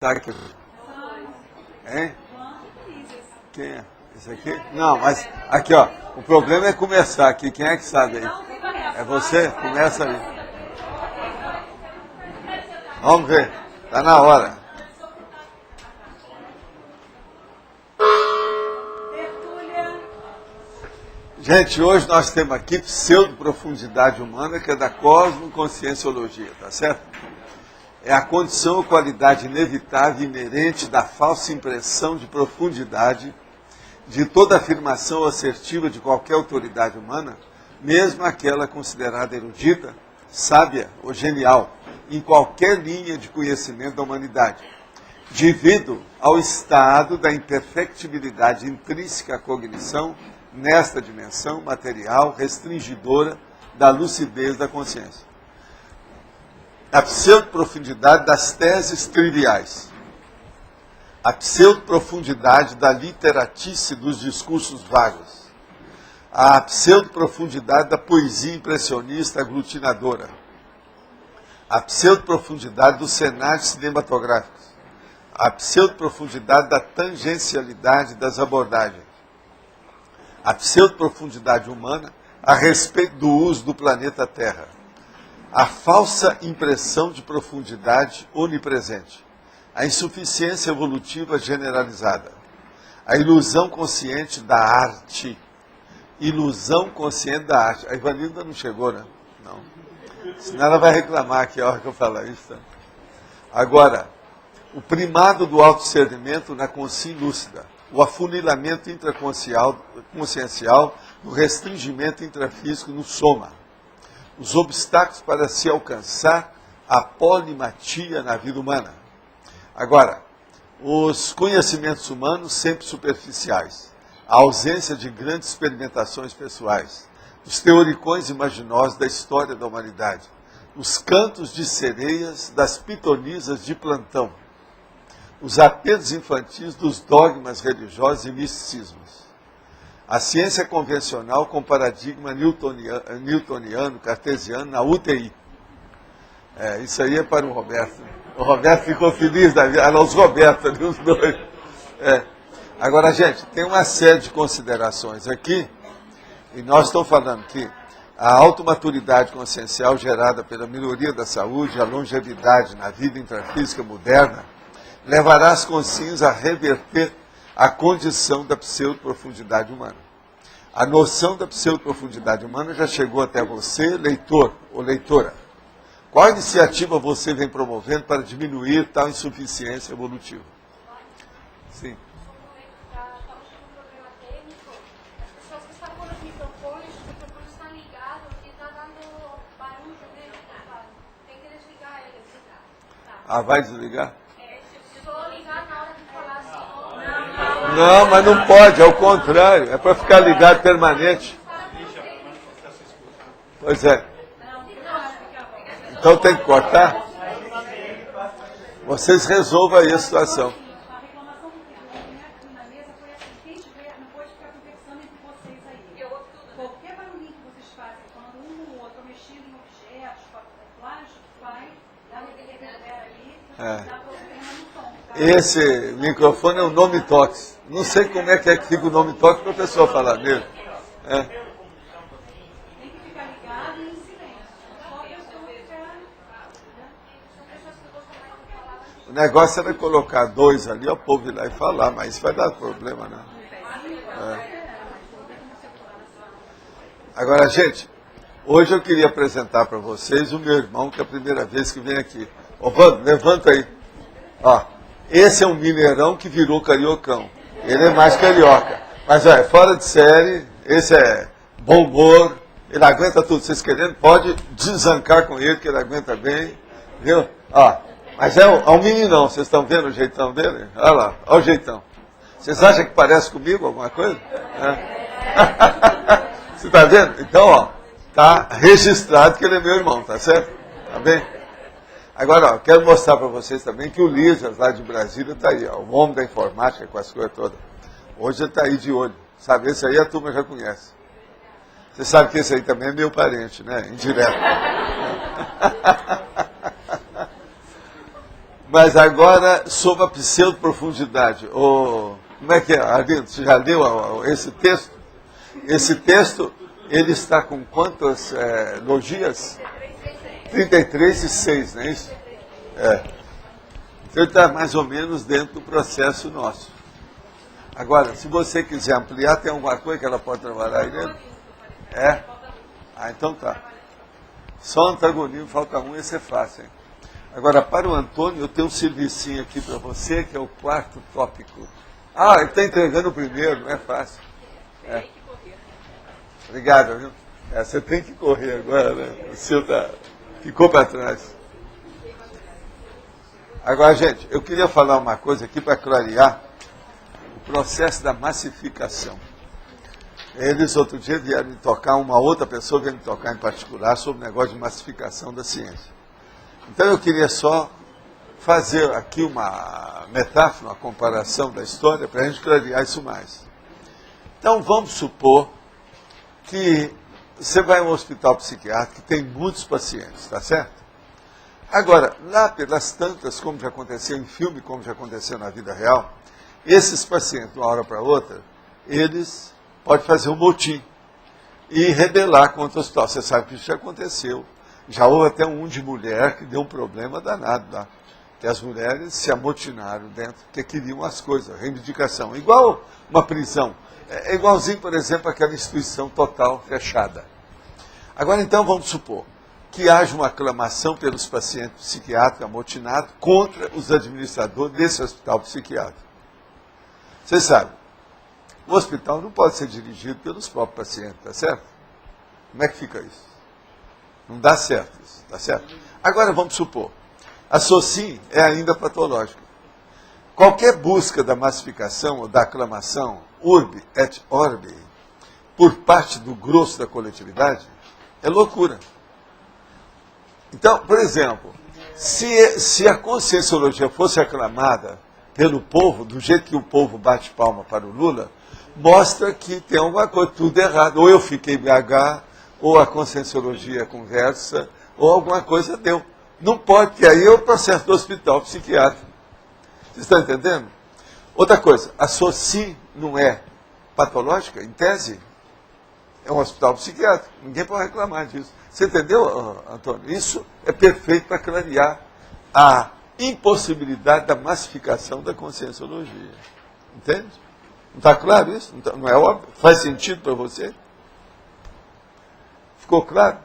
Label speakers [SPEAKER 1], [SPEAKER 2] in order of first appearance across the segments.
[SPEAKER 1] Tá aqui. Hein? Quem é? Esse aqui? Não, mas aqui, ó. O problema é começar aqui. Quem é que sabe aí? É você? Começa aí. Vamos ver. Tá na hora. Gente, hoje nós temos aqui pseudo-profundidade humana, que é da cosmoconscienciologia, tá certo? É a condição ou qualidade inevitável e inerente da falsa impressão de profundidade de toda afirmação assertiva de qualquer autoridade humana, mesmo aquela considerada erudita, sábia ou genial, em qualquer linha de conhecimento da humanidade, devido ao estado da imperfectibilidade intrínseca à cognição nesta dimensão material restringidora da lucidez da consciência. A pseudo-profundidade das teses triviais. A pseudo-profundidade da literatice dos discursos vagos. A pseudo-profundidade da poesia impressionista aglutinadora. A pseudo-profundidade dos cenários cinematográficos. A pseudo-profundidade da tangencialidade das abordagens. A pseudo-profundidade humana a respeito do uso do planeta Terra. A falsa impressão de profundidade onipresente. A insuficiência evolutiva generalizada. A ilusão consciente da arte. Ilusão consciente da arte. A Ivanilda não chegou, né? Não. Senão ela vai reclamar aqui a hora que eu falar isso. Tá? Agora, o primado do autodiscernimento na consciência lúcida. O afunilamento intraconsciencial no restringimento intrafísico no soma. Os obstáculos para se alcançar a polimatia na vida humana. Agora, os conhecimentos humanos sempre superficiais. A ausência de grandes experimentações pessoais. Os teoricões imaginosos da história da humanidade. Os cantos de sereias das pitonisas de plantão. Os apelos infantis dos dogmas religiosos e misticismos. A ciência convencional com paradigma newtoniano, cartesiano, na UTI. Isso aí é para o Roberto. O Roberto ficou feliz da vida. Os Roberto ali, os dois. Agora, gente, tem uma série de considerações aqui, e nós estamos falando que a automaturidade consciencial gerada pela melhoria da saúde, a longevidade na vida intrafísica moderna, levará as consciências a reverter a condição da pseudo-profundidade humana. A noção da pseudo-profundidade humana já chegou até você, leitor ou leitora. Qual iniciativa você vem promovendo para diminuir tal insuficiência evolutiva? Sim. Ah, vai desligar? Não, mas não pode, é o contrário. É para ficar ligado permanente. Pois é. Então tem que cortar? Vocês resolvam aí a situação. Esse microfone é um nome tox. Não sei como é que fica o nome tox para a pessoa falar nele. Tem que ficar ligado e em silêncio. O negócio era colocar dois ali, o povo ir lá e falar, mas isso vai dar problema, né? Agora, gente, hoje eu queria apresentar para vocês o meu irmão, que é a primeira vez que vem aqui. Ô, Vando, levanta aí. Ó, esse é um mineirão que virou cariocão. Ele é mais carioca. Mas é fora de série, esse é bom humor, ele aguenta tudo. Vocês querendo, pode desancar com ele, que ele aguenta bem. Viu? Ó, mas é um meninão, vocês estão vendo o jeitão dele? Olha lá, olha o jeitão. Vocês acham que parece comigo alguma coisa? Você está vendo? Então, ó, tá registrado que ele é meu irmão, tá certo? Tá bem? Agora, ó, quero mostrar para vocês também que o Lígias, lá de Brasília, está aí, ó, o homem da informática com as coisas todas. Hoje ele está aí de olho. Sabe, esse aí a turma já conhece. Você sabe que esse aí também é meu parente, né? Indireto. Mas agora, sobre a pseudo-profundidade. Como é que é, Arlindo? Você já leu esse texto? Esse texto, ele está com quantas logias? 33 e 6, não é isso? É. Então, ele está mais ou menos dentro do processo nosso. Agora, se você quiser ampliar, tem alguma coisa que ela pode trabalhar aí dentro? É? Ah, então tá. Só antagonismo, falta um, esse é fácil, hein? Agora, para o Antônio, eu tenho um servicinho aqui para você, que é o quarto tópico. Ah, ele está entregando o primeiro, não é fácil. É. Obrigado, viu? Você tem que correr agora, né? O seu ficou para trás. Agora, gente, eu queria falar uma coisa aqui para clarear o processo da massificação. Eles, outro dia, vieram me tocar, uma outra pessoa veio me tocar em particular sobre o negócio de massificação da ciência. Então, eu queria só fazer aqui uma metáfora, uma comparação da história, para a gente clarear isso mais. Então, vamos supor que você vai a um hospital psiquiátrico que tem muitos pacientes, tá certo? Agora, lá pelas tantas, como já aconteceu em filme, como já aconteceu na vida real, esses pacientes, de uma hora para outra, eles podem fazer um motim e rebelar contra o hospital. Você sabe que isso já aconteceu. Já houve até um de mulher que deu um problema danado lá. Que as mulheres se amotinaram dentro, porque queriam as coisas, reivindicação. Igual uma prisão. É igualzinho, por exemplo, aquela instituição total fechada. Agora, então, vamos supor que haja uma aclamação pelos pacientes psiquiátricos amotinados contra os administradores desse hospital psiquiátrico. Vocês sabem, o hospital não pode ser dirigido pelos próprios pacientes, tá certo? Como é que fica isso? Não dá certo isso, tá certo? Agora, vamos supor, a SOCIM é ainda patológica. Qualquer busca da massificação ou da aclamação, urbi et orbi, por parte do grosso da coletividade, é loucura. Então, por exemplo, se a conscienciologia fosse aclamada pelo povo, do jeito que o povo bate palma para o Lula, mostra que tem alguma coisa, tudo errado. Ou eu fiquei BH, ou a conscienciologia conversa, ou alguma coisa deu. Não pode, porque aí é o processo do hospital psiquiátrico. Vocês estão entendendo? Outra coisa, a SOCIM não é patológica, em tese? É um hospital psiquiátrico. Ninguém pode reclamar disso. Você entendeu, Antônio? Isso é perfeito para clarear a impossibilidade da massificação da conscienciologia. Entende? Não está claro isso? Não é óbvio? Faz sentido para você? Ficou claro?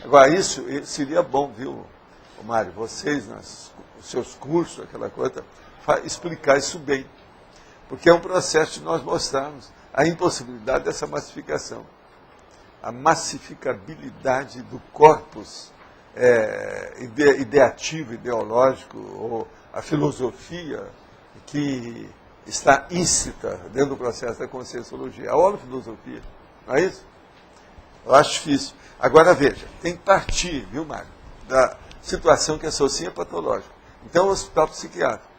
[SPEAKER 1] Agora, isso seria bom, viu, Mário? Vocês, nos seus cursos, aquela coisa, explicar isso bem. Porque é um processo de nós mostrarmos a impossibilidade dessa massificação. A massificabilidade do corpus ideativo, ideológico, ou a filosofia que está íncita dentro do processo da conscienciologia. A holofilosofia, não é isso? Eu acho difícil. Agora, veja, tem que partir, viu, Mário, da situação que a SOCIM é patológica. Então, é um hospital psiquiátrico.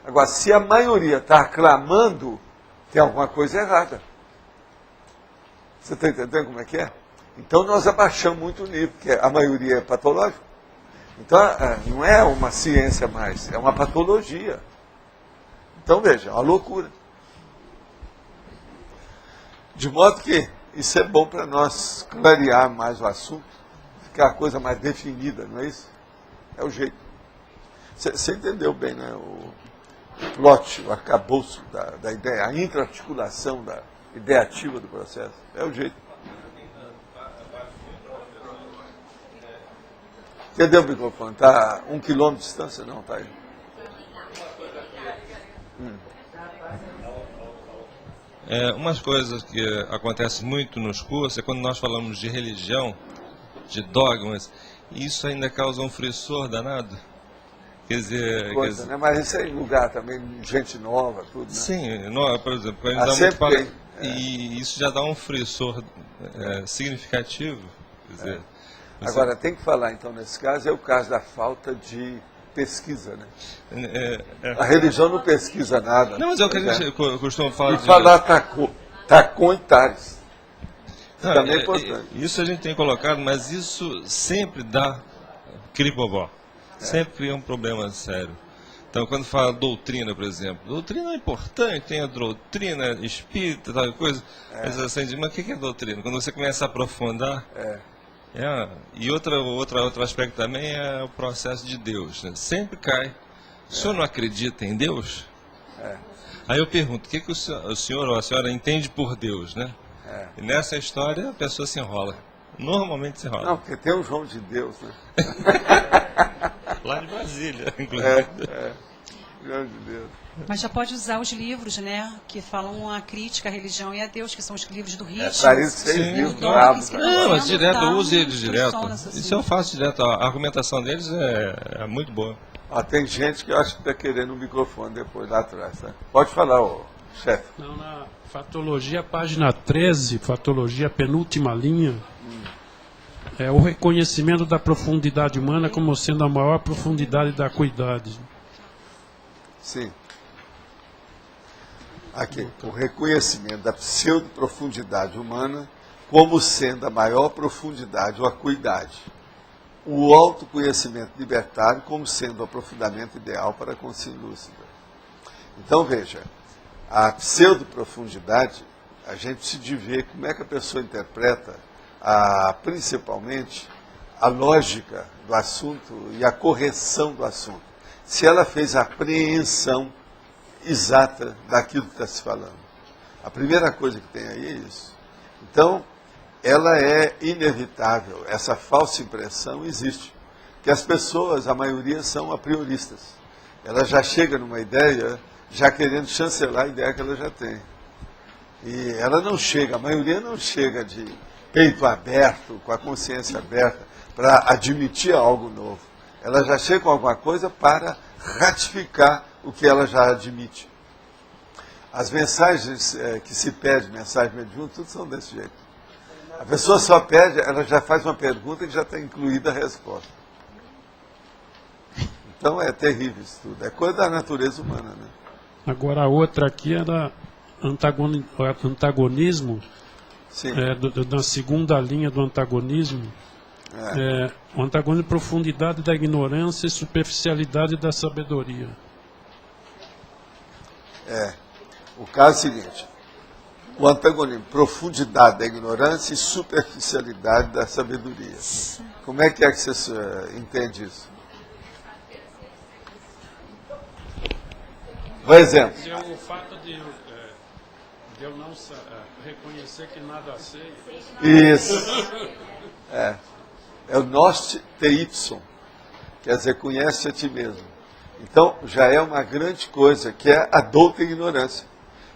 [SPEAKER 1] Agora, se a maioria está aclamando, tem alguma coisa errada. Você está entendendo como é que é? Então, nós abaixamos muito o nível, porque a maioria é patológica. Então, não é uma ciência mais, é uma patologia. Então, veja, é uma loucura. De modo que isso é bom para nós clarear mais o assunto, ficar a coisa mais definida, não é isso? É o jeito. Você entendeu bem, né? O plot, o arcabouço da ideia, a intra-articulação da ideativa do processo. É o jeito. Cadê o microfone? Está a 1 quilômetro de distância? Não, está aí.
[SPEAKER 2] Umas coisas que acontecem muito nos cursos é quando nós falamos de religião, de dogmas, e isso ainda causa um frisson danado. Quer dizer,
[SPEAKER 1] Coisa, né? Mas isso é em lugar também, gente nova, tudo, né?
[SPEAKER 2] Sim, por exemplo, quando
[SPEAKER 1] Ah, sempre tem.
[SPEAKER 2] e isso já dá um frisson significativo. Quer dizer,
[SPEAKER 1] Agora, tem que falar, então, nesse caso, é o caso da falta de pesquisa, né? A religião não pesquisa nada.
[SPEAKER 2] Não, mas é o que a gente costuma falar.
[SPEAKER 1] E falar tacon e tares. Também é importante.
[SPEAKER 2] Isso a gente tem colocado, mas isso sempre dá cripobó. sempre cria um problema sério. Então, quando fala doutrina, por exemplo, doutrina é importante, tem a doutrina espírita, tal coisa, mas assim, mas o que é doutrina? Quando você começa a aprofundar, e outro aspecto também é o processo de Deus, né? Sempre cai. O senhor não acredita em Deus? Aí eu pergunto, o que o senhor ou a senhora entende por Deus, né? E nessa história a pessoa se enrola. Normalmente se enrola.
[SPEAKER 1] Não, porque tem o João de Deus, né?
[SPEAKER 2] Lá de Brasília, inclusive.
[SPEAKER 1] João de Deus.
[SPEAKER 3] Mas já pode usar os livros, né? Que falam a crítica à religião e a Deus, que são os livros do Ritmo.
[SPEAKER 1] Para isso
[SPEAKER 2] Sim.
[SPEAKER 1] tem livros
[SPEAKER 3] Dom,
[SPEAKER 1] bravos.
[SPEAKER 3] que
[SPEAKER 2] Não, mas
[SPEAKER 3] Dizendo,
[SPEAKER 2] direto,
[SPEAKER 3] tá,
[SPEAKER 2] eu uso eles direto.
[SPEAKER 3] funciona assim.
[SPEAKER 2] Isso eu faço direto. A argumentação deles é muito boa.
[SPEAKER 1] Tem gente que eu acho que está querendo um microfone depois, lá atrás. Né? Pode falar, chefe.
[SPEAKER 4] Não, na Fatologia, página 13, Fatologia, penúltima linha, é o reconhecimento da profundidade humana como sendo a maior profundidade da acuidade.
[SPEAKER 1] Sim. Aqui, o reconhecimento da pseudo-profundidade humana como sendo a maior profundidade ou acuidade. O autoconhecimento libertário como sendo o aprofundamento ideal para a consciência lúcida. Então, veja, a pseudo-profundidade, a gente precisa ver como é que a pessoa interpreta, principalmente, a lógica do assunto e a correção do assunto. Se ela fez a apreensão exata daquilo que está se falando. A primeira coisa que tem aí é isso. Então, ela é inevitável, essa falsa impressão existe. Que as pessoas, a maioria, são a prioristas. Ela já chega numa ideia, já querendo chancelar a ideia que ela já tem. E ela não chega, a maioria não chega de peito aberto, com a consciência aberta, para admitir algo novo. Ela já chega com alguma coisa para ratificar o que ela já admite. As mensagens que se pede, mensagem mediúnica, tudo são desse jeito. A pessoa só pede, ela já faz uma pergunta que já está incluída a resposta. Então é terrível isso tudo. É coisa da natureza humana, né?
[SPEAKER 4] Agora a outra aqui era antagonismo,
[SPEAKER 1] Sim.
[SPEAKER 4] na segunda linha do antagonismo. O antagonismo, profundidade da ignorância e superficialidade da sabedoria.
[SPEAKER 1] O caso é o seguinte, o antagonismo, profundidade da ignorância e superficialidade da sabedoria. Como é que você entende isso? Por exemplo.
[SPEAKER 4] O fato de eu não reconhecer que nada sei.
[SPEAKER 1] Isso. É o nost ty, quer dizer, conhece a ti mesmo. Então, já é uma grande coisa, que é a douta ignorância.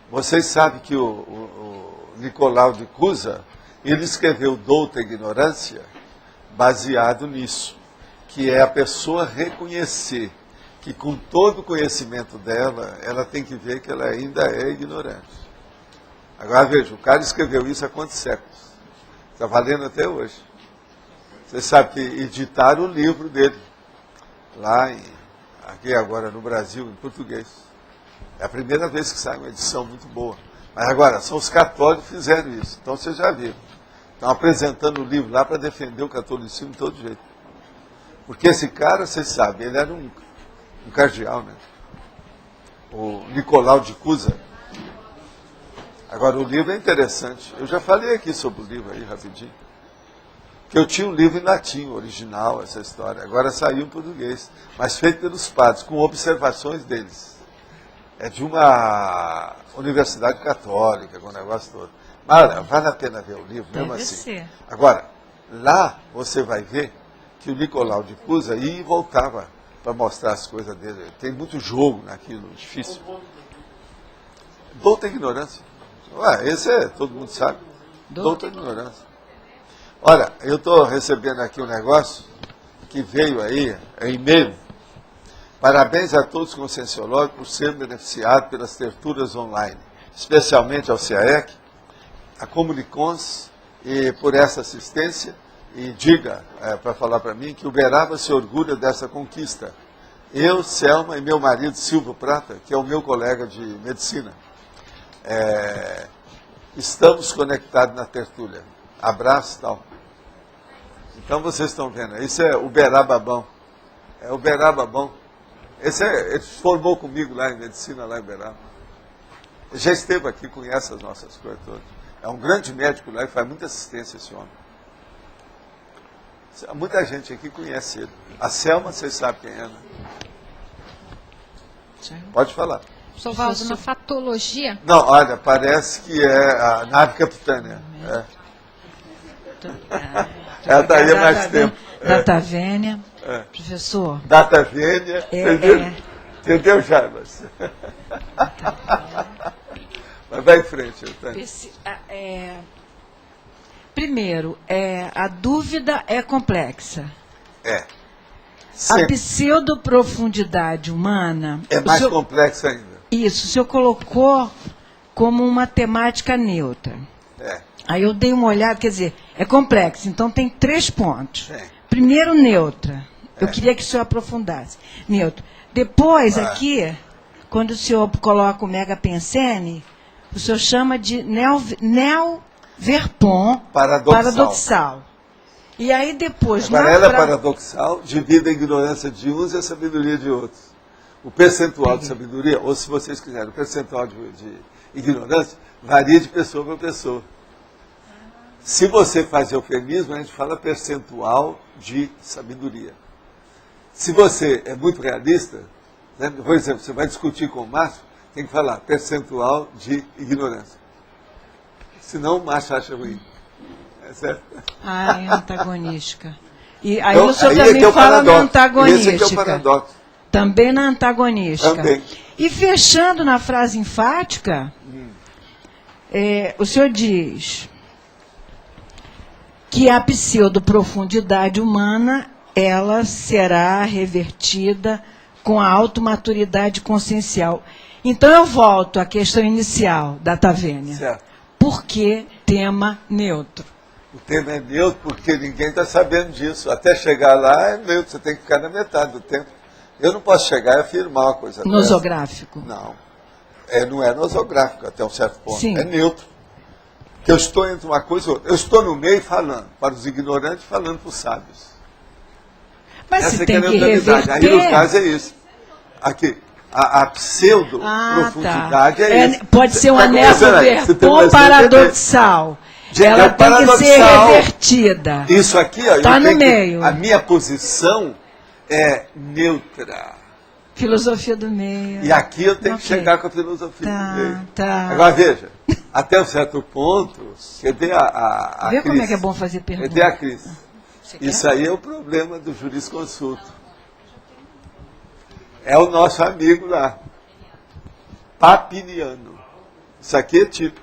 [SPEAKER 1] Vocês sabem que o Nicolau de Cusa, ele escreveu Douta Ignorância baseado nisso, que é a pessoa reconhecer que com todo o conhecimento dela, ela tem que ver que ela ainda é ignorante. Agora veja, o cara escreveu isso há quantos séculos? Está valendo até hoje. Você sabe que editaram o livro dele, aqui agora no Brasil, em português. É a primeira vez que sai uma edição muito boa. Mas agora, são os católicos que fizeram isso. Então vocês já viram. Estão apresentando o livro lá para defender o catolicismo de todo jeito. Porque esse cara, vocês sabem, ele era um cardeal, né? O Nicolau de Cusa. Agora, o livro é interessante. Eu já falei aqui sobre o livro aí, rapidinho. Que eu tinha um livro em latim, original, essa história. Agora saiu em português, mas feito pelos padres, com observações deles. É de uma universidade católica, com o negócio todo. Mas vale a pena ver o livro, mesmo
[SPEAKER 3] Deve
[SPEAKER 1] assim.
[SPEAKER 3] ser.
[SPEAKER 1] Agora, lá você vai ver que o Nicolau de Cusa ia e voltava para mostrar as coisas dele. Tem muito jogo naquilo, difícil. Douta ignorância. Esse todo mundo sabe. Douta ignorância. Olha, eu estou recebendo aqui um negócio que veio aí, é e-mail. Parabéns a todos os conscienciológicos por serem beneficiados pelas tertulias online, especialmente ao CIAEC, a Comunicons, e por essa assistência. E diga, para falar para mim, que Uberaba se orgulha dessa conquista. Eu, Selma e meu marido Silvio Prata, que é o meu colega de medicina, estamos conectados na tertúlia. Abraço e tal. Então vocês estão vendo, isso é Uberaba bom. É o Beraba bom. Ele se formou comigo lá em medicina, lá em Beraba. Ele já esteve aqui, conhece as nossas coisas todas. É um grande médico lá e faz muita assistência esse homem. Muita gente aqui conhece ele. A Selma, vocês sabem quem é, né? Pode falar.
[SPEAKER 5] Professor Valdo, na fatologia...
[SPEAKER 1] Não, olha, parece que é a nave capitânia. Ela está aí há mais tempo.
[SPEAKER 6] Data Vênia, professor.
[SPEAKER 1] Data Vênia, entendeu, Jarbas? Mas vai em frente.
[SPEAKER 6] Primeiro, a dúvida é complexa.
[SPEAKER 1] Sempre.
[SPEAKER 6] A pseudoprofundidade humana...
[SPEAKER 1] É mais complexa ainda.
[SPEAKER 6] Isso, o senhor colocou como uma temática neutra. Aí eu dei uma olhada, quer dizer, é complexo, então tem 3 pontos. Primeiro, neutra. Eu queria que o senhor aprofundasse. Neutro. Depois, aqui, quando o senhor coloca o megapensene, o senhor chama de neo-verpon paradoxal. E aí depois...
[SPEAKER 1] Agora, ela é paradoxal, divide a ignorância de uns e a sabedoria de outros. O percentual de sabedoria, ou se vocês quiserem, o percentual de ignorância, varia de pessoa para pessoa. Se você faz eufemismo, a gente fala percentual de sabedoria. Se você é muito realista, né, por exemplo, você vai discutir com o Márcio, tem que falar percentual de ignorância. Senão o Márcio acha ruim. É certo?
[SPEAKER 6] É antagonística. E aí então, o senhor também fala na antagonística.
[SPEAKER 1] Esse aqui é o paradoxo.
[SPEAKER 6] Também na antagonística.
[SPEAKER 1] Também.
[SPEAKER 6] E fechando na frase enfática, o senhor diz que a pseudoprofundidade humana ela será revertida com a automaturidade consciencial. Então eu volto à questão inicial da Tavênia.
[SPEAKER 1] Certo.
[SPEAKER 6] Por que tema neutro?
[SPEAKER 1] O tema é neutro porque ninguém está sabendo disso. Até chegar lá é neutro, você tem que ficar na metade do tempo. Eu não posso chegar e afirmar uma coisa dessa.
[SPEAKER 6] Nosográfico?
[SPEAKER 1] Não. Não é nosográfico até um certo ponto.
[SPEAKER 6] Sim.
[SPEAKER 1] É neutro. Porque eu estou entre uma coisa e outra. Eu estou no meio falando para os ignorantes, falando para os sábios.
[SPEAKER 6] Mas
[SPEAKER 1] essa
[SPEAKER 6] se tem que
[SPEAKER 1] neutralidade.
[SPEAKER 6] reverter...
[SPEAKER 1] Aí no caso é isso. Aqui, a pseudo-profundidade é isso.
[SPEAKER 6] Pode ser um neo-verpon paradoxal. Ela tem que ser revertida.
[SPEAKER 1] Isso aqui, ó,
[SPEAKER 6] está no meio.
[SPEAKER 1] A minha posição é neutra.
[SPEAKER 6] Filosofia do meio.
[SPEAKER 1] E aqui eu tenho que chegar com a filosofia do meio.
[SPEAKER 6] Tá.
[SPEAKER 1] Agora veja, até um certo ponto, cadê a
[SPEAKER 6] Vê
[SPEAKER 1] Cris?
[SPEAKER 6] como é que é bom fazer pergunta.
[SPEAKER 1] Cadê a Cris? Isso aí é o problema do jurisconsulto. É o nosso amigo lá. Papiniano. Isso aqui é tipo.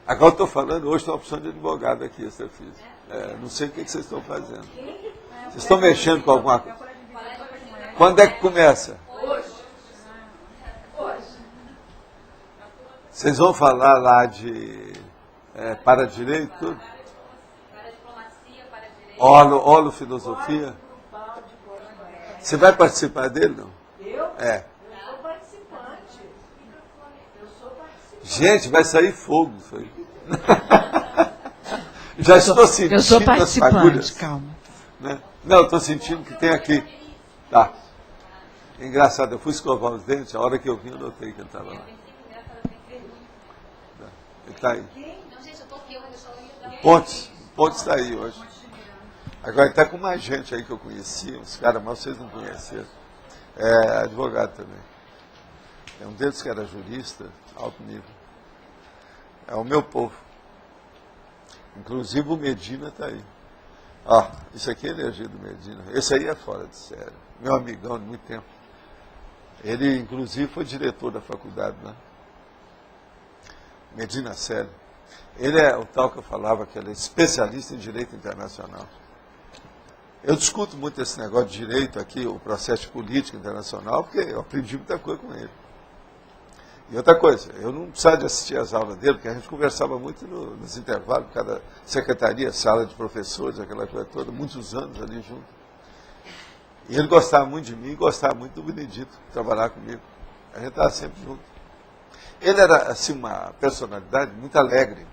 [SPEAKER 1] Agora eu estou falando, hoje tem uma opção de advogado aqui, essa física. Não sei o que vocês estão fazendo. Vocês estão mexendo com alguma coisa? Quando é que começa? Vocês vão falar lá de para-direito, tudo? Olo filosofia? Você vai participar dele, não?
[SPEAKER 6] Eu?
[SPEAKER 1] Eu
[SPEAKER 6] sou participante.
[SPEAKER 1] Gente, vai sair fogo isso aí. Já estou sentindo
[SPEAKER 6] eu sou
[SPEAKER 1] as
[SPEAKER 6] participante,
[SPEAKER 1] fagulhas,
[SPEAKER 6] calma.
[SPEAKER 1] Né? Não, estou sentindo que tem aqui. Tá. Engraçado, eu fui escovar os dentes, a hora que eu vim eu notei que ele estava lá. Ele está aí. Pontes está aí hoje. Agora ele está com mais gente aí que eu conhecia, uns caras, mas vocês não conheceram. É advogado também. É um deles que era jurista, alto nível. É o meu povo. Inclusive o Medina está aí. Isso aqui é a energia do Medina. Esse aí é fora de série. Meu amigão de muito tempo. Ele, inclusive, foi diretor da faculdade, né? Medina Célio. Ele é o tal que eu falava, que ele é especialista em direito internacional. Eu discuto muito esse negócio de direito aqui, o processo político internacional, porque eu aprendi muita coisa com ele. E outra coisa, eu não precisava de assistir às aulas dele, porque a gente conversava muito nos intervalos, cada secretaria, sala de professores, aquela coisa toda, muitos anos ali junto. E ele gostava muito de mim e gostava muito do Benedito, trabalhar comigo. A gente estava sempre junto. Ele era, assim, uma personalidade muito alegre.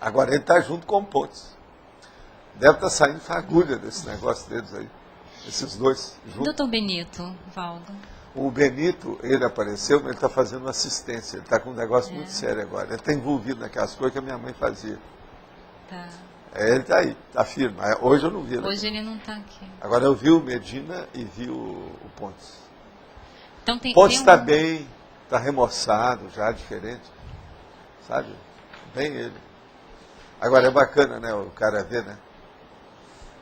[SPEAKER 1] Agora, ele está junto com o Pontes. Deve estar saindo fagulha desse negócio deles aí. Esses dois juntos.
[SPEAKER 7] Doutor Benito, Valdo.
[SPEAKER 1] O Benito, ele apareceu, mas ele está fazendo assistência. Ele está com um negócio muito sério agora. Ele está envolvido naquelas coisas que a minha mãe fazia.
[SPEAKER 7] Tá.
[SPEAKER 1] Ele está aí, está firme. Hoje eu não vi.
[SPEAKER 7] Hoje ele não está aqui.
[SPEAKER 1] Agora eu vi o Medina e vi o Pontes.
[SPEAKER 7] Então
[SPEAKER 1] Pontes está bem, está remoçado já, diferente. Sabe? Bem ele. Agora é bacana, né? O cara ver, né?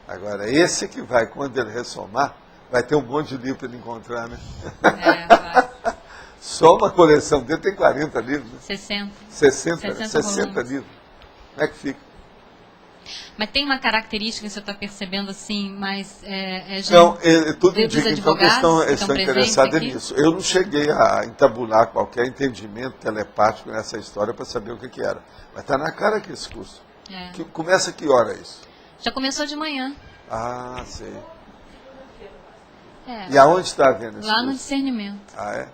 [SPEAKER 1] Agora, esse que vai, quando ele ressomar, vai ter um monte de livro para ele encontrar, né?
[SPEAKER 7] Vai.
[SPEAKER 1] Só uma coleção dele tem 40 livros. Né? 60 livros. Como é que fica?
[SPEAKER 7] Mas tem uma característica que você está percebendo assim, mas
[SPEAKER 1] não, tudo indica então que estão interessados nisso. Eu não cheguei a entabular qualquer entendimento telepático nessa história para saber o que era. Mas está na cara que esse curso. Começa que hora isso?
[SPEAKER 7] Já começou de manhã.
[SPEAKER 1] Ah, sei. E aonde está havendo isso?
[SPEAKER 7] Lá no discernimento.
[SPEAKER 1] Ah,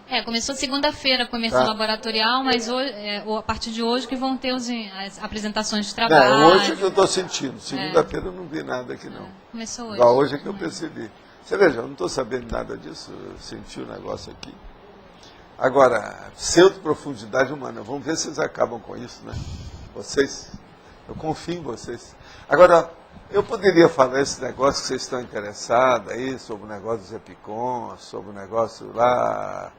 [SPEAKER 1] é?
[SPEAKER 7] Começou segunda-feira, começou laboratorial, mas hoje, a partir de hoje que vão ter as apresentações de trabalho.
[SPEAKER 1] Não, hoje é que eu estou sentindo. Segunda-feira eu não vi nada aqui, não.
[SPEAKER 7] Começou hoje.
[SPEAKER 1] Igual hoje é que eu percebi. Você veja, eu não estou sabendo nada disso, eu senti o negócio aqui. Agora, pseudo-profundidade humana, vamos ver se vocês acabam com isso, né? Vocês, eu confio em vocês. Agora, eu poderia falar esse negócio que vocês estão interessados aí, sobre o negócio dos Epicons, sobre o negócio lá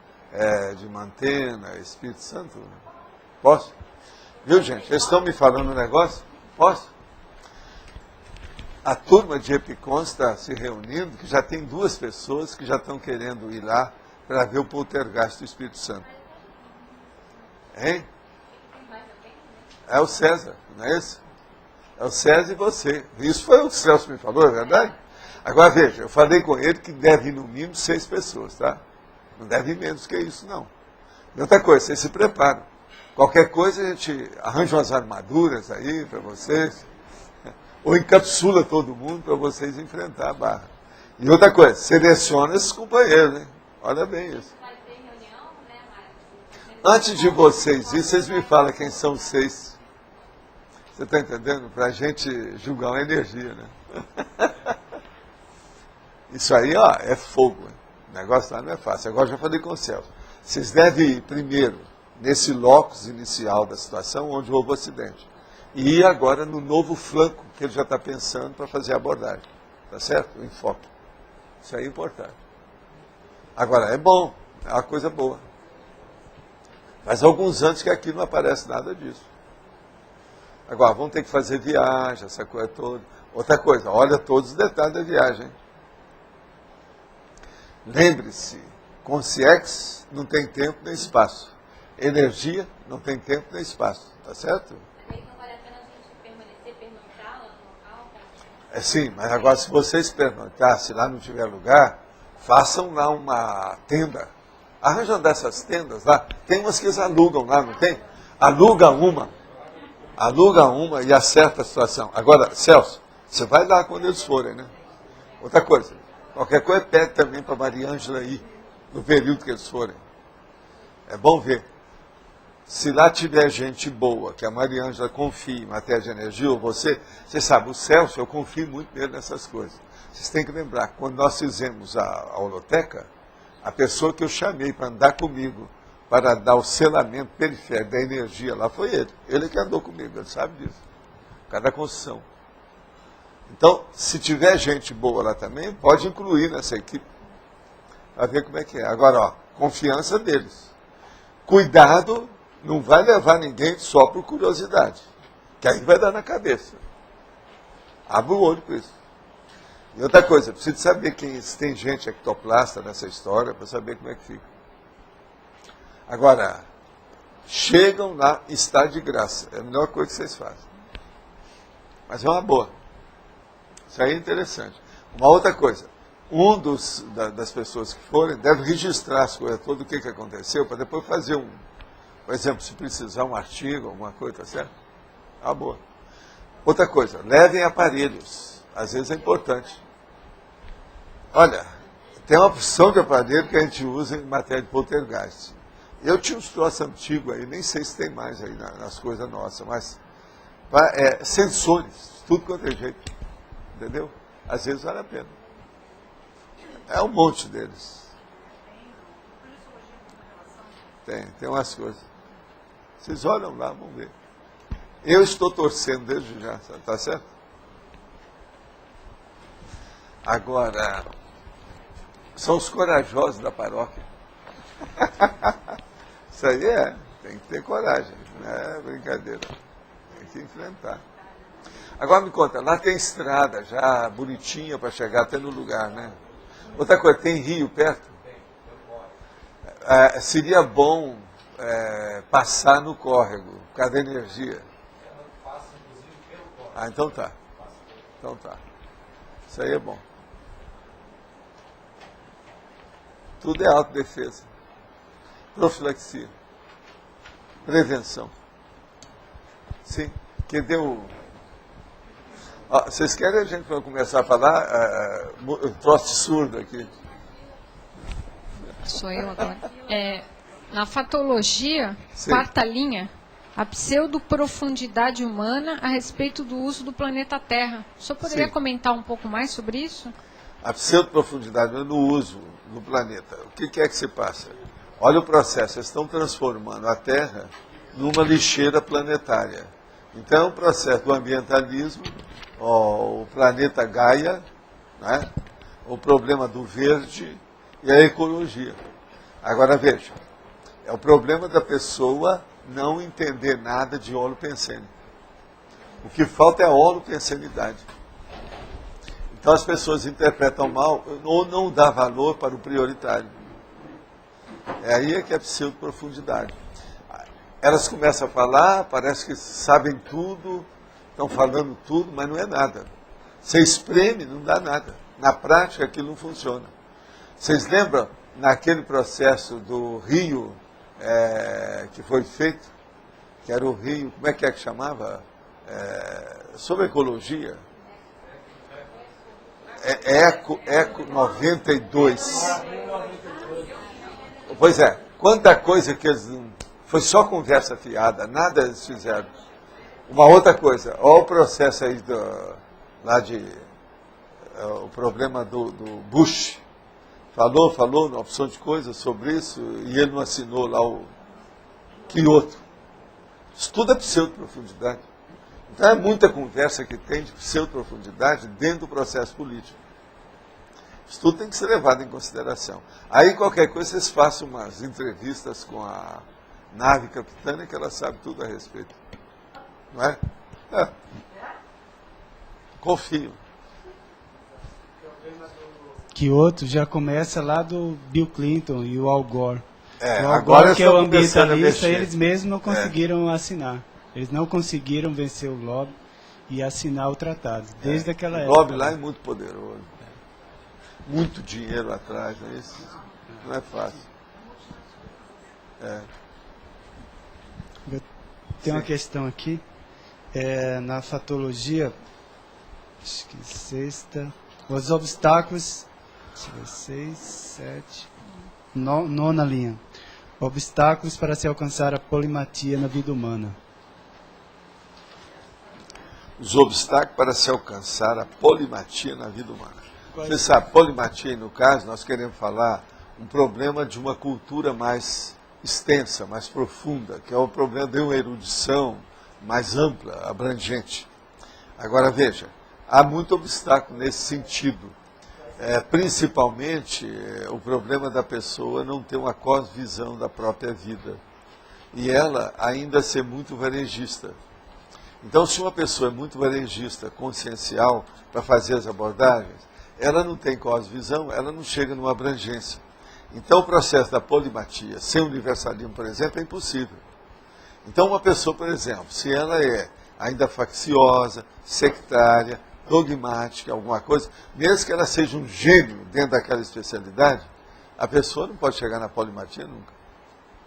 [SPEAKER 1] de Mantena, Espírito Santo? Posso? Viu, gente? Eles estão me falando um negócio? Posso? A turma de Epicons está se reunindo, que já tem 2 pessoas que já estão querendo ir lá para ver o poltergeist do Espírito Santo. Hein? É o César, não é isso? É o César e você. Isso foi o que o Celso me falou, é verdade? Agora veja, eu falei com ele que deve ir no mínimo 6 pessoas, tá? Não deve ir menos que isso, não. E outra coisa, vocês se preparam. Qualquer coisa a gente arranja umas armaduras aí para vocês, ou encapsula todo mundo para vocês enfrentar a barra. E outra coisa, seleciona esses companheiros, né? Olha bem isso. Antes de vocês ir, vocês me falam quem são os 6. Você está entendendo? Para a gente julgar uma energia, né? Isso aí, ó, é fogo. Hein? O negócio lá não é fácil. Agora já falei com o Celso. Vocês devem ir primeiro nesse locus inicial da situação, onde houve o acidente. E ir agora no novo flanco que ele já está pensando para fazer a abordagem. Tá certo? O enfoque. Isso aí é importante. Agora, é bom. É uma coisa boa. Faz alguns anos que aqui não aparece nada disso. Agora, vamos ter que fazer viagem, essa coisa toda. Outra coisa, olha todos os detalhes da viagem. Lembre-se, consciência não tem tempo nem espaço. Energia não tem tempo nem espaço. Tá certo?
[SPEAKER 7] Não vale a pena a gente pernoitar lá no local?
[SPEAKER 1] Sim, mas agora se vocês pernoitar, se lá não tiver lugar, façam lá uma tenda. Arranjam dessas tendas lá. Tem umas que eles alugam lá, não tem? Aluga uma e acerta a situação. Agora, Celso, você vai lá quando eles forem, né? Outra coisa, qualquer coisa pede também para a Maria Ângela ir, no período que eles forem. É bom ver. Se lá tiver gente boa, que a Maria Ângela confie em matéria de energia, ou você sabe, o Celso, eu confio muito nele nessas coisas. Vocês têm que lembrar, quando nós fizemos a holoteca, a pessoa que eu chamei para andar comigo, para dar o selamento periférico da energia lá, foi ele. Ele que andou comigo, ele sabe disso. Por causa da construção. Então, se tiver gente boa lá também, pode incluir nessa equipe. Para ver como é que é. Agora, ó, confiança deles. Cuidado, não vai levar ninguém só por curiosidade. Que aí vai dar na cabeça. Abre o olho com isso. E outra coisa, preciso saber se tem gente ectoplasta nessa história, para saber como é que fica. Agora, chegam lá e está de graça. É a melhor coisa que vocês fazem. Mas é uma boa. Isso aí é interessante. Uma outra coisa, das pessoas que forem deve registrar as coisas todas, o que aconteceu, para depois fazer por exemplo, se precisar um artigo, alguma coisa, tá certo? Ah, boa. Outra coisa, levem aparelhos. Às vezes é importante. Olha, tem uma opção de aparelho que a gente usa em matéria de poltergeist. Eu tinha uns troços antigos aí, nem sei se tem mais aí nas coisas nossas, mas sensores, tudo quanto é jeito. Entendeu? Às vezes vale a pena. É um monte deles. Tem umas coisas. Vocês olham lá, vão ver. Eu estou torcendo desde já, tá certo? Agora, são os corajosos da paróquia. Isso aí tem que ter coragem, não é brincadeira. Tem que enfrentar. Agora me conta, lá tem estrada já bonitinha para chegar até no lugar, né? Outra coisa, tem rio perto? Seria bom passar no córrego, por causa da energia. Então tá. Então tá. Isso aí é bom. Tudo é autodefesa. Profilaxia. Prevenção. Sim. Quem deu... vocês querem a gente para começar a falar? Troço surdo aqui.
[SPEAKER 5] Sou eu agora. Na fatologia,
[SPEAKER 1] Sim.
[SPEAKER 5] quarta linha, a pseudoprofundidade humana a respeito do uso do planeta Terra. O senhor poderia
[SPEAKER 1] Sim.
[SPEAKER 5] comentar um pouco mais sobre isso?
[SPEAKER 1] A pseudoprofundidade no uso do planeta. O que é que se passa? Olha o processo. Eles estão transformando a Terra numa lixeira planetária. Então, é um processo do ambientalismo, o planeta Gaia, né? O problema do verde e a ecologia. Agora, veja, é o problema da pessoa não entender nada de holopensene. O que falta é a holopensenidade. Então as pessoas interpretam mal ou não dá valor para o prioritário. É aí que é pseudoprofundidade. Elas começam a falar, parece que sabem tudo, estão falando tudo, mas não é nada. Você espreme, não dá nada. Na prática aquilo não funciona. Vocês lembram naquele processo do rio que foi feito, que era o rio, como é que chamava? Sobre ecologia. Eco 92. Pois é, quanta coisa que eles não... Foi só conversa fiada, nada eles fizeram. Uma outra coisa, olha o processo aí o problema do Bush. Falou uma opção de coisas sobre isso e ele não assinou lá o Kyoto. Isso tudo é pseudoprofundidade. Então é muita conversa que tem de pseudoprofundidade dentro do processo político. Isso tudo tem que ser levado em consideração. Aí qualquer coisa vocês façam umas entrevistas com a nave capitã que ela sabe tudo a respeito. Não é? Confio.
[SPEAKER 8] Kyoto já começa lá do Bill Clinton e o Al Gore.
[SPEAKER 1] É,
[SPEAKER 8] o Al
[SPEAKER 1] agora
[SPEAKER 8] Gore, que é o
[SPEAKER 1] estão começando a
[SPEAKER 8] ambientalista,
[SPEAKER 1] mexer.
[SPEAKER 8] eles mesmos não conseguiram assinar. Eles não conseguiram vencer o lobby e assinar o tratado, desde aquela época.
[SPEAKER 1] O lobby lá é muito poderoso. Muito dinheiro atrás, não é isso? Não é fácil.
[SPEAKER 8] Tem uma questão aqui, na fatologia, acho que sexta, os obstáculos, 6, 7, nona linha, obstáculos para se alcançar a polimatia na vida humana.
[SPEAKER 1] Os obstáculos para se alcançar a polimatia na vida humana. Você sabe, polimatia, no caso, nós queremos falar um problema de uma cultura mais extensa, mais profunda, que é o problema de uma erudição mais ampla, abrangente. Agora, veja, há muito obstáculo nesse sentido. Principalmente o problema da pessoa não ter uma cosvisão da própria vida. E ela ainda ser muito varejista. Então, se uma pessoa é muito varejista, consciencial, para fazer as abordagens, ela não tem cosvisão, ela não chega numa abrangência. Então, o processo da polimatia, sem universalismo, por exemplo, é impossível. Então, uma pessoa, por exemplo, se ela é ainda facciosa, sectária, dogmática, alguma coisa, mesmo que ela seja um gênio dentro daquela especialidade, a pessoa não pode chegar na polimatia nunca.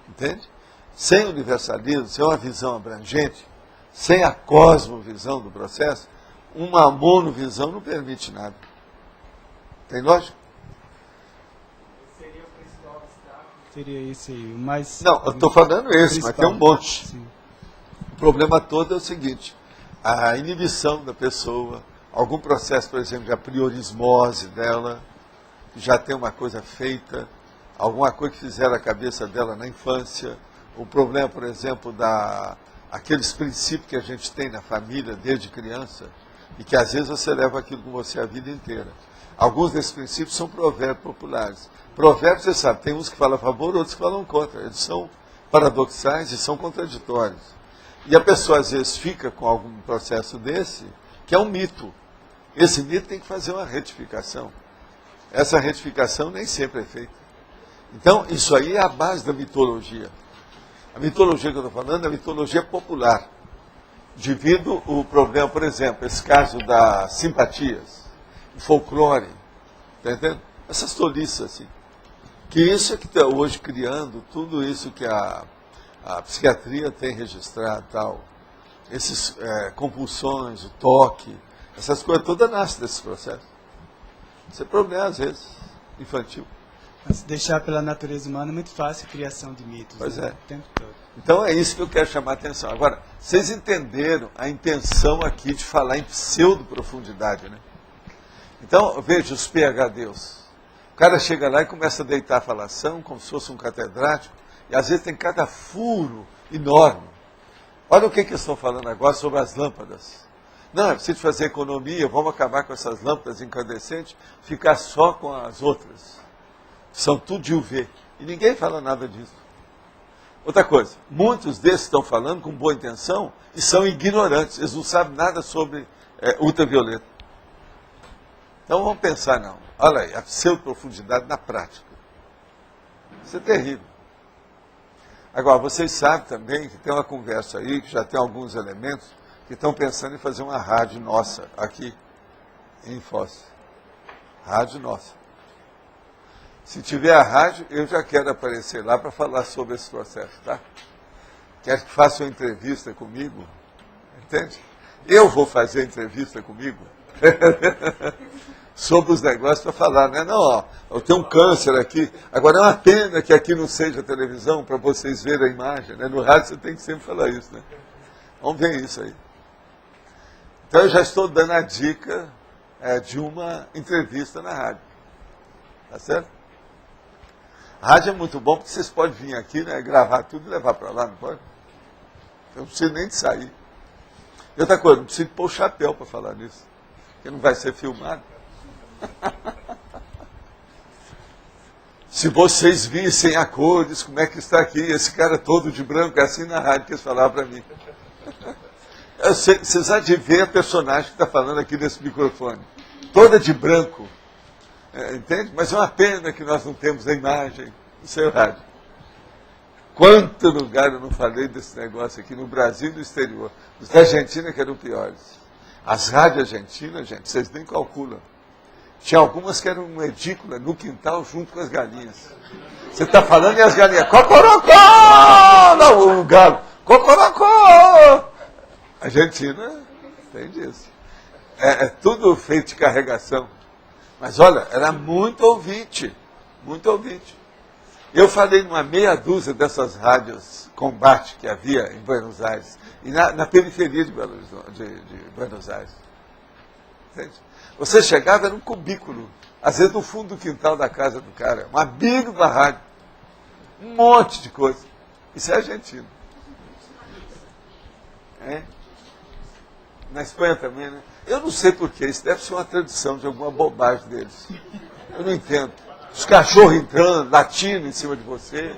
[SPEAKER 1] Entende? Sem universalismo, sem uma visão abrangente, sem a cosmovisão do processo, uma monovisão não permite nada. Tem lógica?
[SPEAKER 8] Seria o principal obstáculo? Seria esse aí, mas...
[SPEAKER 1] Não, eu estou falando esse, mas tem um monte.
[SPEAKER 8] Sim.
[SPEAKER 1] O problema todo é o seguinte, a inibição da pessoa, algum processo, por exemplo, de apriorismose dela, que já tem uma coisa feita, alguma coisa que fizeram a cabeça dela na infância, o problema, por exemplo, aqueles princípios que a gente tem na família desde criança, e que às vezes você leva aquilo com você a vida inteira. Alguns desses princípios são provérbios populares. Provérbios, você sabe, tem uns que falam a favor, outros que falam contra. Eles são paradoxais e são contraditórios. E a pessoa às vezes fica com algum processo desse, que é um mito. Esse mito tem que fazer uma retificação. Essa retificação nem sempre é feita. Então, isso aí é a base da mitologia. A mitologia que eu estou falando é a mitologia popular. Devido o problema, por exemplo, esse caso das simpatias, o folclore, está entendendo? Essas tolices, assim. Que isso é que está hoje criando tudo isso que a psiquiatria tem registrado, tal. Essas compulsões, o toque, essas coisas todas nascem desse processo. Isso é problema, às vezes, infantil.
[SPEAKER 8] Mas deixar pela natureza humana é muito fácil a criação de mitos.
[SPEAKER 1] Pois
[SPEAKER 8] né?
[SPEAKER 1] é.
[SPEAKER 8] O tempo todo.
[SPEAKER 1] Então é isso que eu quero chamar a atenção. Agora, vocês entenderam a intenção aqui de falar em pseudo-profundidade, né? Então, veja os PhDs. O cara chega lá e começa a deitar a falação como se fosse um catedrático, e às vezes tem cada furo enorme. Olha o que eu estou falando agora sobre as lâmpadas. Não, é preciso fazer economia, vamos acabar com essas lâmpadas incandescentes, ficar só com as outras. São tudo de UV. E ninguém fala nada disso. Outra coisa, muitos desses estão falando com boa intenção e são ignorantes. Eles não sabem nada sobre ultravioleta. Então vamos pensar, não. Olha aí, a pseudo-profundidade na prática. Isso é terrível. Agora, vocês sabem também que tem uma conversa aí, que já tem alguns elementos, que estão pensando em fazer uma rádio nossa aqui em Foz. Rádio nossa. Se tiver a rádio, eu já quero aparecer lá para falar sobre esse processo, tá? Quero que faça uma entrevista comigo, entende? Eu vou fazer entrevista comigo sobre os negócios para falar, né? Não, ó, eu tenho um câncer aqui. Agora é uma pena que aqui não seja televisão para vocês verem a imagem, né? No rádio você tem que sempre falar isso, né? Vamos ver isso aí. Então eu já estou dando a dica de uma entrevista na rádio. Tá certo? A rádio é muito bom porque vocês podem vir aqui, né, gravar tudo e levar para lá, não pode? Eu não preciso nem de sair. E outra coisa, não preciso pôr o chapéu para falar nisso, porque não vai ser filmado. Se vocês vissem a cores, como é que está aqui, esse cara todo de branco, é assim na rádio que eles falavam para mim. Vocês há de ver a personagem que está falando aqui nesse microfone, toda de branco. Entende? Mas é uma pena que nós não temos a imagem do seu rádio. Quanto lugar eu não falei desse negócio aqui no Brasil e no exterior. Os da Argentina que eram piores. As rádios argentinas, gente, vocês nem calculam. Tinha algumas que eram uma edícula no quintal junto com as galinhas. Você está falando e as galinhas, cocorocó! Não, o galo, cocorocó! Argentina tem disso. É tudo feito de carregação. Mas olha, era muito ouvinte, muito ouvinte. Eu falei numa meia dúzia dessas rádios combate que havia em Buenos Aires, e na periferia de Buenos Aires. Entende? Você chegava, era um cubículo, às vezes no fundo do quintal da casa do cara, uma bíblia rádio, um monte de coisa. Isso é argentino. Na Espanha também, né? Eu não sei porquê, isso deve ser uma tradição de alguma bobagem deles. Eu não entendo. Os cachorros entrando, latindo em cima de você.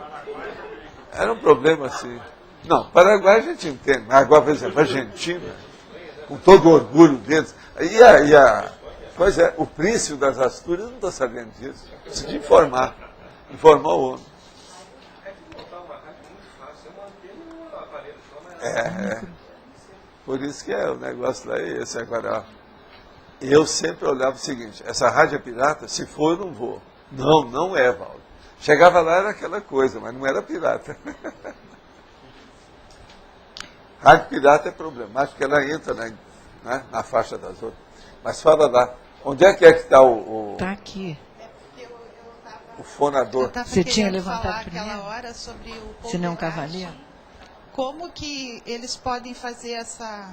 [SPEAKER 1] Era um problema assim. Não, Paraguai a gente entende, mas agora, por exemplo, a Argentina, com todo o orgulho deles. Pois é, o príncipe das Astúrias não está sabendo disso. Precisa informar o homem. Por isso que o negócio lá é esse agora. Eu sempre olhava o seguinte, essa rádio é pirata? Se for, eu não vou. Não, não é, Valdo. Chegava lá, era aquela coisa, mas não era pirata. Rádio pirata é problemático, porque ela entra na faixa das outras. Mas fala lá, onde é que está o...
[SPEAKER 6] Está aqui.
[SPEAKER 1] O fonador.
[SPEAKER 6] Você tinha levantado
[SPEAKER 9] aquela hora sobre o
[SPEAKER 6] Se não, cavaleiro.
[SPEAKER 9] Como que eles podem fazer essa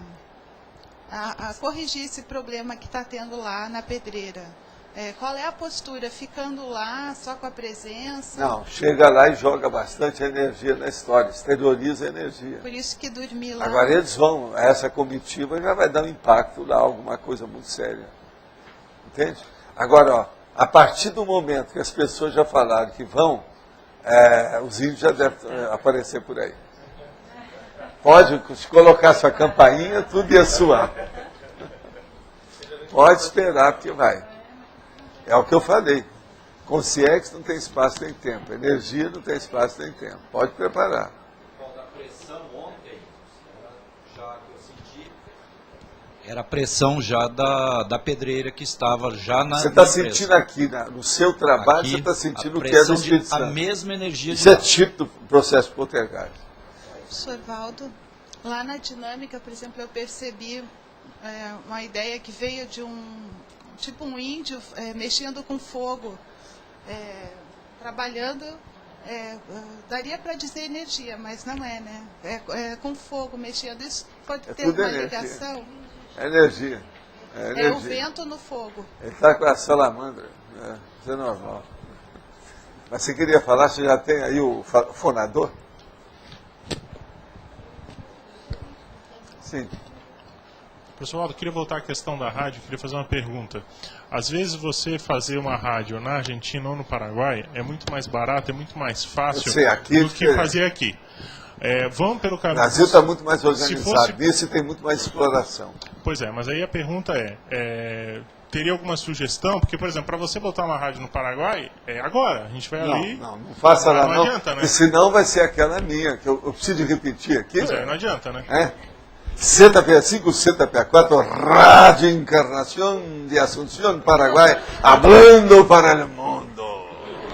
[SPEAKER 9] a corrigir esse problema que está tendo lá na pedreira. Qual é a postura? Ficando lá só com a presença?
[SPEAKER 1] Não, chega lá e joga bastante energia na história, exterioriza a energia.
[SPEAKER 9] Por isso que dormir lá...
[SPEAKER 1] Agora eles vão, essa comitiva já vai dar um impacto lá, alguma coisa muito séria. Entende? Agora, ó, a partir do momento que as pessoas já falaram que vão, os índios já devem aparecer por aí. Pode colocar sua campainha, tudo ia suar. Pode esperar, porque vai. É o que eu falei. Consciência não tem espaço nem tempo. Energia não tem espaço nem tempo. Pode preparar.
[SPEAKER 10] A pressão ontem, já que eu senti, era a pressão já da pedreira que estava já na...
[SPEAKER 1] Você está sentindo aqui, no seu trabalho,
[SPEAKER 10] aqui,
[SPEAKER 1] você está sentindo o que é
[SPEAKER 10] pressão
[SPEAKER 1] do Espírito Santo.
[SPEAKER 10] A mesma energia
[SPEAKER 1] Isso é tipo do processo poltergeist.
[SPEAKER 9] Professor Valdo, lá na dinâmica, por exemplo, eu percebi uma ideia que veio de um índio mexendo com fogo, trabalhando, daria para dizer energia, mas não é, né? Com fogo, mexendo. Isso pode ter uma ligação?
[SPEAKER 1] É energia.
[SPEAKER 9] É o vento no fogo.
[SPEAKER 1] Ele está com a salamandra. Isso é normal. Mas você queria falar, você já tem aí o fonador? Sim.
[SPEAKER 11] Professor Aldo, queria voltar à questão da rádio, queria fazer uma pergunta. Às vezes você fazer uma rádio na Argentina ou no Paraguai é muito mais barato, é muito mais fácil do que fazer aqui. Vamos pelo caminho...
[SPEAKER 1] O Brasil está muito mais organizado nisso e tem muito mais exploração.
[SPEAKER 11] Pois é, mas aí a pergunta teria alguma sugestão? Porque, por exemplo, para você botar uma rádio no Paraguai, agora, a gente vai ali...
[SPEAKER 1] Não faça lá, não.
[SPEAKER 11] Adianta, né?
[SPEAKER 1] Porque senão vai ser aquela minha, que eu preciso de repetir aqui.
[SPEAKER 11] Pois não adianta, né?
[SPEAKER 1] ZPA5, ZPA4, Rádio Encarnação de Asunción, Paraguai, hablando para o mundo.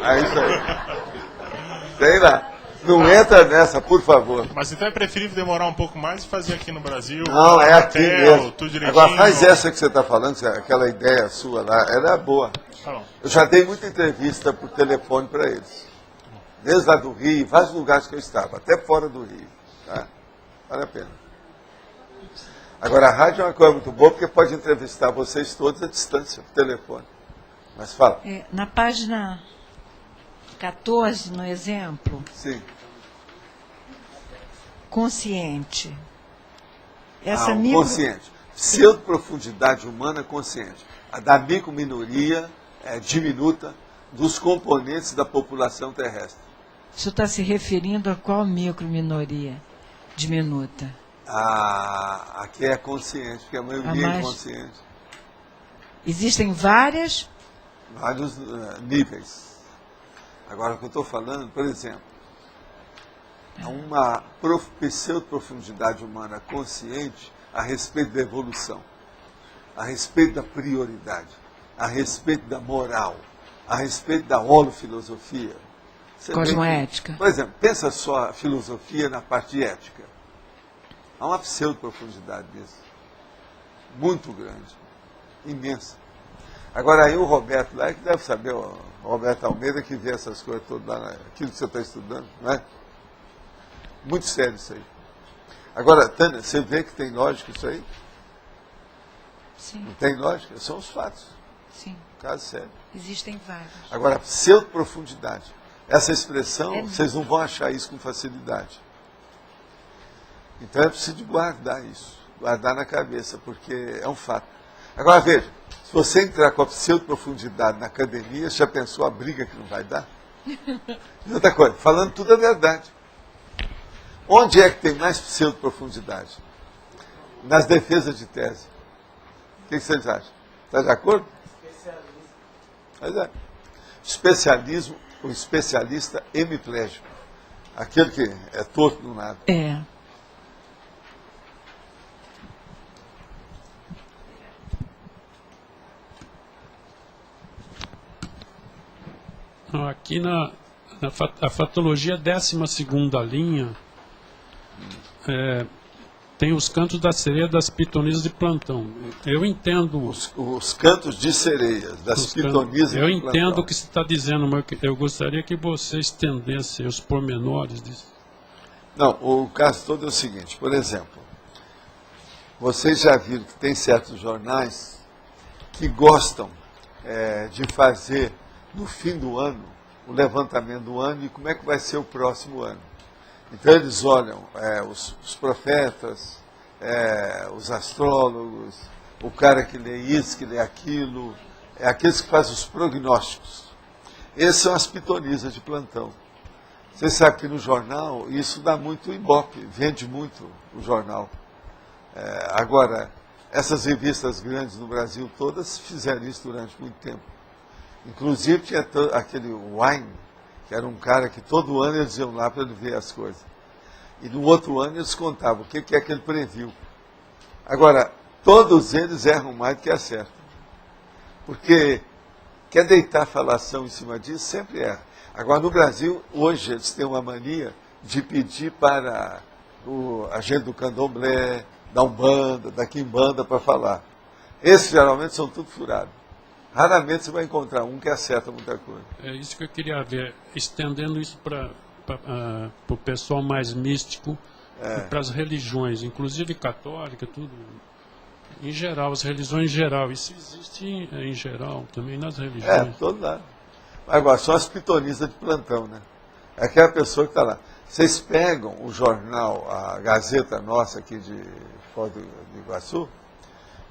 [SPEAKER 1] É isso aí. Tem lá. Não entra nessa, por favor.
[SPEAKER 11] Mas então é preferível demorar um pouco mais e fazer aqui no Brasil?
[SPEAKER 1] Não, é aqui mesmo.
[SPEAKER 11] Tudo direitinho.
[SPEAKER 1] Agora faz essa que você está falando, aquela ideia sua lá, ela é boa.
[SPEAKER 11] Tá.
[SPEAKER 1] Eu já dei muita entrevista por telefone para eles. Desde lá do Rio, vários lugares que eu estava, até fora do Rio. Tá? Vale a pena. Agora, a rádio é uma coisa muito boa, porque pode entrevistar vocês todos à distância, por telefone. Mas fala.
[SPEAKER 6] Na página 14, no exemplo.
[SPEAKER 1] Sim.
[SPEAKER 6] Consciente.
[SPEAKER 1] Consciente. Pseudo-profundidade humana consciente. A da microminoria diminuta dos componentes da população terrestre.
[SPEAKER 6] Isso está se referindo a qual microminoria diminuta?
[SPEAKER 1] Aqui é consciente, porque a maioria é inconsciente.
[SPEAKER 6] Existem vários
[SPEAKER 1] níveis. Agora, o que eu estou falando, por exemplo, uma pseudo-profundidade humana consciente a respeito da evolução, a respeito da prioridade, a respeito da moral, a respeito da holofilosofia.
[SPEAKER 6] Cosmoética.
[SPEAKER 1] Por exemplo, pensa só a filosofia na parte ética. Há uma pseudo-profundidade nisso. Muito grande. Imensa. Agora aí o Roberto lá, que deve saber, o Roberto Almeida, que vê essas coisas todas lá, aquilo que você está estudando, não é? Muito sério isso aí. Agora, Tânia, você vê que tem lógica isso aí?
[SPEAKER 6] Sim.
[SPEAKER 1] Não tem lógica? São os fatos.
[SPEAKER 6] Sim.
[SPEAKER 1] Caso sério.
[SPEAKER 6] Existem vários.
[SPEAKER 1] Agora, pseudo-profundidade. Essa expressão, vocês não vão achar isso com facilidade. Então é preciso guardar isso, guardar na cabeça, porque é um fato. Agora veja, se você entrar com a pseudo-profundidade na academia, você já pensou a briga que não vai dar? E outra coisa, falando tudo a verdade. Onde é que tem mais pseudo-profundidade? Nas defesas de tese. O que vocês acham? Está de acordo? Especialismo, o especialista hemiplégico. Aquele que é torto de um lado.
[SPEAKER 4] Aqui a fatologia 12ª linha, tem os cantos da sereia das pitonisas de plantão. Eu entendo...
[SPEAKER 1] Os cantos de sereias, das pitonisas de plantão.
[SPEAKER 4] Eu entendo o que você está dizendo, mas eu gostaria que você estendesse os pormenores disso.
[SPEAKER 1] Não, o caso todo é o seguinte, por exemplo, Vocês já viram que tem certos jornais que gostam de fazer, no fim do ano, o levantamento do ano e como é que vai ser o próximo ano. Então eles olham os profetas, os astrólogos, o cara que lê isso, que lê aquilo, aqueles que fazem os prognósticos. Essas são as pitonisas de plantão. Você sabe que no jornal isso dá muito ibope, vende muito o jornal. Agora, essas revistas grandes no Brasil todas fizeram isso durante muito tempo. Inclusive tinha aquele Wine, que era um cara que todo ano eles iam lá para ele ver as coisas. E no outro ano eles contavam o que é que ele previu. Agora, todos eles erram mais do que acertam. Porque quer deitar falação em cima disso, sempre erra. Agora, no Brasil, hoje, eles têm uma mania de pedir para a gente do candomblé, da Umbanda, da Quimbanda para falar. Esses, geralmente, são tudo furados. Raramente você vai encontrar um que acerta muita coisa.
[SPEAKER 4] É isso que eu queria ver, estendendo isso para o pessoal mais místico, para as religiões, inclusive católica, tudo. Em geral, as religiões em geral. Isso existe em geral também nas religiões.
[SPEAKER 1] Todo lado. Agora, são as pitonisas de plantão, né? É aquela pessoa que está lá. Vocês pegam o jornal, a Gazeta nossa aqui de Foz do Iguaçu,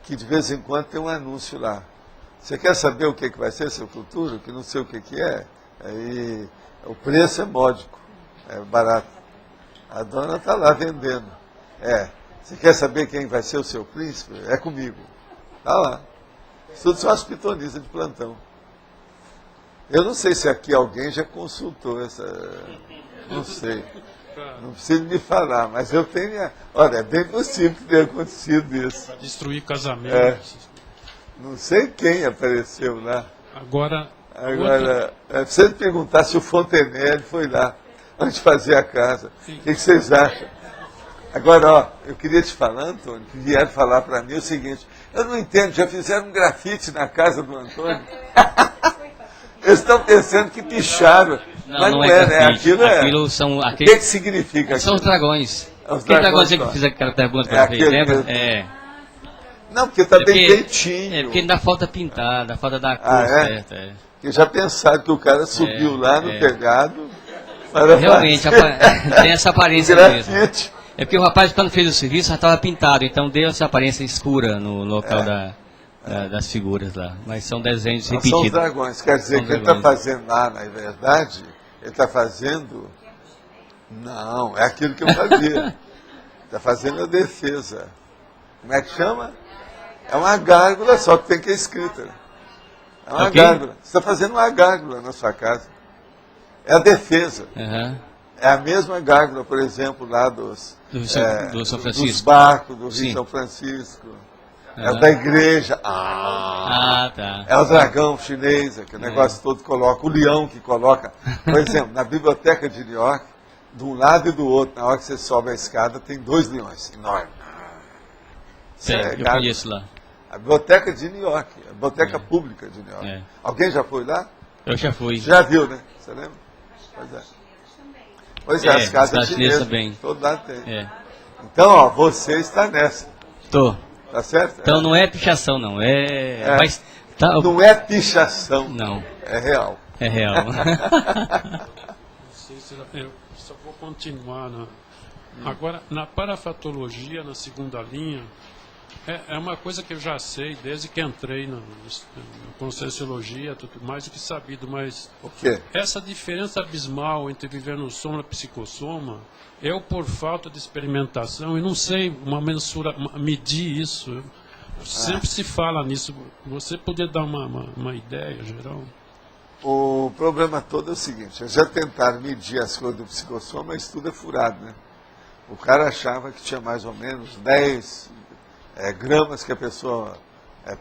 [SPEAKER 1] que de vez em quando tem um anúncio lá. Você quer saber o que vai ser seu futuro? Que não sei o que é? Aí, o preço é módico, é barato. A dona está lá vendendo. Você quer saber quem vai ser o seu príncipe? É comigo. Está lá. Isso tudo são as pitonisas de plantão. Eu não sei se aqui alguém já consultou essa... Não sei. Não precisa me falar, mas eu tenho... Olha, é bem possível que tenha acontecido isso.
[SPEAKER 4] Para destruir casamentos.
[SPEAKER 1] Não sei quem apareceu lá.
[SPEAKER 4] Agora
[SPEAKER 1] precisa perguntar se o Fontenelle foi lá antes de fazer a casa. O que vocês acham? Agora, eu queria te falar, Antônio, que vieram falar para mim o seguinte: eu não entendo, já fizeram um grafite na casa do Antônio? Eles estão pensando que picharam. Mas não é, né?
[SPEAKER 12] Aquilo são...
[SPEAKER 1] O que significa aquilo?
[SPEAKER 12] São os dragões.
[SPEAKER 1] Os
[SPEAKER 12] dragões que fizeram aquela pergunta para você, lembra?
[SPEAKER 1] Não, porque está bem feitinho.
[SPEAKER 12] Porque ainda falta pintar, ainda falta dar a cor certa.
[SPEAKER 1] Porque já pensaram que o cara subiu lá no telhado.
[SPEAKER 12] Realmente, tem essa aparência mesmo. É porque o rapaz, quando fez o serviço, já estava pintado, então deu essa aparência escura no local das figuras lá. Mas são desenhos repetidos.
[SPEAKER 1] São os dragões, quer dizer que ele está fazendo lá, na verdade, ele está fazendo... Não, é aquilo que eu fazia. Está fazendo a defesa. Como é que chama? É uma gárgula, só que tem que ir escrita. É uma gárgula. Você está fazendo uma gárgula na sua casa. É a defesa. É a mesma gárgula, por exemplo, lá do
[SPEAKER 12] São Francisco.
[SPEAKER 1] Dos barcos, do Rio São Francisco. É o da igreja.
[SPEAKER 12] Tá.
[SPEAKER 1] É o dragão chinês, aquele negócio todo coloca. O leão que coloca. Por exemplo, na Biblioteca de New York, de um lado e do outro, na hora que você sobe a escada, tem 2 leões enormes.
[SPEAKER 12] Eu conheço lá.
[SPEAKER 1] A Biblioteca de New York, a Biblioteca Pública de New York. Alguém já foi lá?
[SPEAKER 12] Eu já fui.
[SPEAKER 1] Já viu, né? Você lembra? Pois é, as casas chinesas
[SPEAKER 12] também.
[SPEAKER 1] Todo lado tem. Então, ó, você está nessa.
[SPEAKER 12] Tô.
[SPEAKER 1] Tá certo?
[SPEAKER 12] Então não é pichação, não. Mas,
[SPEAKER 1] não é pichação.
[SPEAKER 12] Não.
[SPEAKER 1] É real.
[SPEAKER 12] É real.
[SPEAKER 4] Eu só vou continuar. Agora, na parafatologia, na segunda linha, é uma coisa que eu já sei desde que entrei na Conscienciologia, tudo mais do que sabido, mas
[SPEAKER 1] o quê?
[SPEAKER 4] Essa diferença abismal entre viver no soma e psicossoma, eu, por falta de experimentação, e não sei medir isso, sempre se fala nisso. Você poderia dar uma ideia geral?
[SPEAKER 1] O problema todo é o seguinte: já tentaram medir as coisas do psicossoma, mas tudo é furado, né? O cara achava que tinha mais ou menos 10 gramas que a pessoa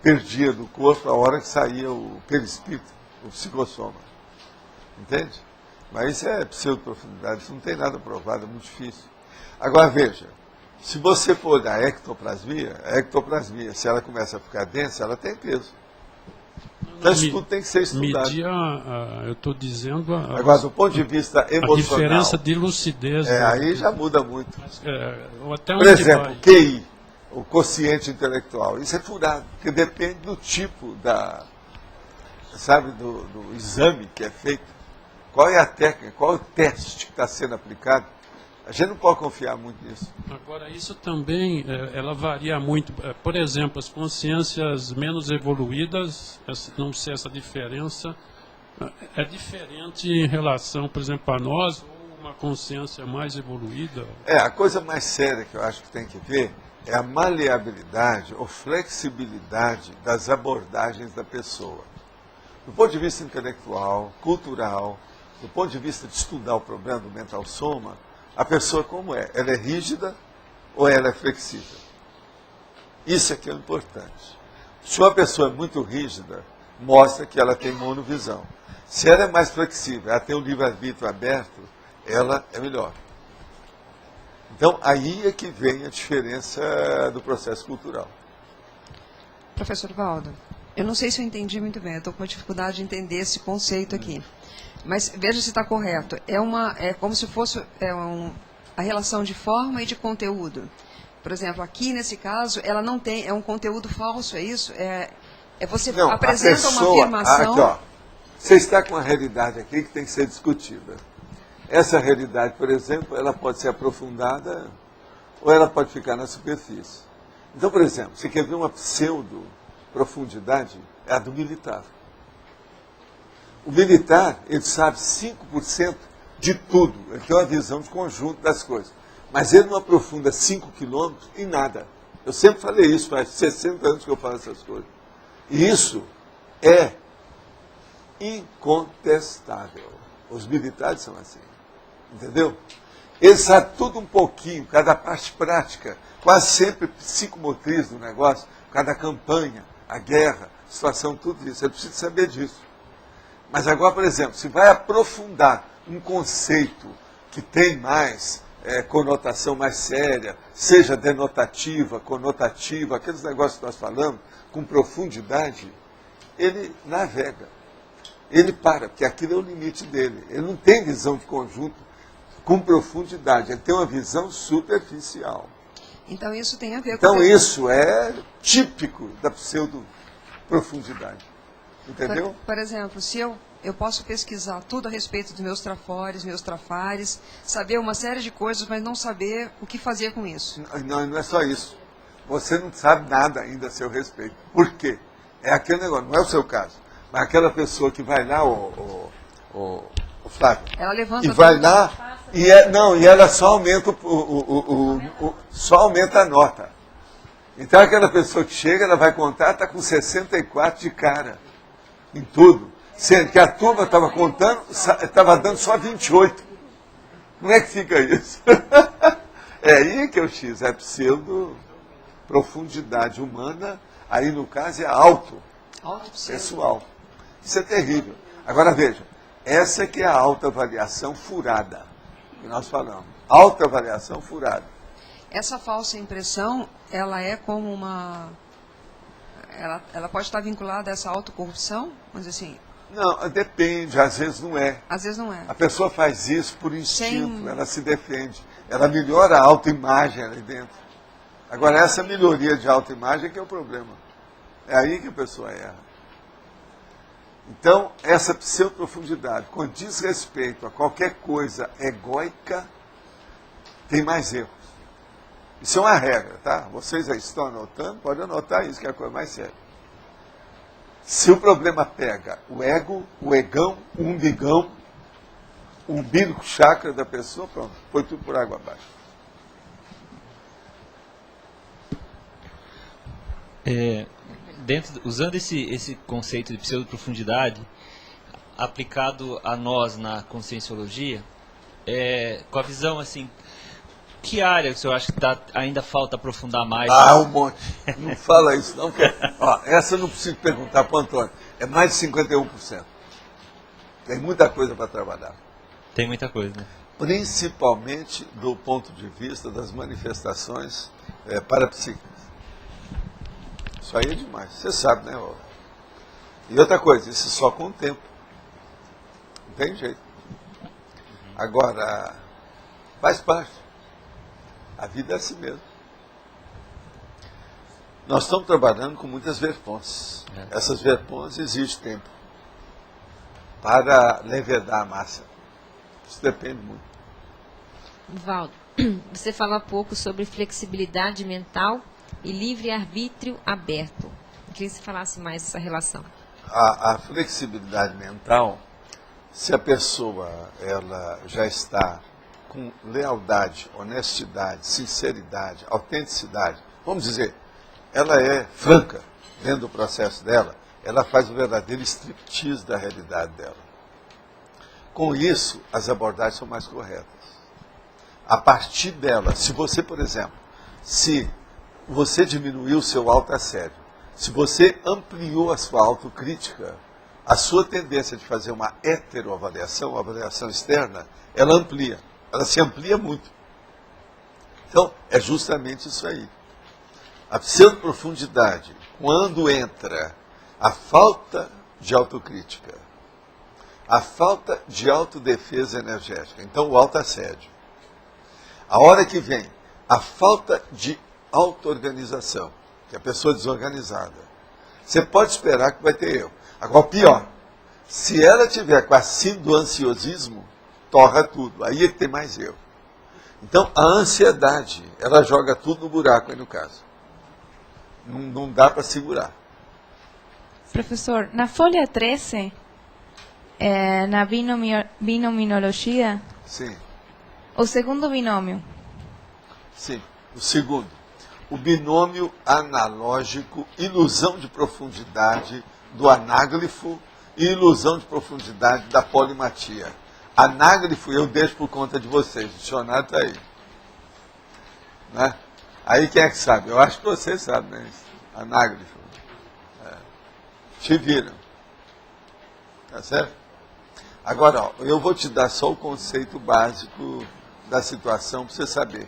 [SPEAKER 1] perdia do corpo a hora que saía o perispírito, o psicossoma. Entende? Mas isso é pseudoprofundidade, isso não tem nada provado, é muito difícil. Agora veja, se você for olhar a ectoplasmia, se ela começa a ficar densa, ela tem peso. Então isso tudo tem que ser estudado.
[SPEAKER 4] Medir eu estou dizendo...
[SPEAKER 1] Agora, do ponto de vista emocional...
[SPEAKER 4] A diferença de lucidez...
[SPEAKER 1] aí já muda muito.
[SPEAKER 4] Até
[SPEAKER 1] por exemplo, QI. o quociente intelectual. Isso é furado, porque depende do tipo do exame que é feito. Qual é a técnica, qual é o teste que está sendo aplicado. A gente não pode confiar muito nisso.
[SPEAKER 4] Agora, isso também, ela varia muito. Por exemplo, as consciências menos evoluídas, não sei essa diferença, é diferente em relação, por exemplo, a nós, ou uma consciência mais evoluída?
[SPEAKER 1] A coisa mais séria que eu acho que tem que ver é a maleabilidade ou flexibilidade das abordagens da pessoa. Do ponto de vista intelectual, cultural, do ponto de vista de estudar o problema do mental soma, a pessoa como é? Ela é rígida ou ela é flexível? Isso é que é importante. Se uma pessoa é muito rígida, mostra que ela tem monovisão. Se ela é mais flexível, ela tem o livre-arbítrio aberto, ela é melhor. Então, aí é que vem a diferença do processo cultural.
[SPEAKER 13] Professor Valdo, eu não sei se eu entendi muito bem, eu estou com uma dificuldade de entender esse conceito aqui. Mas veja se está correto. É como se fosse a relação de forma e de conteúdo. Por exemplo, aqui nesse caso, ela não tem, é um conteúdo falso, é isso? Você não, apresenta uma afirmação.
[SPEAKER 1] Aqui, ó, você está com uma realidade aqui que tem que ser discutida. Essa realidade, por exemplo, ela pode ser aprofundada ou ela pode ficar na superfície. Então, por exemplo, você quer ver uma pseudo-profundidade? É a do militar. O militar, ele sabe 5% de tudo. Ele tem uma visão de conjunto das coisas. Mas ele não aprofunda 5 quilômetros em nada. Eu sempre falei isso, faz 60 anos que eu falo essas coisas. E isso é incontestável. Os militares são assim. Entendeu? Eles sabem tudo um pouquinho, cada parte prática, quase sempre psicomotriz do negócio, cada campanha, a guerra, a situação, tudo isso. É preciso saber disso. Mas agora, por exemplo, se vai aprofundar um conceito que tem mais conotação mais séria, seja denotativa, conotativa, aqueles negócios que nós falamos, com profundidade, ele navega. Ele para, porque aquilo é o limite dele. Ele não tem visão de conjunto com profundidade, ele tem uma visão superficial.
[SPEAKER 13] Então isso tem a ver com...
[SPEAKER 1] Então isso é típico da pseudo-profundidade. Entendeu?
[SPEAKER 13] Por exemplo, se eu posso pesquisar tudo a respeito dos meus trafores, meus trafares, saber uma série de coisas, mas não saber o que fazer com isso.
[SPEAKER 1] Não é só isso. Você não sabe nada ainda a seu respeito. Por quê? É aquele negócio, não é o seu caso. Mas aquela pessoa que vai lá, o Flávio,
[SPEAKER 13] ela levanta
[SPEAKER 1] e vai lá, e ela só aumenta, só aumenta a nota. Então aquela pessoa que chega, ela vai contar, está com 64 de cara. Em tudo, sendo que a turma estava contando, estava dando só 28. Como é que fica isso? É aí que é o X, é pseudo-profundidade humana, aí no caso é pessoal. Isso é terrível. Agora veja, essa que é a autoavaliação furada, que nós falamos. Autoavaliação furada.
[SPEAKER 13] Essa falsa impressão, ela é como uma... Ela pode estar vinculada a essa autocorrupção? Vamos dizer assim.
[SPEAKER 1] Não, depende, às vezes não é.
[SPEAKER 13] Às vezes não é.
[SPEAKER 1] A pessoa faz isso por instinto, ela se defende. Ela melhora a autoimagem ali dentro. Agora, essa melhoria de autoimagem é que é o problema. É aí que a pessoa erra. Então, essa pseudo-profundidade, quando diz respeito a qualquer coisa egóica, tem mais erros. Isso é uma regra, tá? Vocês aí estão anotando, pode anotar isso, que é a coisa mais séria. Se o problema pega o ego, o egão, o umbigão, o umbigo chakra da pessoa, pronto, foi tudo por água abaixo.
[SPEAKER 14] Usando esse conceito de pseudoprofundidade, aplicado a nós na conscienciologia, com a visão assim, que área que o senhor acha que ainda falta aprofundar mais?
[SPEAKER 1] Um monte. Não fala isso não, porque essa eu não preciso perguntar para o Antônio. É mais de 51%. Tem muita coisa para trabalhar.
[SPEAKER 14] Tem muita coisa, né?
[SPEAKER 1] Principalmente do ponto de vista das manifestações parapsíquicas. Isso aí é demais. Você sabe, né? E outra coisa, isso só com o tempo. Não tem jeito. Agora, faz parte. A vida é assim mesmo. Nós estamos trabalhando com muitas verpons. Essas verpons exigem tempo para levedar a massa. Isso depende muito.
[SPEAKER 15] Valdo, você fala há pouco sobre flexibilidade mental e livre-arbítrio aberto. Eu queria que você falasse mais dessa relação.
[SPEAKER 1] A flexibilidade mental, se a pessoa ela já está com lealdade, honestidade, sinceridade, autenticidade, vamos dizer, ela é franca dentro do processo dela, ela faz o verdadeiro striptease da realidade dela. Com isso, as abordagens são mais corretas. A partir dela, se você, por exemplo, se você diminuiu o seu autoassédio, se você ampliou a sua autocrítica, a sua tendência de fazer uma heteroavaliação, uma avaliação externa, ela amplia. Ela se amplia muito. Então, é justamente isso aí. A pseudoprofundidade, quando entra a falta de autocrítica, a falta de autodefesa energética, então o autoassédio, a hora que vem a falta de auto-organização, que é a pessoa desorganizada, você pode esperar que vai ter erro. Agora, pior, se ela tiver com a síndrome do ansiosismo, torra tudo, aí é que tem mais erro. Então, a ansiedade, ela joga tudo no buraco aí no caso. Não dá para segurar.
[SPEAKER 16] Professor, na folha 13, na binomiologia,
[SPEAKER 1] sim.
[SPEAKER 16] O segundo binômio.
[SPEAKER 1] Sim, o segundo. O binômio analógico, ilusão de profundidade do anáglifo e ilusão de profundidade da polimatia. Anáglifo eu deixo por conta de vocês, o dicionário está aí. Né? Aí quem é que sabe? Eu acho que vocês sabem, né? Anáglifo. Te viram. Tá certo? Agora, ó, eu vou te dar só o conceito básico da situação para você saber.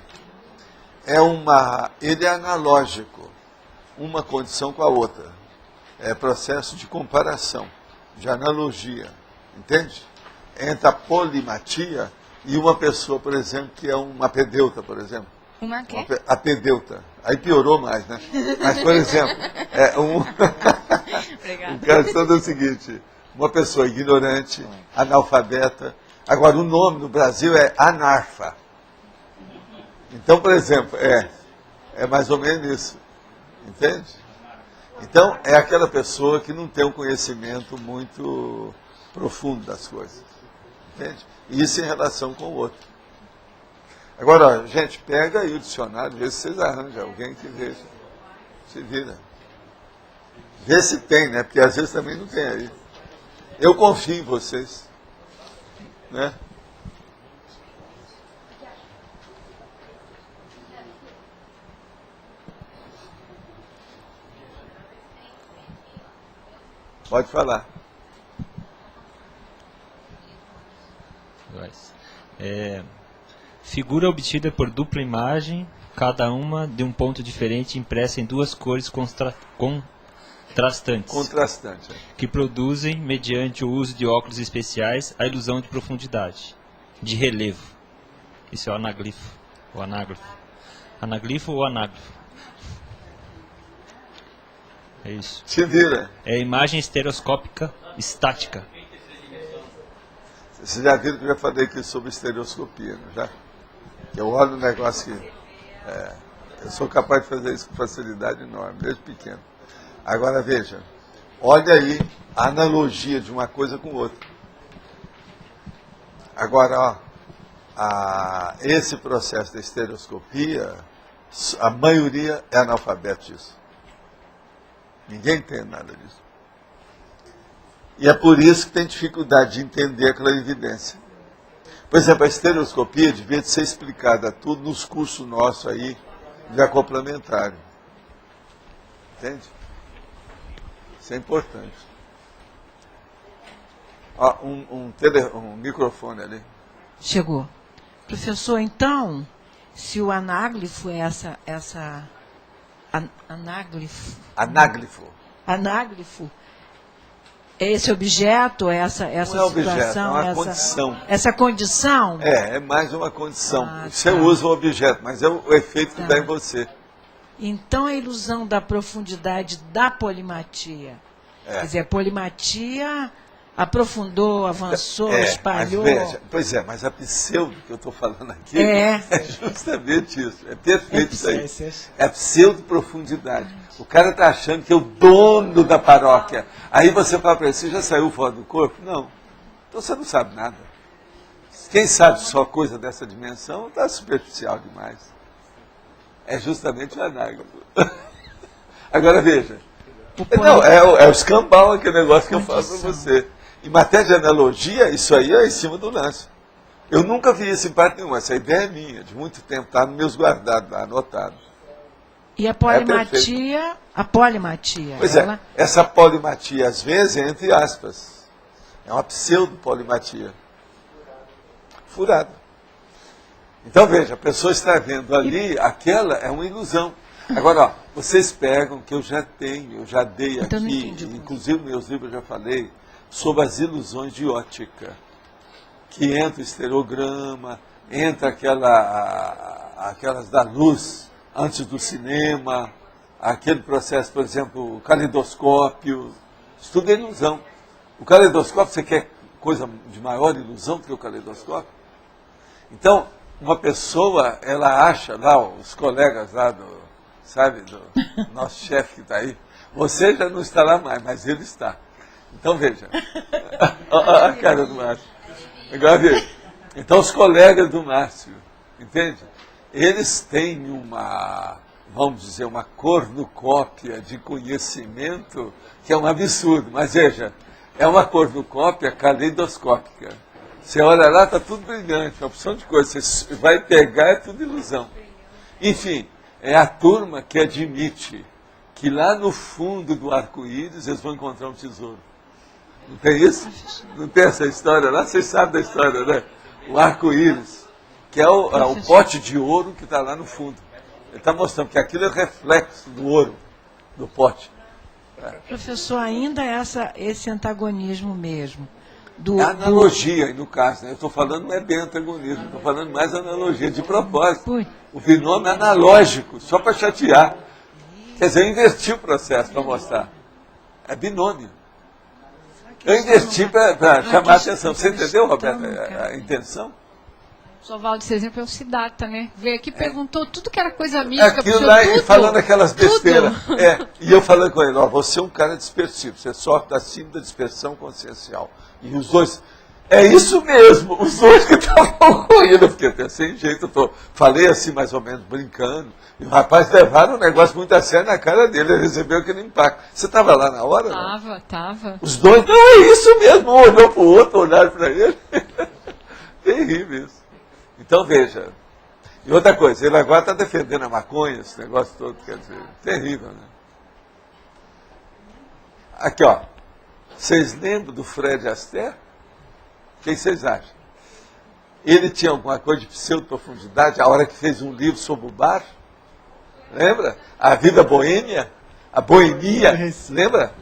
[SPEAKER 1] Ele é analógico, uma condição com a outra. É processo de comparação, de analogia. Entende? Entre a polimatia e uma pessoa, por exemplo, que é uma pedeuta, por exemplo.
[SPEAKER 16] Uma quê?
[SPEAKER 1] A pedeuta. Aí piorou mais, né? Mas, por exemplo, o caso é o seguinte, uma pessoa ignorante, analfabeta. Agora, o nome no Brasil é anarfa. Então, por exemplo, é mais ou menos isso. Entende? Então, é aquela pessoa que não tem um conhecimento muito profundo das coisas. Entende? Isso em relação com o outro. Agora, ó, gente, pega aí o dicionário, vê se vocês arranjam alguém que veja. Se vira. Vê se tem, né? Porque às vezes também não tem aí. Eu confio em vocês. Né? Pode falar.
[SPEAKER 14] Figura obtida por dupla imagem, cada uma de um ponto diferente, impressa em duas cores contrastantes.
[SPEAKER 1] Contrastante.
[SPEAKER 14] Que produzem, mediante o uso de óculos especiais, a ilusão de profundidade, de relevo. Isso é o anaglifo. O anáglifo. Anaglifo ou anáglifo? É isso.
[SPEAKER 1] Se vira.
[SPEAKER 14] É imagem estereoscópica estática.
[SPEAKER 1] Vocês já viram que eu já falei aqui sobre estereoscopia, não já? Eu olho um negócio que... eu sou capaz de fazer isso com facilidade enorme, desde pequeno. Agora veja, olha aí a analogia de uma coisa com outra. Agora, ó, esse processo da estereoscopia, a maioria é analfabeto disso. Ninguém entende nada disso. E é por isso que tem dificuldade de entender a clarividência. Por exemplo, a estereoscopia devia ser explicada tudo nos cursos nossos aí de acoplamentário. Entende? Isso é importante. Ó, um microfone ali.
[SPEAKER 6] Chegou. Professor, então, se o anáglifo é anáglifo, esse objeto, essa
[SPEAKER 1] não é
[SPEAKER 6] situação,
[SPEAKER 1] objeto, é uma condição.
[SPEAKER 6] Essa condição?
[SPEAKER 1] É mais uma condição. Você usa o objeto, mas é o efeito que dá em você.
[SPEAKER 6] Então, a ilusão da profundidade da polimatia. Quer dizer, a polimatia aprofundou, avançou, espalhou.
[SPEAKER 1] Mas a pseudo que eu estou falando aqui é justamente isso. É perfeito isso aí. É pseudo-profundidade. O cara está achando que é o dono da paróquia. Aí você fala para ele, você já saiu fora do corpo? Não. Então você não sabe nada. Quem sabe só coisa dessa dimensão está superficial demais. É justamente o anágrafo. Agora veja. Não, é o escambau aquele negócio que eu falo para você. Em matéria de analogia, isso aí é em cima do lance. Eu nunca vi isso em parte nenhuma. Essa ideia é minha, de muito tempo, está nos meus guardados, lá, anotado.
[SPEAKER 6] E a polimatia,
[SPEAKER 1] Pois é, essa polimatia, às vezes, é entre aspas. É uma pseudo-polimatia. Furada. Então, veja, a pessoa está vendo ali, aquela é uma ilusão. Agora, ó, vocês pegam que eu já dei aqui, inclusive nos meus livros eu já falei, sobre as ilusões de ótica. Que entra o estereograma, entra aquelas da luz antes do cinema, aquele processo, por exemplo, o caleidoscópio, isso tudo é ilusão. O caleidoscópio, você quer coisa de maior ilusão do que o caleidoscópio? Então, uma pessoa, ela acha, lá, os colegas lá do nosso chefe que está aí, você já não está lá mais, mas ele está. Então, veja, a cara do Márcio. Agora veja, então os colegas do Márcio, entende? Eles têm vamos dizer, uma cornucópia de conhecimento que é um absurdo, mas veja, é uma cornucópia caleidoscópica. Você olha lá, está tudo brilhante, uma opção de coisa, você vai pegar, é tudo ilusão. Enfim, é a turma que admite que lá no fundo do arco-íris eles vão encontrar um tesouro. Não tem isso? Não tem essa história lá? Vocês sabem da história, né? O arco-íris, que é o pote de ouro que está lá no fundo. Ele está mostrando que aquilo é reflexo do ouro, do pote.
[SPEAKER 6] Professor, ainda esse antagonismo mesmo.
[SPEAKER 1] É analogia, no caso, né? Eu estou falando não é bem antagonismo, estou falando mais analogia, de propósito. O binômio é analógico, só para chatear. Quer dizer, eu inverti o processo para mostrar. É binômio. Eu inverti para chamar a atenção. Você entendeu, Roberto, a intenção?
[SPEAKER 5] O Oswaldo, esse exemplo é o Siddhartha, né? Veio aqui e perguntou tudo que era coisa mística.
[SPEAKER 1] Aquilo lá, falando aquelas besteiras. E eu falando com ele, você é um cara dispersivo, você sofre acima da dispersão consciencial. E os dois, é isso mesmo, os dois que estavam com ele, eu fiquei até sem jeito, falei assim mais ou menos, brincando, e o rapaz levaram um negócio muito a sério na cara dele, ele recebeu aquele impacto. Você estava lá na hora?
[SPEAKER 5] Tava.
[SPEAKER 1] Os dois, não, é isso mesmo, um olhou para o outro, olharam para ele. Terrível isso. Então veja, e outra coisa, ele agora está defendendo a maconha, esse negócio todo, quer dizer, terrível, né? Aqui, ó. Vocês lembram do Fred Astaire? O que vocês acham? Ele tinha alguma coisa de pseudo-profundidade, a hora que fez um livro sobre o bar? Lembra? A vida boêmia? A boemia? Lembra?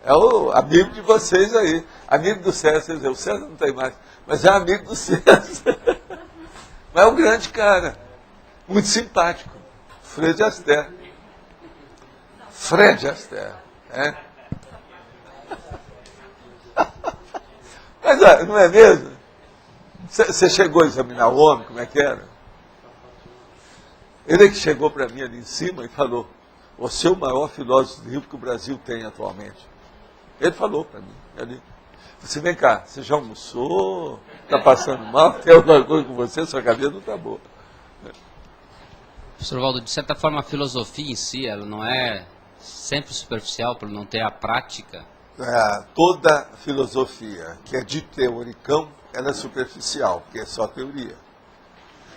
[SPEAKER 1] É o amigo de vocês aí. Amigo do César, o César não tem mais, mas é amigo do César. Mas é um grande cara, muito simpático. Fred Astaire. Fred Astaire. Mas não é mesmo? Você chegou a examinar o homem, como é que era? Ele que chegou para mim ali em cima e falou, você é o maior filósofo livre que o Brasil tem atualmente. Ele falou para mim, ali. Você vem cá, você já almoçou? Está passando mal? Tem alguma coisa com você? Sua cabeça não está boa.
[SPEAKER 12] Professor Valdo, de certa forma a filosofia em si, ela não é sempre superficial por não ter a prática?
[SPEAKER 1] Toda filosofia que é de teoricão, ela é superficial, porque é só teoria.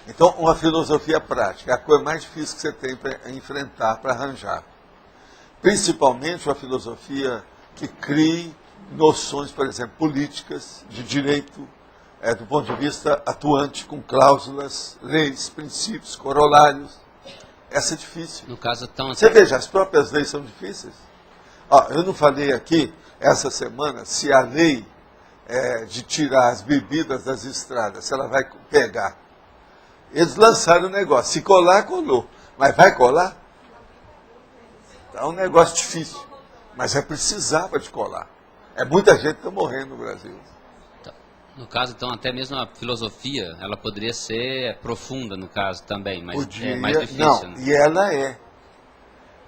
[SPEAKER 1] Então, uma filosofia prática é a coisa mais difícil que você tem para enfrentar, para arranjar. Principalmente uma filosofia que crie noções, por exemplo, políticas, de direito, do ponto de vista atuante, com cláusulas, leis, princípios, corolários. Essa é difícil.
[SPEAKER 12] No caso,
[SPEAKER 1] você veja, as próprias leis são difíceis. Eu não falei aqui, essa semana, se a lei de tirar as bebidas das estradas, se ela vai pegar. Eles lançaram o negócio. Se colar, colou. Mas vai colar? É um negócio difícil, mas precisava de colar. Muita gente está morrendo no Brasil.
[SPEAKER 17] No caso, então, até mesmo a filosofia, ela poderia ser profunda, no caso, também, mas é mais difícil.
[SPEAKER 1] Não,
[SPEAKER 17] né?
[SPEAKER 1] e ela é.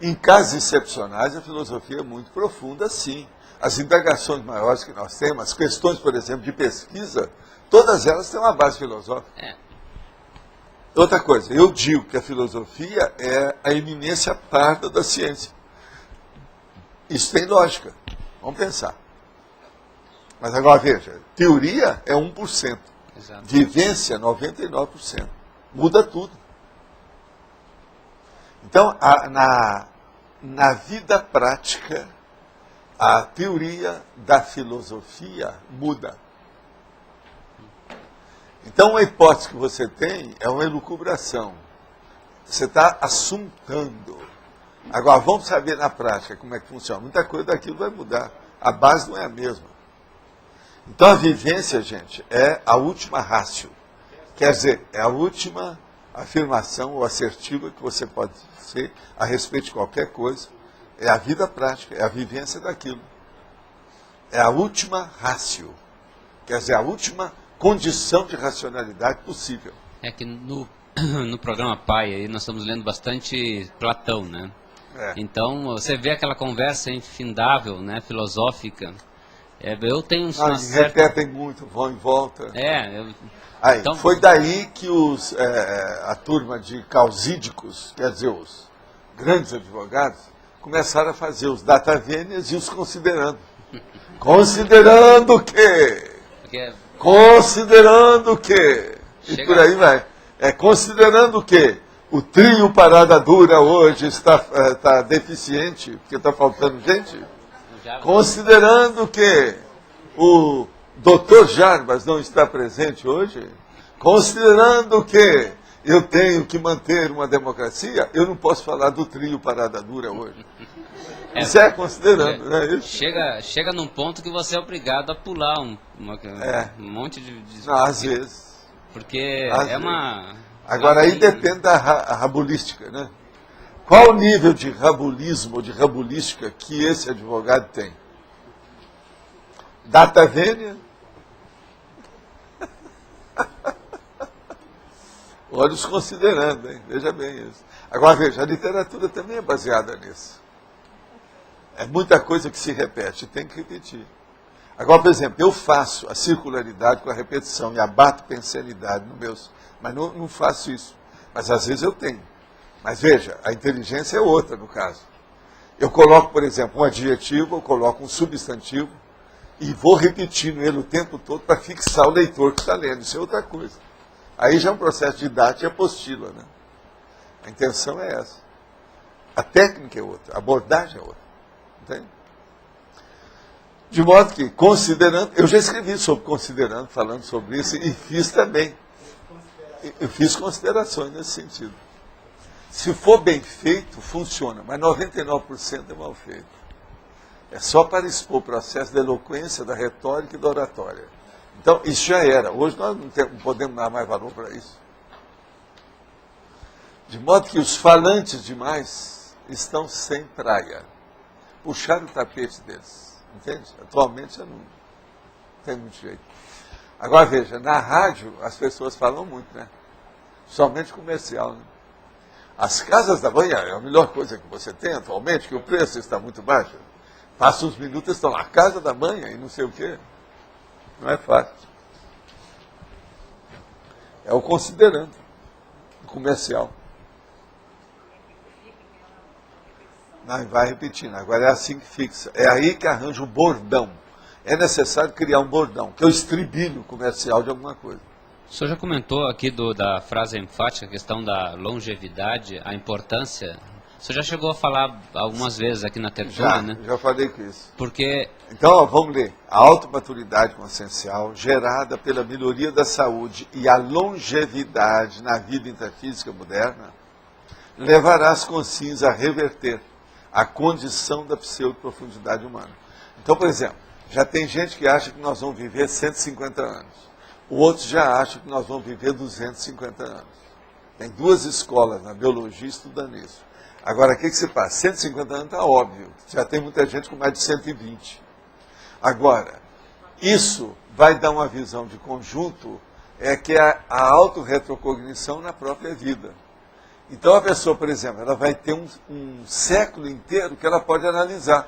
[SPEAKER 1] Em casos excepcionais, a filosofia é muito profunda, sim. As indagações maiores que nós temos, as questões, por exemplo, de pesquisa, todas elas têm uma base filosófica. Outra coisa, eu digo que a filosofia é a eminência parda da ciência. Isso tem lógica. Vamos pensar. Mas agora veja, teoria é 1%. Exato. Vivência, 99%. Muda tudo. Então, na vida prática, a teoria da filosofia muda. Então, uma hipótese que você tem é uma elucubração. Você está assuntando. Agora, vamos saber na prática como é que funciona. Muita coisa daquilo vai mudar. A base não é a mesma. Então, a vivência, gente, é a última ratio. Quer dizer, é a última afirmação ou assertiva que você pode ser a respeito de qualquer coisa. É a vida prática, é a vivência daquilo. É a última ratio. Quer dizer, a última condição de racionalidade possível.
[SPEAKER 17] É que no programa Pai aí nós estamos lendo bastante Platão, né? Então, você vê aquela conversa infindável, né, filosófica. Eu tenho uma certa...
[SPEAKER 1] Repetem muito, vão em volta.
[SPEAKER 17] Então...
[SPEAKER 1] Foi daí que a turma de causídicos, quer dizer, os grandes advogados, começaram a fazer os datavênias e os considerando. Considerando o quê? Considerando o quê? E por aí vai. Considerando o quê? O trio Parada Dura hoje está deficiente, porque está faltando gente? Considerando que o Dr. Jarbas não está presente hoje, considerando que eu tenho que manter uma democracia, eu não posso falar do trio Parada Dura hoje. Isso considerando, não é isso?
[SPEAKER 17] Chega num ponto que você é obrigado a pular um monte de...
[SPEAKER 1] Não, às vezes.
[SPEAKER 17] Porque uma...
[SPEAKER 1] Agora aí depende da rabulística, né? Qual o nível de rabulismo ou de rabulística que esse advogado tem? Data vênia? Olha os considerando, hein? Veja bem isso. Agora veja, a literatura também é baseada nisso. É muita coisa que se repete, tem que repetir. Agora, por exemplo, eu faço a circularidade com a repetição e abato pensalidade no meus... Mas não faço isso. Mas às vezes eu tenho. Mas veja, a inteligência é outra no caso. Eu coloco, por exemplo, um adjetivo, eu coloco um substantivo e vou repetindo ele o tempo todo para fixar o leitor que está lendo. Isso é outra coisa. Aí já é um processo didático e apostila, né? A intenção é essa. A técnica é outra, a abordagem é outra. Entende? De modo que, considerando... Eu já escrevi sobre considerando, falando sobre isso, e fiz também. Eu fiz considerações nesse sentido. Se for bem feito, funciona, mas 99% é mal feito. É só para expor o processo da eloquência, da retórica e da oratória. Então, isso já era. Hoje nós não podemos dar mais valor para isso. De modo que os falantes demais estão sem praia. Puxaram o tapete deles. Entende? Atualmente já não tem muito jeito. Agora veja, na rádio as pessoas falam muito, né? Somente comercial, né? As casas da banha é a melhor coisa que você tem atualmente, que o preço está muito baixo. Passa uns minutos, estão lá, casa da banha e não sei o quê. Não é fácil. É o considerando, o comercial. Não, vai repetindo, agora é assim que fixa. É aí que arranja o bordão. É necessário criar um bordão, que é o estribilho comercial de alguma coisa.
[SPEAKER 17] O senhor já comentou aqui da frase enfática, a questão da longevidade, a importância. O senhor já chegou a falar algumas vezes aqui na tertúlia, né?
[SPEAKER 1] Já falei com isso.
[SPEAKER 17] Porque...
[SPEAKER 1] Então, ó, vamos ler. A automaturidade consciencial, gerada pela melhoria da saúde e a longevidade na vida intrafísica moderna, levará as consciências a reverter a condição da pseudo-profundidade humana. Então, por exemplo, já tem gente que acha que nós vamos viver 150 anos. O outro já acha que nós vamos viver 250 anos. Tem duas escolas na biologia estudando isso. Agora, o que se passa? 150 anos está óbvio. Já tem muita gente com mais de 120. Agora, isso vai dar uma visão de conjunto, que é a autorretrocognição na própria vida. Então, a pessoa, por exemplo, ela vai ter um século inteiro que ela pode analisar.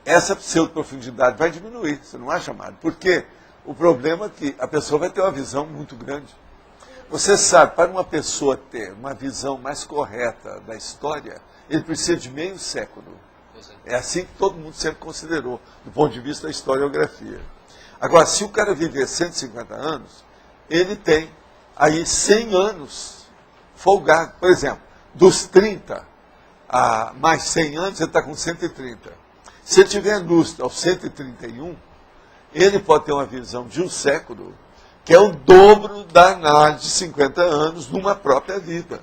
[SPEAKER 1] Essa pseudo-profundidade vai diminuir, você não acha, Mário? Porque o problema é que a pessoa vai ter uma visão muito grande. Você sabe, para uma pessoa ter uma visão mais correta da história, ele precisa de meio século. É assim que todo mundo sempre considerou, do ponto de vista da historiografia. Agora, se o cara viver 150 anos, ele tem aí 100 anos folgado. Por exemplo, dos 30 a mais 100 anos, ele está com 130. Se ele tiver lustro aos 131, ele pode ter uma visão de um século, que é o dobro da análise de 50 anos numa própria vida.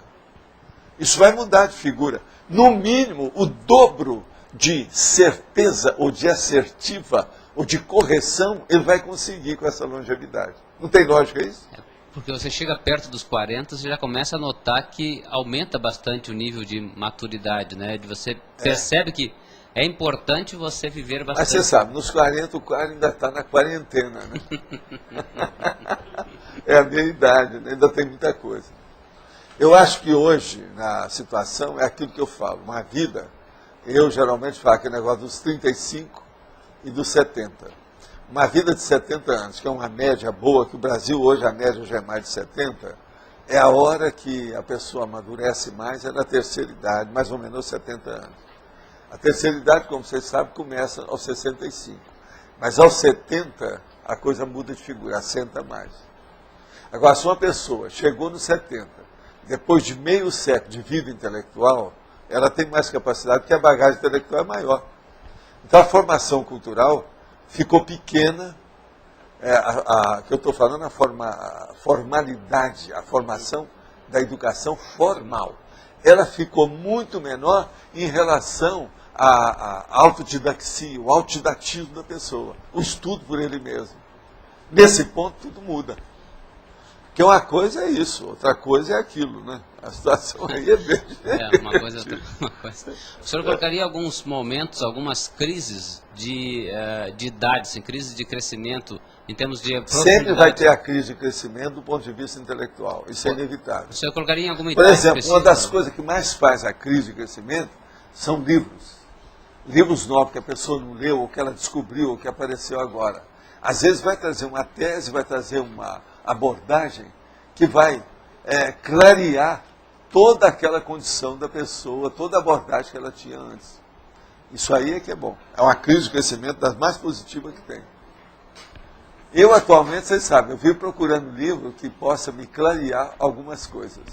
[SPEAKER 1] Isso vai mudar de figura. No mínimo, o dobro de certeza, ou de assertiva, ou de correção, ele vai conseguir com essa longevidade. Não tem lógica isso?
[SPEAKER 17] Porque você chega perto dos 40 e já começa a notar que aumenta bastante o nível de maturidade, né? Você percebe que é importante você viver bastante.
[SPEAKER 1] Mas você sabe, nos 40 o cara ainda está na quarentena, né? É a minha idade, né? Ainda tem muita coisa. Eu acho que hoje, na situação, é aquilo que eu falo, uma vida, eu geralmente falo aquele negócio dos 35 e dos 70. Uma vida de 70 anos, que é uma média boa, que o Brasil hoje a média já é mais de 70, é a hora que a pessoa amadurece mais, é na terceira idade, mais ou menos 70 anos. A terceira idade, como vocês sabem, começa aos 65. Mas aos 70, a coisa muda de figura, assenta mais. Agora, se uma pessoa chegou nos 70, depois de meio século de vida intelectual, ela tem mais capacidade, porque a bagagem intelectual é maior. Então, a formação cultural ficou pequena, que eu estou falando, a formalidade, a formação da educação formal. Ela ficou muito menor em relação à autodidaxia, o autodidatismo da pessoa, o estudo por ele mesmo. Nesse ponto, tudo muda. Porque uma coisa é isso, outra coisa é aquilo, né? A situação aí é bem diferente.
[SPEAKER 17] Uma coisa, outra coisa. O senhor colocaria alguns momentos, algumas crises de idade, assim, crises de crescimento, em termos de
[SPEAKER 1] sempre vai ter a crise de crescimento do ponto de vista intelectual, isso é inevitável.
[SPEAKER 17] O senhor colocaria em alguma idade?
[SPEAKER 1] Por exemplo, uma das coisas que mais faz a crise de crescimento são livros. Livros novos que a pessoa não leu, ou que ela descobriu, ou que apareceu agora. Às vezes vai trazer uma tese, vai trazer uma abordagem que vai clarear toda aquela condição da pessoa, toda a abordagem que ela tinha antes. Isso aí é que é bom. É uma crise de crescimento das mais positivas que tem. Eu, atualmente, vocês sabem, eu vivo procurando um livro que possa me clarear algumas coisas.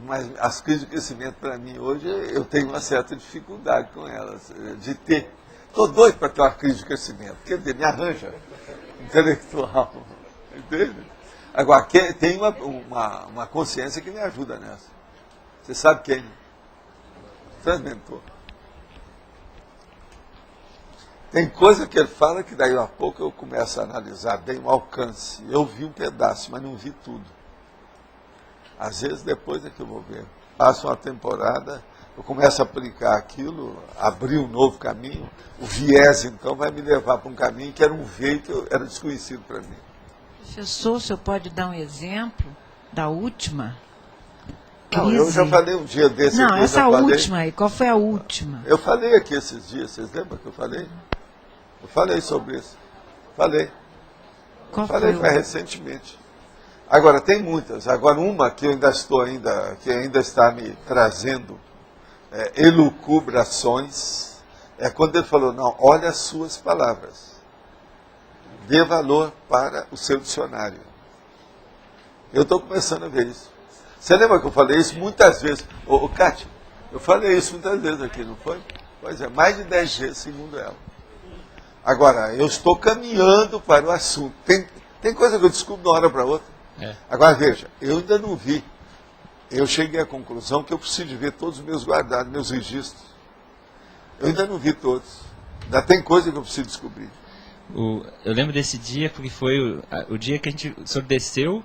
[SPEAKER 1] Mas as crises de crescimento, para mim, hoje, eu tenho uma certa dificuldade com elas, de ter. Estou doido para ter uma crise de crescimento. Quer dizer, me arranja intelectual. Entende? Agora, tem uma consciência que me ajuda nessa. Você sabe quem? Transmentor. Tem coisa que ele fala que daí a pouco eu começo a analisar bem o alcance. Eu vi um pedaço, mas não vi tudo. Às vezes depois é que eu vou ver. Passa uma temporada, eu começo a aplicar aquilo, abrir um novo caminho. O viés, então, vai me levar para um caminho que era um veio que era desconhecido para mim.
[SPEAKER 6] Professor, o senhor pode dar um exemplo da última?
[SPEAKER 1] Não, eu já falei um dia desse.
[SPEAKER 6] Não, essa última aí, qual foi a última?
[SPEAKER 1] Eu falei aqui esses dias, vocês lembram que eu falei? Eu falei sobre isso. Falei. Foi recentemente. Agora, tem muitas. Agora, uma que eu ainda estou que ainda está me trazendo elucubrações, é quando ele falou, não, olha as suas palavras. Dê valor para o seu dicionário. Eu estou começando a ver isso. Você lembra que eu falei isso muitas vezes? Ô Kátia, eu falei isso muitas vezes aqui, não foi? Pois é, mais de 10 vezes, segundo ela. Agora, eu estou caminhando para o assunto. Tem coisa que eu descubro de uma hora para outra. Agora, veja, eu ainda não vi. Eu cheguei à conclusão que eu preciso de ver todos os meus guardados, meus registros. Eu ainda não vi todos. Ainda tem coisa que eu preciso descobrir.
[SPEAKER 14] Eu lembro desse dia porque foi o dia que o senhor desceu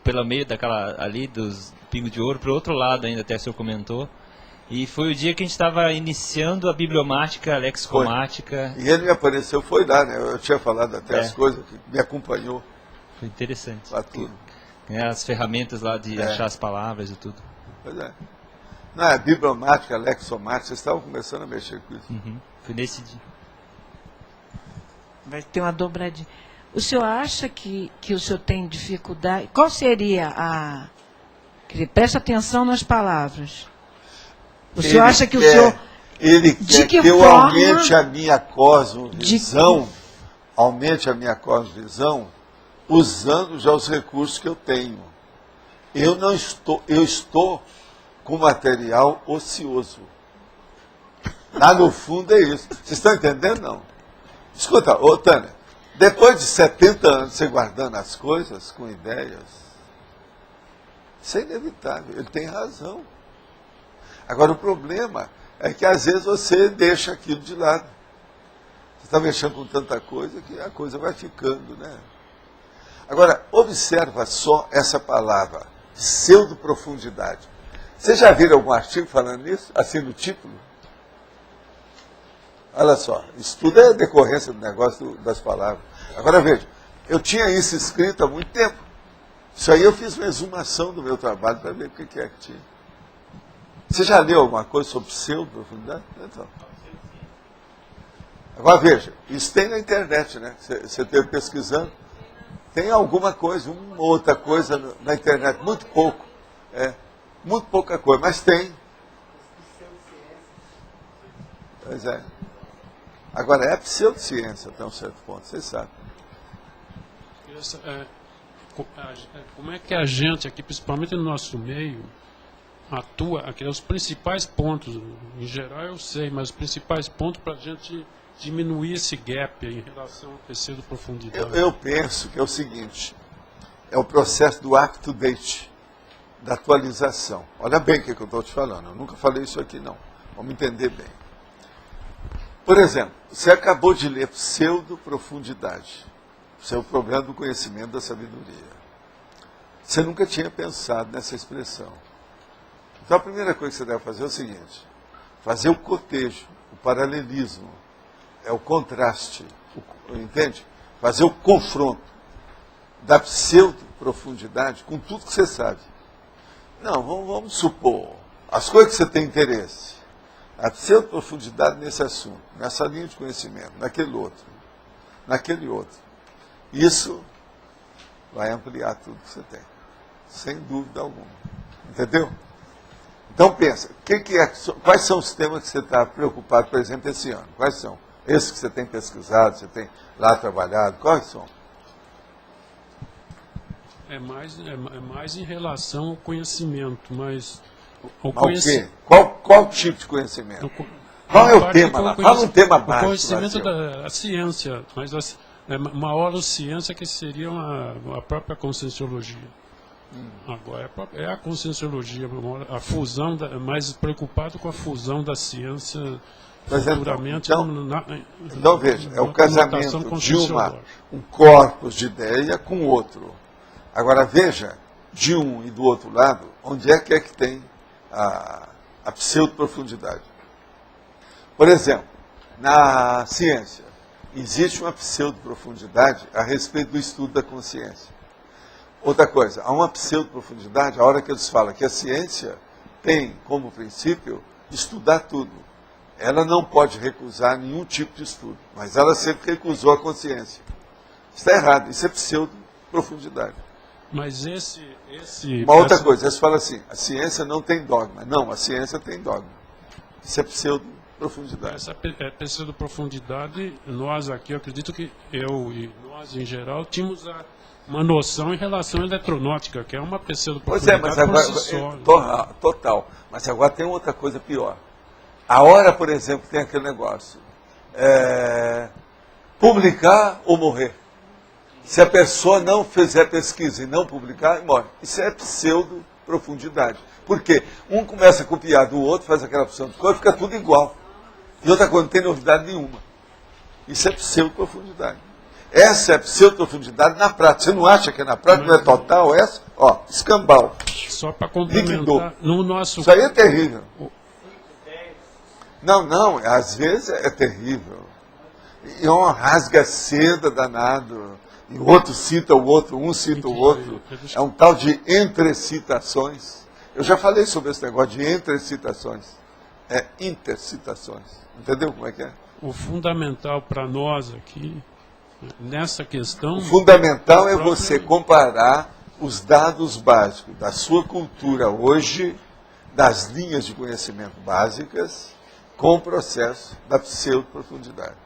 [SPEAKER 14] pelo meio daquela ali dos Pingo de Ouro para o outro lado ainda, até o senhor comentou. E foi o dia que a gente estava iniciando a bibliomática, a lexicomática.
[SPEAKER 1] E ele me apareceu, foi lá, né? Eu tinha falado até as coisas, que me acompanhou.
[SPEAKER 14] Foi interessante.
[SPEAKER 1] Para tudo.
[SPEAKER 14] As ferramentas lá de achar as palavras e tudo.
[SPEAKER 1] Pois é. Não, a bibliomática, a lexomática, vocês estavam começando a mexer com isso.
[SPEAKER 14] Foi nesse dia.
[SPEAKER 6] Vai ter uma dobradinha. O senhor acha que o senhor tem dificuldade? Qual seria a... Presta atenção nas palavras. O senhor acha que o senhor...
[SPEAKER 1] Ele quer que eu aumente a minha cosmovisão, usando já os recursos que eu tenho. Eu estou com material ocioso. Lá no fundo é isso. Vocês estão entendendo, não? Escuta, ô Tânia, depois de 70 anos você guardando as coisas com ideias, isso é inevitável, ele tem razão. Agora o problema é que às vezes você deixa aquilo de lado. Você está mexendo com tanta coisa que a coisa vai ficando, né? Agora, observa só essa palavra, pseudo-profundidade. Vocês já viram algum artigo falando nisso? Assim no título? Olha só, isso tudo é decorrência do negócio das palavras. Agora veja, eu tinha isso escrito há muito tempo. Isso aí eu fiz uma exumação do meu trabalho para ver o que é que tinha. Você já leu alguma coisa sobre pseudo-profundidade? Então. Agora veja, isso tem na internet, né? Você esteve pesquisando. Tem alguma coisa, uma outra coisa na internet, muito pouco. Muito pouca coisa, mas tem. Pois é. Agora, é pseudociência até um certo ponto, vocês sabem.
[SPEAKER 4] Como é que a gente aqui, principalmente no nosso meio, atua, aqui, os principais pontos, em geral eu sei, mas os principais pontos para a gente diminuir esse gap em relação ao pseudo-profundidade?
[SPEAKER 1] Eu penso que é o seguinte, é o processo do up-to-date, da atualização. Olha bem o que eu estou te falando, eu nunca falei isso aqui não, vamos entender bem. Por exemplo, você acabou de ler pseudo-profundidade, isso é o problema do conhecimento da sabedoria. Você nunca tinha pensado nessa expressão. Então a primeira coisa que você deve fazer é o seguinte, fazer o cotejo, o paralelismo, é o contraste, entende? Fazer o confronto da pseudo-profundidade com tudo que você sabe. Não, vamos supor, as coisas que você tem interesse, a pseudo-profundidade nesse assunto, nessa linha de conhecimento, naquele outro. Isso vai ampliar tudo que você tem, sem dúvida alguma. Entendeu? Então pensa, quais são os temas que você está preocupado, por exemplo, esse ano? Quais são? Esses que você tem pesquisado, você tem lá trabalhado, quais são?
[SPEAKER 4] É mais em relação ao conhecimento, mas...
[SPEAKER 1] O quê? Qual tipo de conhecimento? Qual é o tema lá? Fala um tema básico.
[SPEAKER 4] O conhecimento da ciência, mas uma hora ciência que seria a própria conscienciologia. Agora é a conscienciologia, a fusão, mais preocupado com a fusão da ciência futuramente.
[SPEAKER 1] Então veja, é o casamento de um corpus de ideia com outro. Agora veja, de um e do outro lado, onde é que tem a pseudo-profundidade. Por exemplo, na ciência, existe uma pseudo-profundidade a respeito do estudo da consciência. Outra coisa, há uma pseudo-profundidade a hora que eles falam que a ciência tem como princípio estudar tudo. Ela não pode recusar nenhum tipo de estudo, mas ela sempre recusou a consciência. Está errado, isso é pseudo-profundidade.
[SPEAKER 4] Mas
[SPEAKER 1] uma outra coisa, eles falam assim, a ciência não tem dogma. Não, a ciência tem dogma. Isso é pseudo-profundidade.
[SPEAKER 4] Essa pseudo-profundidade, nós aqui, eu acredito que eu e nós em geral, tínhamos uma noção em relação à eletronáutica, que é uma pseudo-profundidade.
[SPEAKER 1] Pois é, mas agora, total. Mas agora tem outra coisa pior. A hora, por exemplo, tem aquele negócio, publicar ou morrer. Se a pessoa não fizer pesquisa e não publicar, morre. Isso é pseudo-profundidade. Por quê? Um começa a copiar do outro, faz aquela opção de coisa, fica tudo igual. E outra coisa, não tem novidade nenhuma. Isso é pseudo-profundidade. Essa é a pseudo-profundidade na prática. Você não acha que é na prática, não é total essa? Ó, escambau.
[SPEAKER 4] Só para complementar, no nosso...
[SPEAKER 1] Isso aí é terrível. Não, às vezes é terrível. E é uma rasga-seda danado. E o outro cita o outro, um cita o outro. É um tal de entrecitações. Eu já falei sobre esse negócio de entrecitações. É intercitações. Entendeu como é que é?
[SPEAKER 4] O fundamental para nós aqui, nessa questão...
[SPEAKER 1] O fundamental é você comparar os dados básicos da sua cultura hoje, das linhas de conhecimento básicas, com o processo da pseudo-profundidade.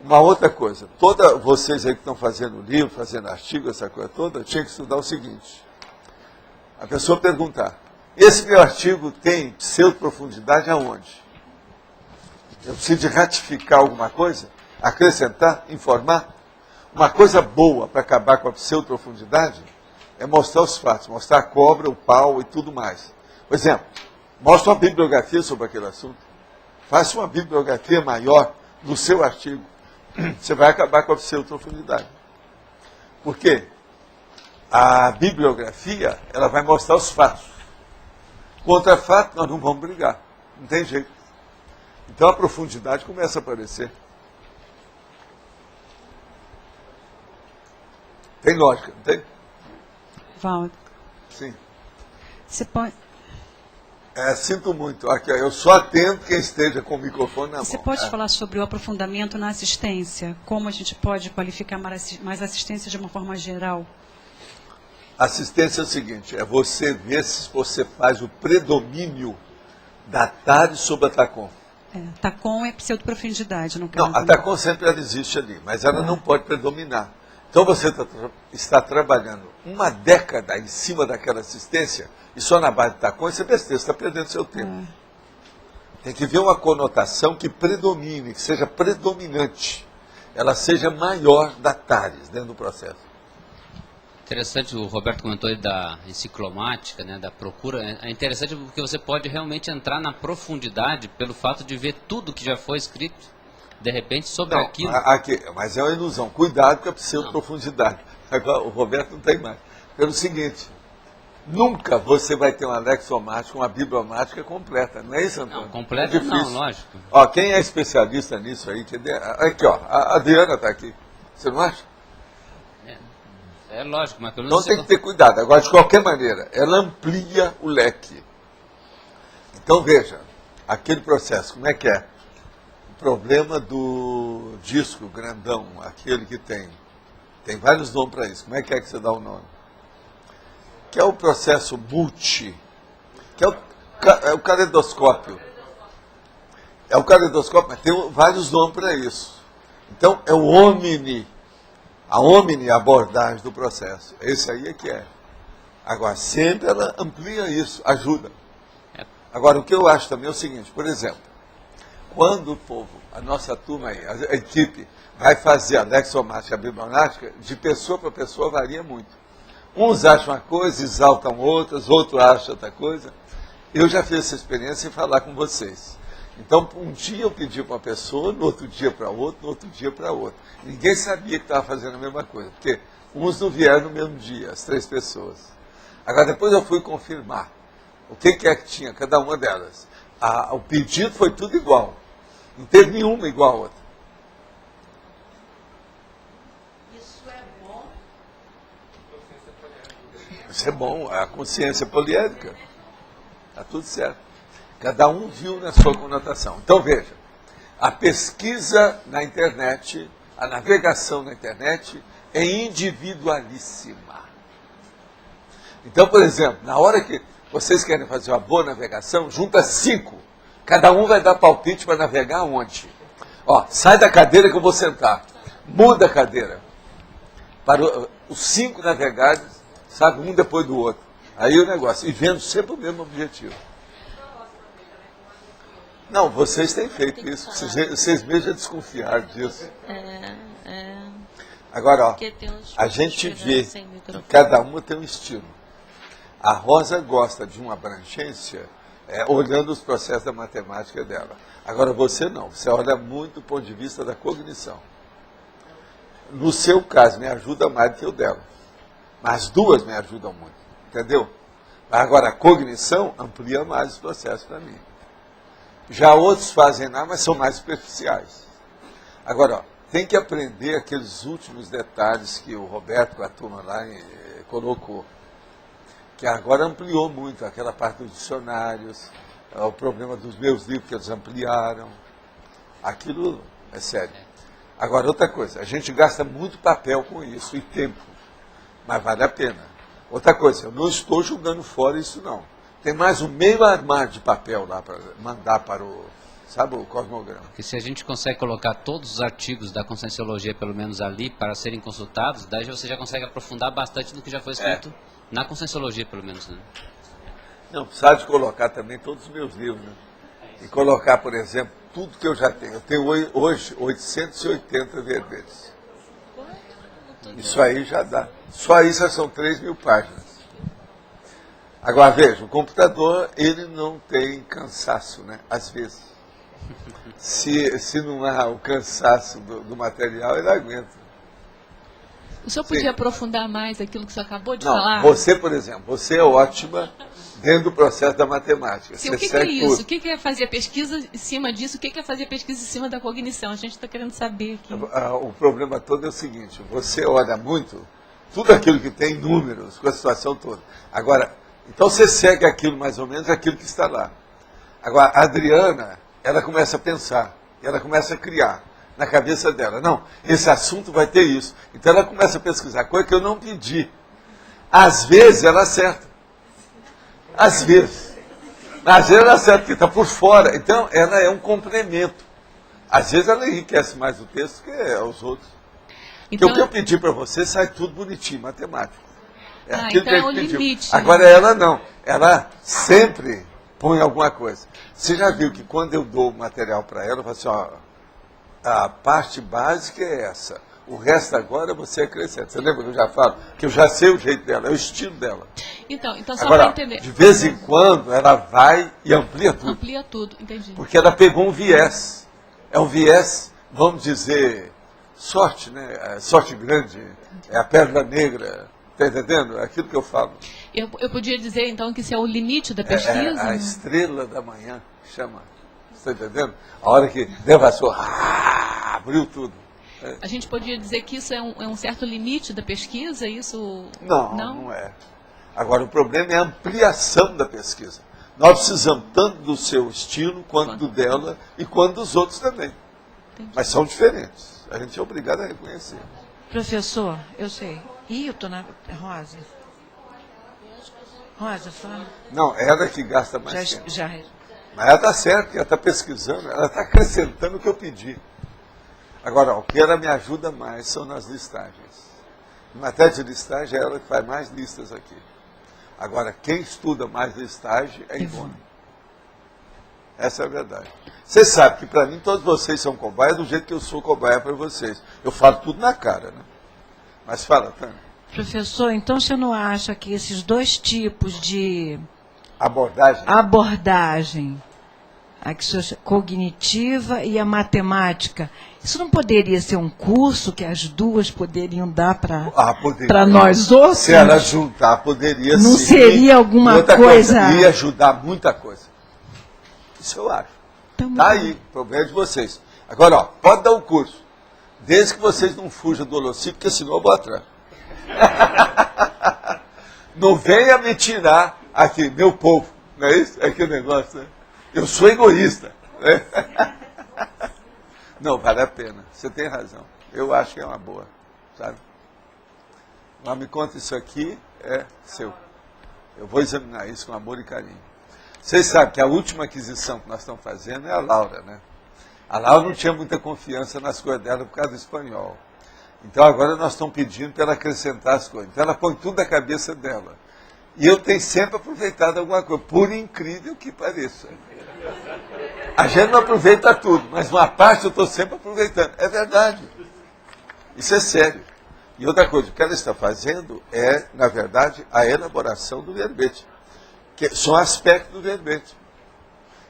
[SPEAKER 1] Uma outra coisa, vocês aí que estão fazendo livro, fazendo artigo, essa coisa toda, tinha que estudar o seguinte. A pessoa perguntar, esse meu artigo tem pseudo-profundidade aonde? Eu preciso de ratificar alguma coisa? Acrescentar? Informar? Uma coisa boa para acabar com a pseudo-profundidade é mostrar os fatos, mostrar a cobra, o pau e tudo mais. Por exemplo, mostra uma bibliografia sobre aquele assunto. Faça uma bibliografia maior do seu artigo. Você vai acabar com a pseudo-profundidade. Por quê? A bibliografia, ela vai mostrar os fatos. Contra fato, nós não vamos brigar. Não tem jeito. Então a profundidade começa a aparecer. Tem lógica, não tem?
[SPEAKER 3] Valdo.
[SPEAKER 1] Sim.
[SPEAKER 3] Você pode...
[SPEAKER 1] sinto muito. Aqui, eu só atendo quem esteja com o microfone na mão.
[SPEAKER 3] Você pode falar sobre o aprofundamento na assistência? Como a gente pode qualificar mais assistência de uma forma geral?
[SPEAKER 1] Assistência é o seguinte, é você ver se você faz o predomínio da TARI sobre a TACOM.
[SPEAKER 3] TACOM é pseudo-profundidade, no caso.
[SPEAKER 1] Não, a TACOM sempre ela existe ali, mas ela não pode predominar. Então você está trabalhando uma década em cima daquela assistência e só na base de TACOM, isso é besteira, você está perdendo seu tempo. Tem que ver uma conotação que predomine, que seja predominante. Ela seja maior da TARES dentro do processo.
[SPEAKER 17] Interessante, o Roberto comentou aí da enciclomática, né, da procura. É interessante porque você pode realmente entrar na profundidade pelo fato de ver tudo que já foi escrito, de repente, sobre aquilo.
[SPEAKER 1] Mas é uma ilusão. Cuidado com a pseudo-profundidade. Agora, o Roberto não tem mais. Pelo seguinte, nunca você vai ter uma lexomática, uma bibliomática completa. Não é isso, Antônio?
[SPEAKER 17] Não, completa
[SPEAKER 1] é
[SPEAKER 17] não, lógico.
[SPEAKER 1] Ó, quem é especialista nisso aí, aqui, ó, a Adriana está aqui. Você não acha?
[SPEAKER 17] É lógico, mas pelo menos...
[SPEAKER 1] Então tem que ter cuidado. Agora, de qualquer maneira, ela amplia o leque. Então, veja, aquele processo, como é que é? O problema do disco grandão, aquele que tem vários nomes para isso. Como é que você dá o nome? Que é o processo multi, que é o caleidoscópio. É o caleidoscópio, mas tem vários nomes para isso. Então, é o omni. A omni abordagem do processo. Esse aí é que é. Agora, sempre ela amplia isso, ajuda. Agora, o que eu acho também é o seguinte, por exemplo, quando o povo, a nossa turma aí, a equipe, vai fazer a lexomática, a bibliomática, de pessoa para pessoa varia muito. Uns acham uma coisa, exaltam outras, outros acham outra coisa. Eu já fiz essa experiência em falar com vocês. Então, um dia eu pedi para uma pessoa, no outro dia para outra, no outro dia para outra. Ninguém sabia que estava fazendo a mesma coisa, porque uns não vieram no mesmo dia, as 3 pessoas. Agora, depois eu fui confirmar o que é que tinha cada uma delas. O pedido foi tudo igual. Não teve nenhuma igual a outra.
[SPEAKER 9] Isso é bom?
[SPEAKER 1] Isso é bom, a consciência poliédrica. Está tudo certo. Cada um viu na sua conotação. Então, veja, a pesquisa na internet, a navegação na internet é individualíssima. Então, por exemplo, na hora que vocês querem fazer uma boa navegação, junta 5. Cada um vai dar palpite para navegar onde? Ó, sai da cadeira que eu vou sentar. Muda a cadeira. Para os 5 navegados, sabe, um depois do outro. Aí o negócio, e vendo sempre o mesmo objetivo. Não, vocês têm feito isso. Vocês mesmos já desconfiaram disso. Agora, ó, a gente vê que cada uma tem um estilo. A Rosa gosta de uma abrangência olhando os processos da matemática dela. Agora, você não. Você olha muito do ponto de vista da cognição. No seu caso, me ajuda mais do que o dela. Mas as duas me ajudam muito. Entendeu? Agora, a cognição amplia mais os processos para mim. Já outros fazem nada, mas são mais superficiais. Agora, ó, tem que aprender aqueles últimos detalhes que o Roberto, com a turma lá, colocou. Que agora ampliou muito aquela parte dos dicionários, o problema dos meus livros que eles ampliaram. Aquilo é sério. Agora, outra coisa, a gente gasta muito papel com isso e tempo, mas vale a pena. Outra coisa, eu não estou jogando fora isso não. Tem mais um meio armário de papel lá para mandar para o, sabe, o cosmograma.
[SPEAKER 17] Porque se a gente consegue colocar todos os artigos da Conscienciologia, pelo menos ali, para serem consultados, daí você já consegue aprofundar bastante do que já foi escrito na Conscienciologia, pelo menos. Né?
[SPEAKER 1] Não, precisa de colocar também todos os meus livros, né? E colocar, por exemplo, tudo que eu já tenho. Eu tenho hoje 880 verbetes. Isso aí já dá. Só isso são 3.000 páginas. Agora, veja, o computador, ele não tem cansaço, né? Às vezes. Se não há o cansaço do material, ele aguenta.
[SPEAKER 18] O senhor podia aprofundar mais aquilo que o senhor acabou de
[SPEAKER 1] não,
[SPEAKER 18] falar?
[SPEAKER 1] Você, por exemplo, você é ótima dentro do processo da matemática.
[SPEAKER 18] Sim, o que é isso? Tudo. O que é fazer pesquisa em cima disso? O que é fazer pesquisa em cima da cognição? A gente está querendo saber aqui.
[SPEAKER 1] O problema todo é o seguinte, você olha muito, tudo aquilo que tem números, com a situação toda. Agora, então você segue aquilo mais ou menos, aquilo que está lá. Agora, a Adriana, ela começa a pensar, ela começa a criar na cabeça dela. Não, esse assunto vai ter isso. Então ela começa a pesquisar, coisa que eu não pedi. Às vezes ela acerta. Às vezes. Às vezes ela acerta, porque está por fora. Então ela é um complemento. Às vezes ela enriquece mais o texto que os outros. Então, porque o que eu pedi para você sai tudo bonitinho, matemático. É aquilo
[SPEAKER 18] então
[SPEAKER 1] que
[SPEAKER 18] é o limite.
[SPEAKER 1] Agora ela não. Ela sempre põe alguma coisa. Você já viu que quando eu dou o material para ela, eu falo assim, ó, a parte básica é essa. O resto agora você acrescenta. Você lembra que eu já falo? Que eu já sei o jeito dela, é o estilo dela.
[SPEAKER 18] Então só
[SPEAKER 1] para
[SPEAKER 18] entender.
[SPEAKER 1] De vez em quando ela vai e amplia tudo.
[SPEAKER 18] Amplia tudo, entendi.
[SPEAKER 1] Porque ela pegou um viés. É um viés, vamos dizer, sorte, né? Sorte grande, é a pérola negra. Está entendendo? É aquilo que eu falo.
[SPEAKER 18] Eu podia dizer, então, que isso é o limite da pesquisa?
[SPEAKER 1] A estrela da manhã, chama. Está entendendo? A hora que devassou, abriu tudo.
[SPEAKER 18] A gente podia dizer que isso é um certo limite da pesquisa? Isso
[SPEAKER 1] não é. Agora, o problema é a ampliação da pesquisa. Nós precisamos tanto do seu estilo, quanto do dela, e quanto dos outros também. Entendi. Mas são diferentes. A gente é obrigado a reconhecer.
[SPEAKER 6] Professor, eu sei. Eu estou na... Rosa. Rosa, fala.
[SPEAKER 1] Não, ela que gasta mais tempo.
[SPEAKER 6] Já.
[SPEAKER 1] Mas ela está certa, ela está pesquisando, ela está acrescentando o que eu pedi. Agora, o que ela me ajuda mais são nas listagens. Em matéria de listagem, é ela que faz mais listas aqui. Agora, quem estuda mais listagem é Ivone. Essa é a verdade. Você sabe que para mim todos vocês são cobaia do jeito que eu sou cobaia para vocês. Eu falo tudo na cara, né? Mas fala, Tânia.
[SPEAKER 6] Professor, então você não acha que esses dois tipos de abordagem, a cognitiva e a matemática, isso não poderia ser um curso que as duas poderiam dar para nós outros?
[SPEAKER 1] Se ela juntar, poderia ser.
[SPEAKER 6] Não seria alguma coisa...
[SPEAKER 1] Ia ajudar muita coisa. Isso eu acho. Tá aí, o problema é de vocês. Agora, ó, pode dar um curso. Desde que vocês não fujam do holociclo, porque senão eu vou atrás. Não venha me tirar aqui, meu povo. Não é isso? É aquele negócio, né? Eu sou egoísta. Né? Não, vale a pena. Você tem razão. Eu acho que é uma boa. Sabe? Mas me conta, isso aqui é seu. Eu vou examinar isso com amor e carinho. Vocês sabem que a última aquisição que nós estamos fazendo é a Laura, né? A Laura não tinha muita confiança nas coisas dela por causa do espanhol. Então agora nós estamos pedindo para ela acrescentar as coisas. Então ela põe tudo na cabeça dela. E eu tenho sempre aproveitado alguma coisa, por incrível que pareça. A gente não aproveita tudo, mas uma parte eu estou sempre aproveitando. É verdade. Isso é sério. E outra coisa, o que ela está fazendo é, na verdade, a elaboração do verbete. Que são aspectos do verbete.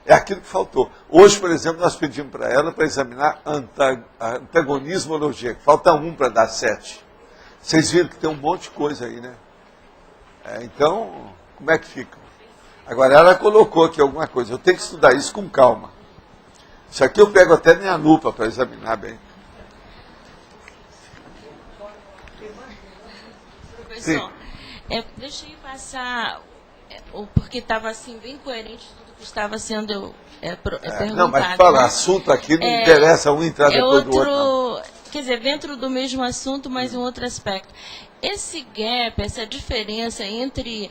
[SPEAKER 1] É aquilo que faltou. Hoje, por exemplo, nós pedimos para ela para examinar antagonismologia. Falta um para dar 7. Vocês viram que tem um monte de coisa aí, né? Então, Como é que fica? Agora, ela colocou aqui alguma coisa. Eu tenho que estudar isso com calma. Isso aqui eu pego até minha lupa para examinar bem.
[SPEAKER 19] Professor, deixa eu passar, porque estava assim, bem coerente tudo que estava sendo perguntado.
[SPEAKER 1] Não, mas fala, assunto aqui não interessa um entrar depois do outro. Não.
[SPEAKER 19] Quer dizer, dentro do mesmo assunto, mas em outro aspecto. Esse gap, essa diferença entre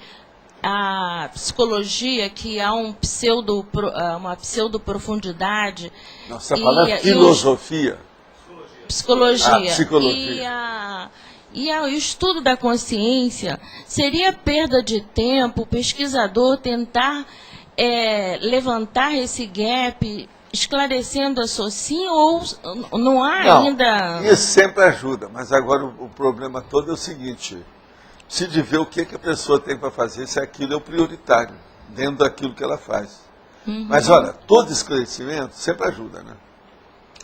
[SPEAKER 19] a psicologia, que há uma pseudoprofundidade...
[SPEAKER 1] Nós estamos falando filosofia.
[SPEAKER 19] Psicologia.
[SPEAKER 1] Psicologia.
[SPEAKER 19] E o estudo da consciência, seria perda de tempo o pesquisador tentar levantar esse gap, esclarecendo a sozinho, ou não há ainda...
[SPEAKER 1] Isso sempre ajuda, mas agora o problema todo é o seguinte... Se de ver o que a pessoa tem para fazer, se aquilo é o prioritário, dentro daquilo que ela faz. Mas, olha, todo esclarecimento sempre ajuda, né?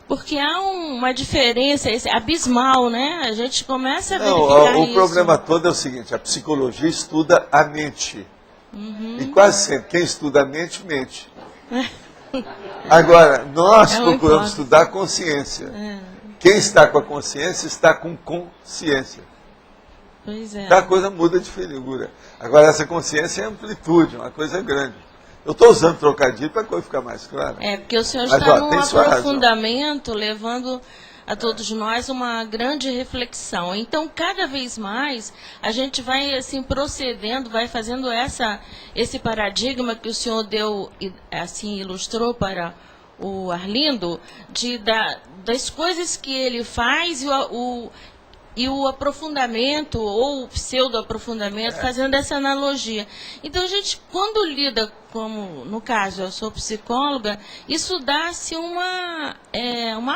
[SPEAKER 19] Porque há uma diferença abismal, né? A gente começa a verificar
[SPEAKER 1] o problema todo é o seguinte, a psicologia estuda a mente. E quase sempre, quem estuda a mente, mente. Agora, nós procuramos estudar a consciência. Quem está com a consciência, está com consciência.
[SPEAKER 19] Pois é.
[SPEAKER 1] Então a coisa muda de figura. Agora, essa consciência é amplitude, uma coisa grande. Eu estou usando trocadilho para a coisa ficar mais clara.
[SPEAKER 19] Porque o senhor está num aprofundamento, levando a todos nós uma grande reflexão. Então, cada vez mais, a gente vai assim, procedendo, vai fazendo esse paradigma que o senhor deu, assim, ilustrou para o Arlindo, das coisas que ele faz e o aprofundamento, ou o pseudo-aprofundamento, fazendo essa analogia. Então, a gente, quando lida, como no caso, eu sou psicóloga, isso dá-se uma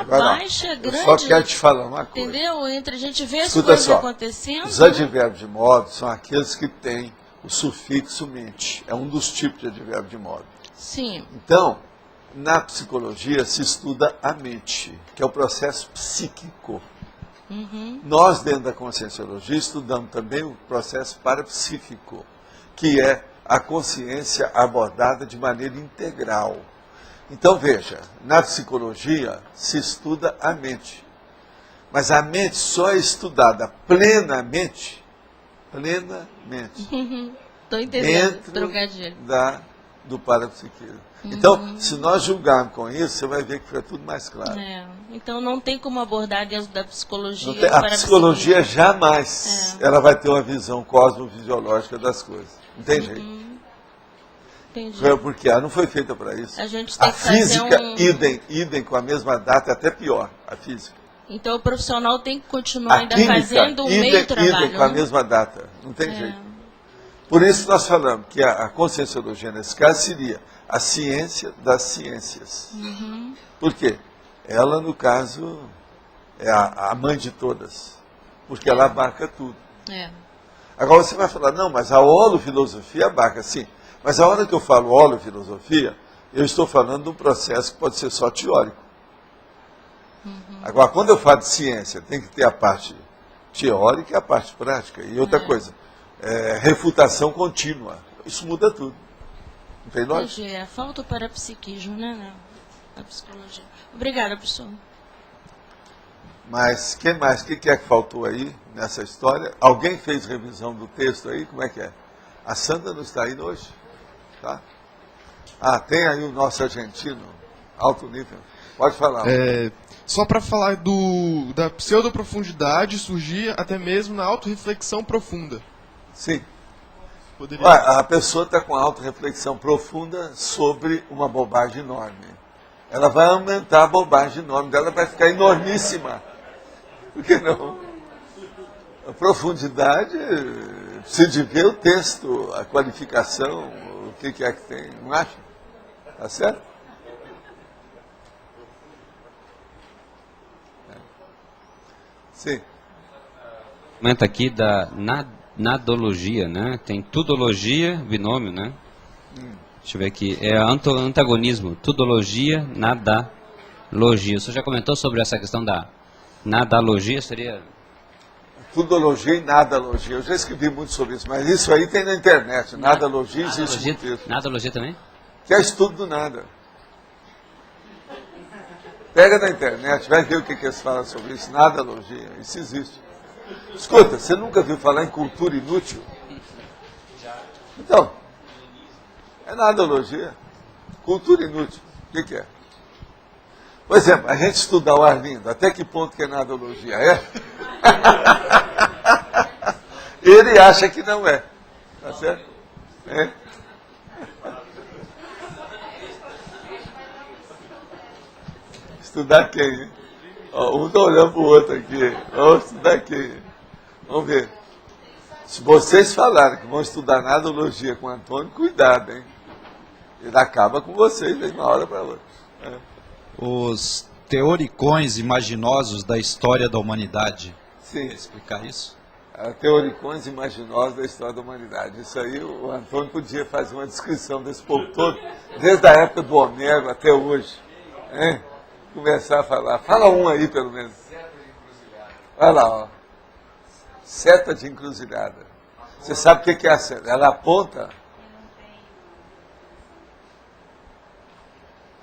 [SPEAKER 19] baixa grande.
[SPEAKER 1] Eu só quero te falar uma coisa.
[SPEAKER 19] Entendeu? Entre a gente ver as coisas acontecendo.
[SPEAKER 1] Os advérbios de modo são aqueles que têm o sufixo mente. É um dos tipos de advérbio de modo.
[SPEAKER 19] Sim.
[SPEAKER 1] Então, na psicologia se estuda a mente, que é o processo psíquico. Nós, dentro da conscienciologia, estudamos também o processo parapsíquico, que é a consciência abordada de maneira integral. Então, veja, na psicologia se estuda a mente, mas a mente só é estudada plenamente
[SPEAKER 19] Estou entendendo, trocadilho.
[SPEAKER 1] Do parapsiquismo. Então, se nós julgarmos com isso, você vai ver que fica tudo mais claro.
[SPEAKER 19] Então, não tem como abordar dentro da psicologia.
[SPEAKER 1] A psicologia jamais ela vai ter uma visão cosmofisiológica das coisas. Não tem jeito.
[SPEAKER 19] Entendi.
[SPEAKER 1] Porque ela não foi feita para isso.
[SPEAKER 19] A gente tem
[SPEAKER 1] a física, idem com a mesma data, até pior, a física.
[SPEAKER 19] Então, o profissional tem que continuar ainda fazendo o meio trabalho.
[SPEAKER 1] Idem com a mesma data. Não tem jeito. Por isso nós falamos que a conscienciologia, nesse caso, seria a ciência das ciências. Por quê? Ela, no caso, é a mãe de todas. Porque ela abarca tudo. Agora você vai falar, não, mas a holofilosofia abarca, sim. Mas a hora que eu falo holofilosofia, eu estou falando de um processo que pode ser só teórico. Agora, quando eu falo de ciência, tem que ter a parte teórica e a parte prática. E outra coisa, refutação contínua. Isso muda tudo. Não tem lógica?
[SPEAKER 19] Entendi. Falta o parapsiquismo, né? Na psicologia. Obrigada, professor.
[SPEAKER 1] Mas, quem mais? O que é que faltou aí nessa história? Alguém fez revisão do texto aí? Como é que é? A Sandra não está aí hoje? Tá? Tem aí o nosso argentino, alto nível. Pode falar.
[SPEAKER 20] Só para falar da pseudoprofundidade surgir até mesmo na autorreflexão profunda.
[SPEAKER 1] Sim. A pessoa está com autorreflexão profunda sobre uma bobagem enorme. Ela vai aumentar a bobagem enorme dela, vai ficar enormíssima. Por que não? A profundidade, precisa de ver o texto, a qualificação, o que é que tem, não acha? Tá certo? Sim.
[SPEAKER 17] Comenta aqui da nadologia, né? Tem tudologia, binômio, né? Deixa eu ver aqui. É antagonismo. Tudologia, nadalogia. Você já comentou sobre essa questão da nadalogia? Seria...
[SPEAKER 1] Tudologia e nadalogia. Eu já escrevi muito sobre isso, mas isso aí tem na internet. Nadalogia existe muito isso.
[SPEAKER 17] Nadalogia também?
[SPEAKER 1] Que é estudo do nada. Pega na internet, vai ver o que eles falam sobre isso. Nadalogia, isso existe. Escuta, você nunca viu falar em cultura inútil? Então, é nadalogia. Cultura inútil. O que é? Por exemplo, a gente estuda o Arlindo. Até que ponto que é nadalogia? É? Ele acha que não é. Tá certo? É. Estudar quem? Hein? Ó, um está olhando para o outro aqui. Vamos estudar quem? Vamos ver. Se vocês falarem que vão estudar nadologia com o Antônio, cuidado, hein? Ele acaba com vocês de uma hora para outra. É.
[SPEAKER 10] Os teoricões imaginosos da história da humanidade.
[SPEAKER 1] Sim.
[SPEAKER 10] Quer explicar isso?
[SPEAKER 1] Teoricões imaginosos da história da humanidade. Isso aí o Antônio podia fazer uma descrição desse povo todo, desde a época do Homero até hoje. Hein? Começar a falar. Fala um aí, pelo menos. Olha lá, ó. Seta de encruzilhada. Você sabe o que é a seta? Ela aponta.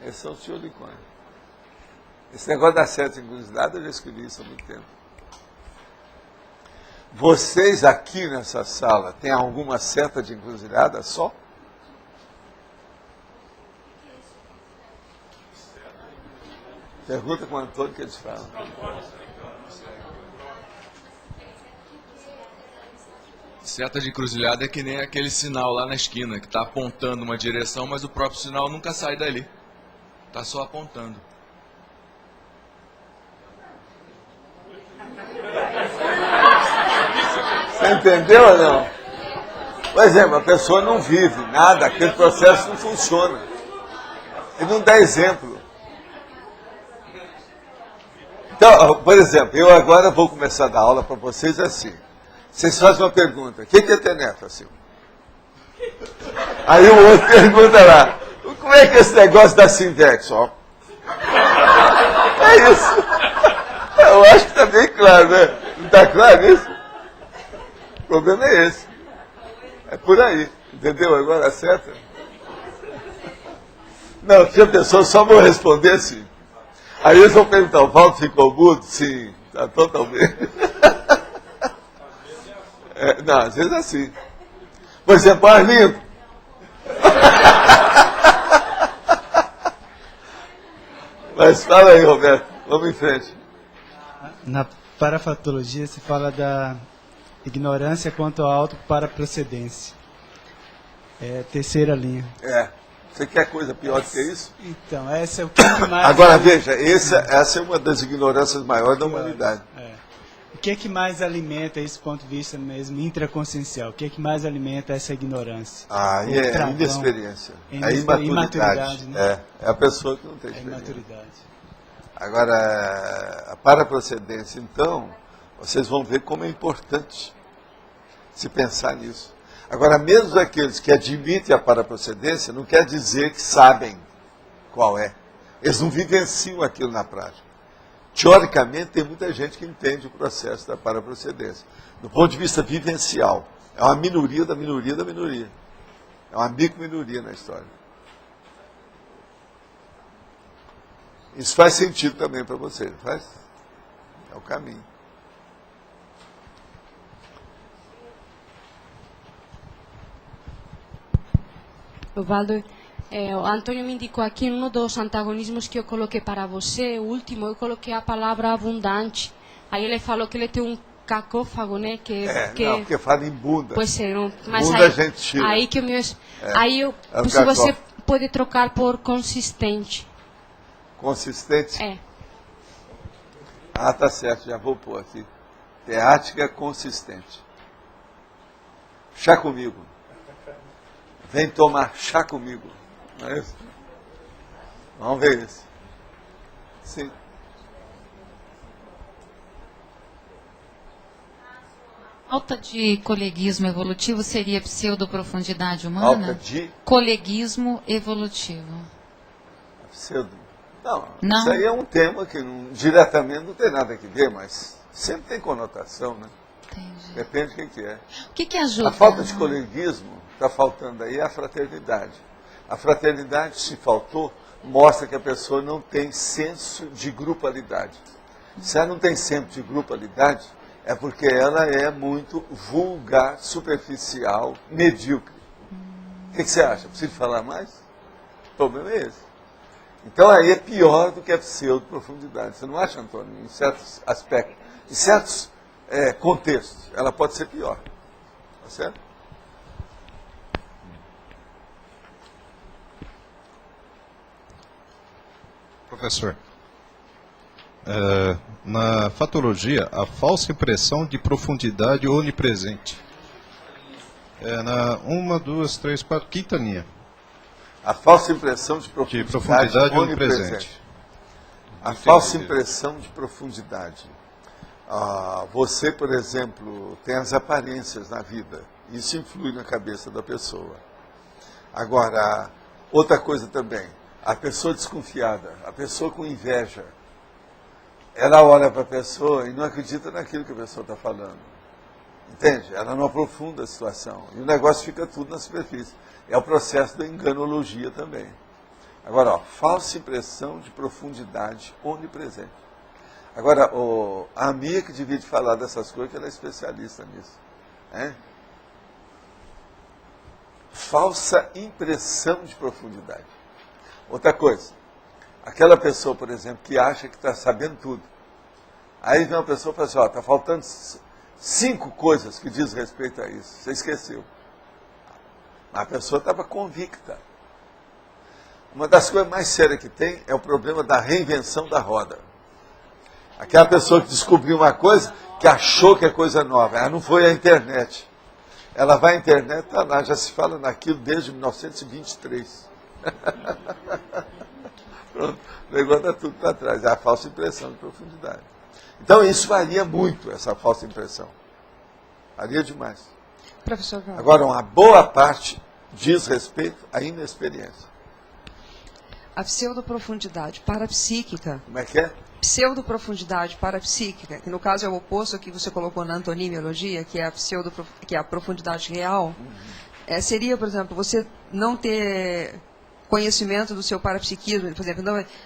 [SPEAKER 1] Esses são os teoricões. Esse negócio da seta de encruzilhada, eu já escrevi isso há muito tempo. Vocês aqui nessa sala têm alguma seta de encruzilhada só? Pergunta com o Antônio que eles falam.
[SPEAKER 20] Seta de encruzilhada é que nem aquele sinal lá na esquina, que está apontando uma direção, mas o próprio sinal nunca sai dali. Está só apontando.
[SPEAKER 1] Você entendeu ou não? Por exemplo, a pessoa não vive nada, aquele processo não funciona. Ele não dá exemplo. Então, por exemplo, eu agora vou começar a dar aula para vocês assim. Vocês fazem uma pergunta, o que é ter neto, assim? Aí o outro pergunta lá, como é que é esse negócio da Sindex? Ó. É isso. Eu acho que está bem claro, né? Não está claro isso? O problema é esse. É por aí. Entendeu? Agora acerta? Não, tinha pessoas só vão responder sim. Aí eles vão perguntar, o Valdo ficou mudo? Sim, está totalmente. Não, às vezes é assim. Por exemplo, Arlindo. Mas fala aí, Roberto. Vamos em frente.
[SPEAKER 8] Na parafatologia se fala da ignorância quanto à autoparaprocedência. É terceira linha.
[SPEAKER 1] Você quer coisa pior do que isso?
[SPEAKER 8] Então, essa é o que mais...
[SPEAKER 1] Agora, veja, essa é uma das ignorâncias maiores da humanidade.
[SPEAKER 8] O que é que mais alimenta esse ponto de vista mesmo intraconsciencial? O que é que mais alimenta essa ignorância?
[SPEAKER 1] É a inexperiência. É a imaturidade. Né? É a pessoa que não tem experiência. É imaturidade. Agora, a paraprocedência, então, vocês vão ver como é importante se pensar nisso. Agora, mesmo aqueles que admitem a paraprocedência, não quer dizer que sabem qual é. Eles não vivenciam aquilo na prática. Teoricamente, tem muita gente que entende o processo da paraprocedência. Do ponto de vista vivencial, é uma minoria da minoria da minoria. É uma micro-minoria na história. Isso faz sentido também para você, não faz? É o caminho.
[SPEAKER 21] Valdo, o Antônio me indicou aqui um dos antagonismos que eu coloquei para você, o último, eu coloquei a palavra abundante. Aí ele falou que ele tem um cacófago, né?
[SPEAKER 1] Não, porque fala em bunda.
[SPEAKER 21] Pois é, não, mas
[SPEAKER 1] bunda aí, a gente tira.
[SPEAKER 21] Aí que aí se você pode trocar por consistente.
[SPEAKER 1] Consistente?
[SPEAKER 21] É.
[SPEAKER 1] Ah, tá certo, já vou pôr aqui. Teática consistente. Chá comigo. Vem tomar chá comigo. Não é isso? Vamos ver isso. Sim.
[SPEAKER 22] Falta de coleguismo evolutivo seria pseudoprofundidade humana?
[SPEAKER 1] Falta de?
[SPEAKER 22] Coleguismo evolutivo.
[SPEAKER 1] Pseudo. Não,
[SPEAKER 22] não,
[SPEAKER 1] isso aí é um tema que diretamente não tem nada a ver, mas sempre tem conotação, né?
[SPEAKER 22] Entendi.
[SPEAKER 1] Depende de quem que é.
[SPEAKER 22] O que ajuda?
[SPEAKER 1] A falta de coleguismo está faltando aí é a fraternidade. A fraternidade, se faltou, mostra que a pessoa não tem senso de grupalidade. Se ela não tem senso de grupalidade, é porque ela é muito vulgar, superficial, medíocre. O que você acha? Preciso falar mais? O problema é esse. Então aí é pior do que a pseudo-profundidade. Você não acha, Antônio? Em certos aspectos, em certos contextos, ela pode ser pior. Tá certo?
[SPEAKER 2] Professor, na fatologia, a falsa impressão de profundidade onipresente. Na 1, 2, 3, 4, quinta linha.
[SPEAKER 1] A falsa impressão de profundidade onipresente. A falsa impressão de profundidade. Você, por exemplo, tem as aparências na vida. Isso influi na cabeça da pessoa. Agora, outra coisa também. A pessoa desconfiada, a pessoa com inveja, ela olha para a pessoa e não acredita naquilo que a pessoa está falando. Entende? Ela não aprofunda a situação. E o negócio fica tudo na superfície. É o processo da enganologia também. Agora, falsa impressão de profundidade onipresente. Agora, a Mia que devia te falar dessas coisas, que ela é especialista nisso. Falsa impressão de profundidade. Outra coisa, aquela pessoa, por exemplo, que acha que está sabendo tudo. Aí vem uma pessoa e fala assim, está faltando 5 coisas que diz respeito a isso. Você esqueceu. A pessoa estava convicta. Uma das coisas mais sérias que tem é o problema da reinvenção da roda. Aquela pessoa que descobriu uma coisa que achou que é coisa nova. Ela não foi à internet. Ela vai à internet, está lá, já se fala naquilo desde 1923. Pronto, o negócio está tudo para trás. É a falsa impressão de profundidade. Então isso varia muito, essa falsa impressão. Varia demais.
[SPEAKER 13] Professor Valdo.
[SPEAKER 1] Agora, uma boa parte diz respeito à inexperiência.
[SPEAKER 13] A pseudoprofundidade parapsíquica.
[SPEAKER 1] Como é que é?
[SPEAKER 13] Pseudoprofundidade parapsíquica, que no caso é o oposto que você colocou na antonimiologia, que é a profundidade real. Seria, por exemplo, você não ter conhecimento do seu parapsiquismo, por exemplo,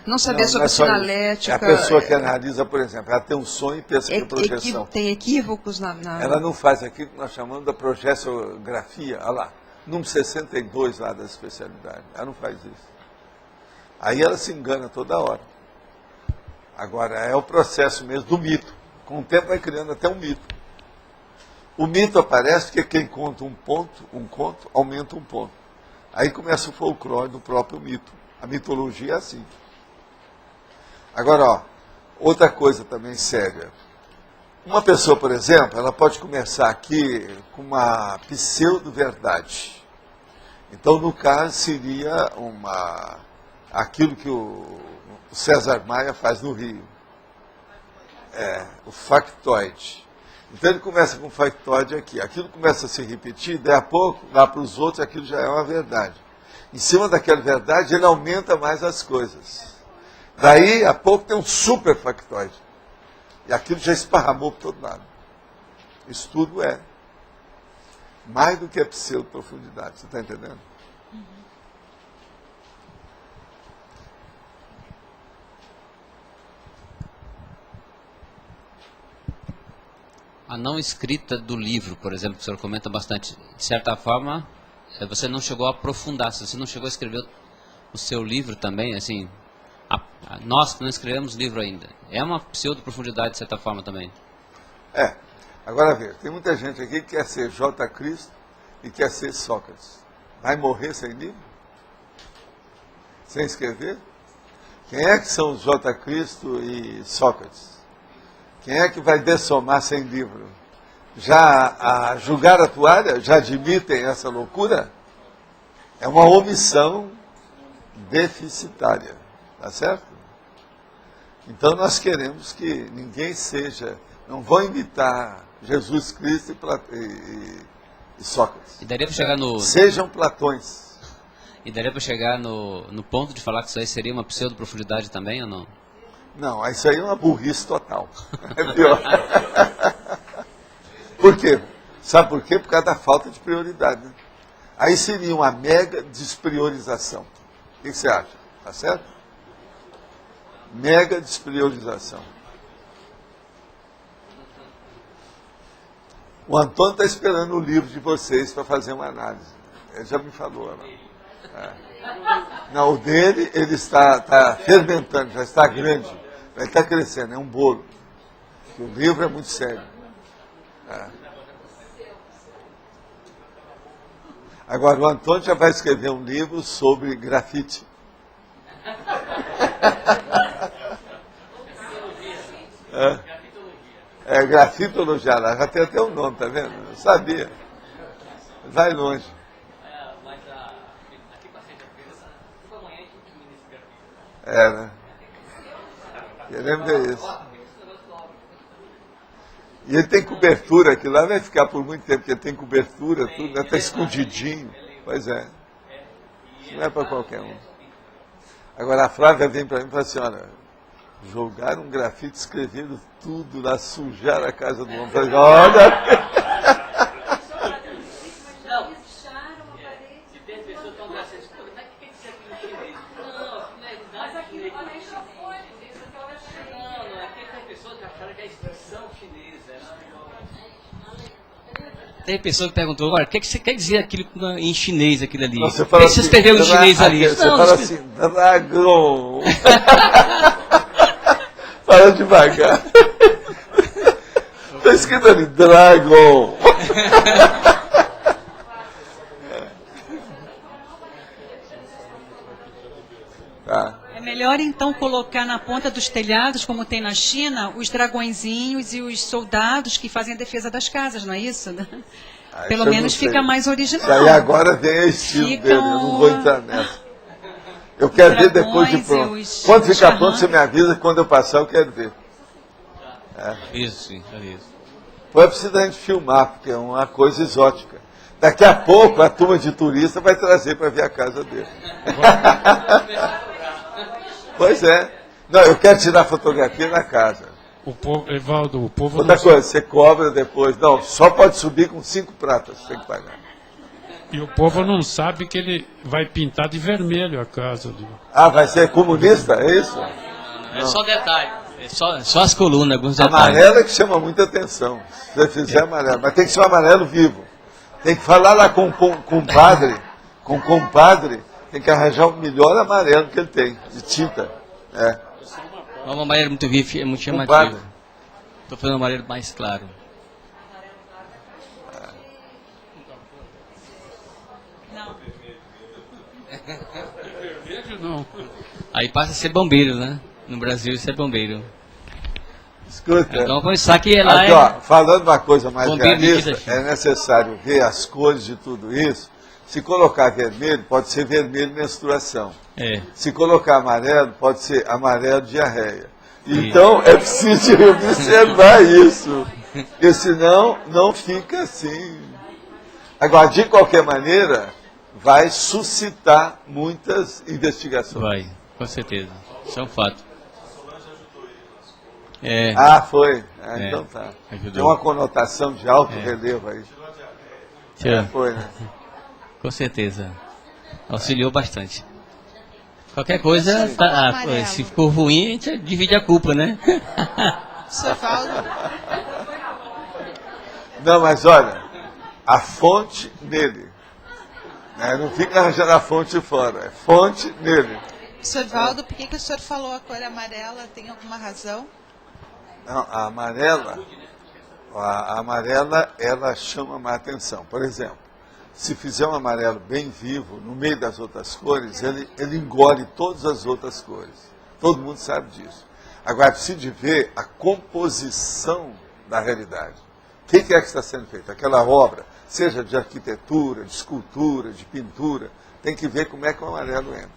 [SPEAKER 13] não saber sobre sinalética.
[SPEAKER 1] É a pessoa que analisa, por exemplo, ela tem um sonho e pensa que é projeção.
[SPEAKER 13] Tem equívocos na...
[SPEAKER 1] Ela não faz aquilo que nós chamamos da projeciografia, olha lá, número 62 lá da especialidade. Ela não faz isso. Aí ela se engana toda hora. Agora, é o processo mesmo do mito. Com o tempo vai criando até um mito. O mito aparece porque quem conta um conto, aumenta um ponto. Aí começa o folclore do próprio mito. A mitologia é assim. Agora, outra coisa também séria. Uma pessoa, por exemplo, ela pode começar aqui com uma pseudo-verdade. Então, no caso, seria aquilo que o César Maia faz no Rio. O factoide. Então ele começa com o factoide aqui. Aquilo começa a se repetir, daí a pouco, lá para os outros, aquilo já é uma verdade. Em cima daquela verdade, ele aumenta mais as coisas. Daí, a pouco, tem um super factoide. E aquilo já esparramou por todo lado. Isso tudo é mais do que a pseudo-profundidade. Você está entendendo?
[SPEAKER 17] A não escrita do livro, por exemplo, que o senhor comenta bastante, de certa forma, você não chegou a aprofundar, se você não chegou a escrever o seu livro também, assim, nós que não escrevemos livro ainda, é uma pseudo-profundidade de certa forma também.
[SPEAKER 1] Agora veja, tem muita gente aqui que quer ser J. Cristo e quer ser Sócrates. Vai morrer sem livro? Sem escrever? Quem é que são os J. Cristo e Sócrates? Quem é que vai dessomar sem livro? Já a julgar a toalha? Já admitem essa loucura? É uma omissão deficitária. Tá certo? Então nós queremos que ninguém seja... Não vão imitar Jesus Cristo e Sócrates.
[SPEAKER 17] E daria para chegar no...
[SPEAKER 1] Sejam Platões.
[SPEAKER 17] E daria para chegar no ponto de falar que isso aí seria uma pseudo-profundidade também ou não?
[SPEAKER 1] Não, isso aí é uma burrice total. É pior. Por quê? Sabe por quê? Por causa da falta de prioridade. Né? Aí seria uma mega despriorização. O que você acha? Tá certo? Mega despriorização. O Antônio está esperando o livro de vocês para fazer uma análise. Ele já me falou. Não, o dele, ele está fermentando, já está grande. Ele está crescendo, é um bolo. O livro é muito sério. Agora, o Antônio já vai escrever um livro sobre grafite. Grafitologia, lá já tem até um nome, tá vendo? Eu sabia. Vai longe. Né? Queremos ver isso. E ele tem cobertura, aquilo lá vai ficar por muito tempo, porque ele tem cobertura, tudo, está escondidinho. Pois é. Isso não é para qualquer um. Agora a Flávia vem para mim e fala assim, olha, jogaram um grafite escrevendo tudo lá, sujaram a casa do homem. Falei, olha!
[SPEAKER 12] Tem pessoa que perguntou, olha, o que você quer dizer aquilo em chinês, aquilo ali?
[SPEAKER 1] Você
[SPEAKER 12] o que você escreveu em chinês ali?
[SPEAKER 1] Você fala assim, dragão. Fala devagar. Está escrito ali, dragon.
[SPEAKER 3] É melhor então colocar na ponta dos telhados, como tem na China, os dragõezinhos e os soldados que fazem a defesa das casas, não é isso? Pelo menos fica mais original.
[SPEAKER 1] Isso aí agora vem a estilo dele, eu não vou entrar nessa. Eu quero ver depois de pronto. Quando ficar pronto, você me avisa, quando eu passar eu quero ver.
[SPEAKER 12] Isso, sim, é isso.
[SPEAKER 1] Foi preciso a gente filmar, porque é uma coisa exótica. Daqui a pouco a turma de turista vai trazer para ver a casa dele. Pois é. Não, eu quero tirar fotografia na casa.
[SPEAKER 4] O povo, Evaldo, o povo...
[SPEAKER 1] Outra coisa, você cobra depois. Não, só pode subir com 5 pratas, você tem que pagar.
[SPEAKER 4] E o povo não sabe que ele vai pintar de vermelho a casa.
[SPEAKER 1] Vai ser comunista, é isso?
[SPEAKER 12] É só detalhe. É só as colunas, alguns detalhes.
[SPEAKER 1] Amarelo é que chama muita atenção. Se você fizer amarelo. Mas tem que ser um amarelo vivo. Tem que falar lá com o compadre, tem que arranjar o melhor amarelo que ele tem, de tinta.
[SPEAKER 12] Um amarelo muito vivo, é muito chamativo. Estou fazendo um amarelo mais claro.
[SPEAKER 3] Não.
[SPEAKER 4] Vermelho não.
[SPEAKER 12] Aí passa a ser bombeiro, né? No Brasil isso é bombeiro.
[SPEAKER 1] Escuta.
[SPEAKER 12] Então vamos pensar que ela
[SPEAKER 1] aqui, ó, falando uma coisa mais
[SPEAKER 12] bombeiro
[SPEAKER 1] realista, é necessário ver as cores de tudo isso. Se colocar vermelho, pode ser vermelho menstruação. Se colocar amarelo, pode ser amarelo diarreia. Então, é preciso observar isso. Porque senão, não fica assim. Agora, de qualquer maneira, vai suscitar muitas investigações.
[SPEAKER 12] Vai, com certeza. Isso é um fato.
[SPEAKER 1] Foi. Então tá.
[SPEAKER 12] Ajudou.
[SPEAKER 1] Tem uma conotação de alto relevo aí. Foi, né?
[SPEAKER 12] Com certeza. Auxiliou bastante. Qualquer coisa, se ficou ruim, a gente divide a culpa, né?
[SPEAKER 1] Não, mas olha, a fonte nele. Não fica arranjando a fonte fora, é fonte nele.
[SPEAKER 9] Sr. Valdo, por que o senhor falou a cor amarela? Tem alguma razão?
[SPEAKER 1] Não, a amarela, ela chama mais atenção. Por exemplo, se fizer um amarelo bem vivo, no meio das outras cores, ele engole todas as outras cores. Todo mundo sabe disso. Agora, precisa ver a composição da realidade. O que é que está sendo feito? Aquela obra, seja de arquitetura, de escultura, de pintura, tem que ver como é que o amarelo entra.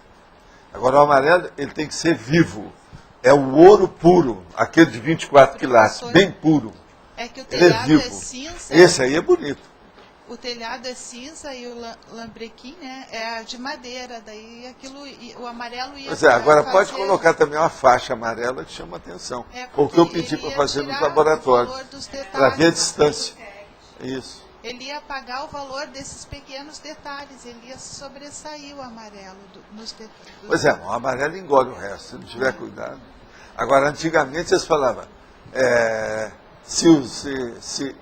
[SPEAKER 1] Agora, o amarelo ele tem que ser vivo. É o ouro puro, aquele de 24 quilates, bem puro.
[SPEAKER 9] É que o telhado é cinza.
[SPEAKER 1] Esse aí é bonito.
[SPEAKER 9] O telhado é cinza e o lambrequim, né, é de madeira. Daí aquilo, o amarelo ia...
[SPEAKER 1] Pois é, agora pode colocar também uma faixa amarela que chama atenção. Porque eu pedi para fazer nos laboratórios, para ver a distância. Isso.
[SPEAKER 9] Ele ia apagar o valor desses pequenos detalhes, ele ia sobressair o amarelo nos detalhes.
[SPEAKER 1] Pois é, o amarelo engole o resto, se não tiver cuidado. Agora, antigamente vocês falavam, se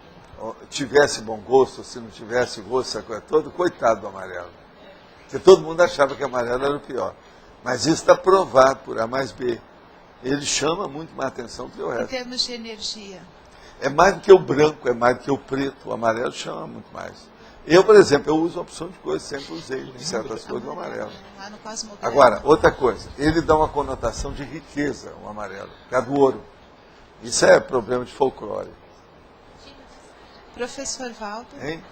[SPEAKER 1] tivesse bom gosto, se não tivesse gosto, essa coisa toda, coitado do amarelo. Porque todo mundo achava que amarelo era o pior. Mas isso está provado por A mais B. Ele chama muito mais atenção do que o resto.
[SPEAKER 9] Em termos de energia.
[SPEAKER 1] É mais do que o branco, é mais do que o preto. O amarelo chama muito mais. Eu, por exemplo, eu uso a opção de cores, sempre usei em certas coisas o amarelo. Agora, outra coisa, ele dá uma conotação de riqueza, o amarelo, por causa do ouro. Isso é problema de folclore.
[SPEAKER 9] Professor Valdo.
[SPEAKER 1] Hein?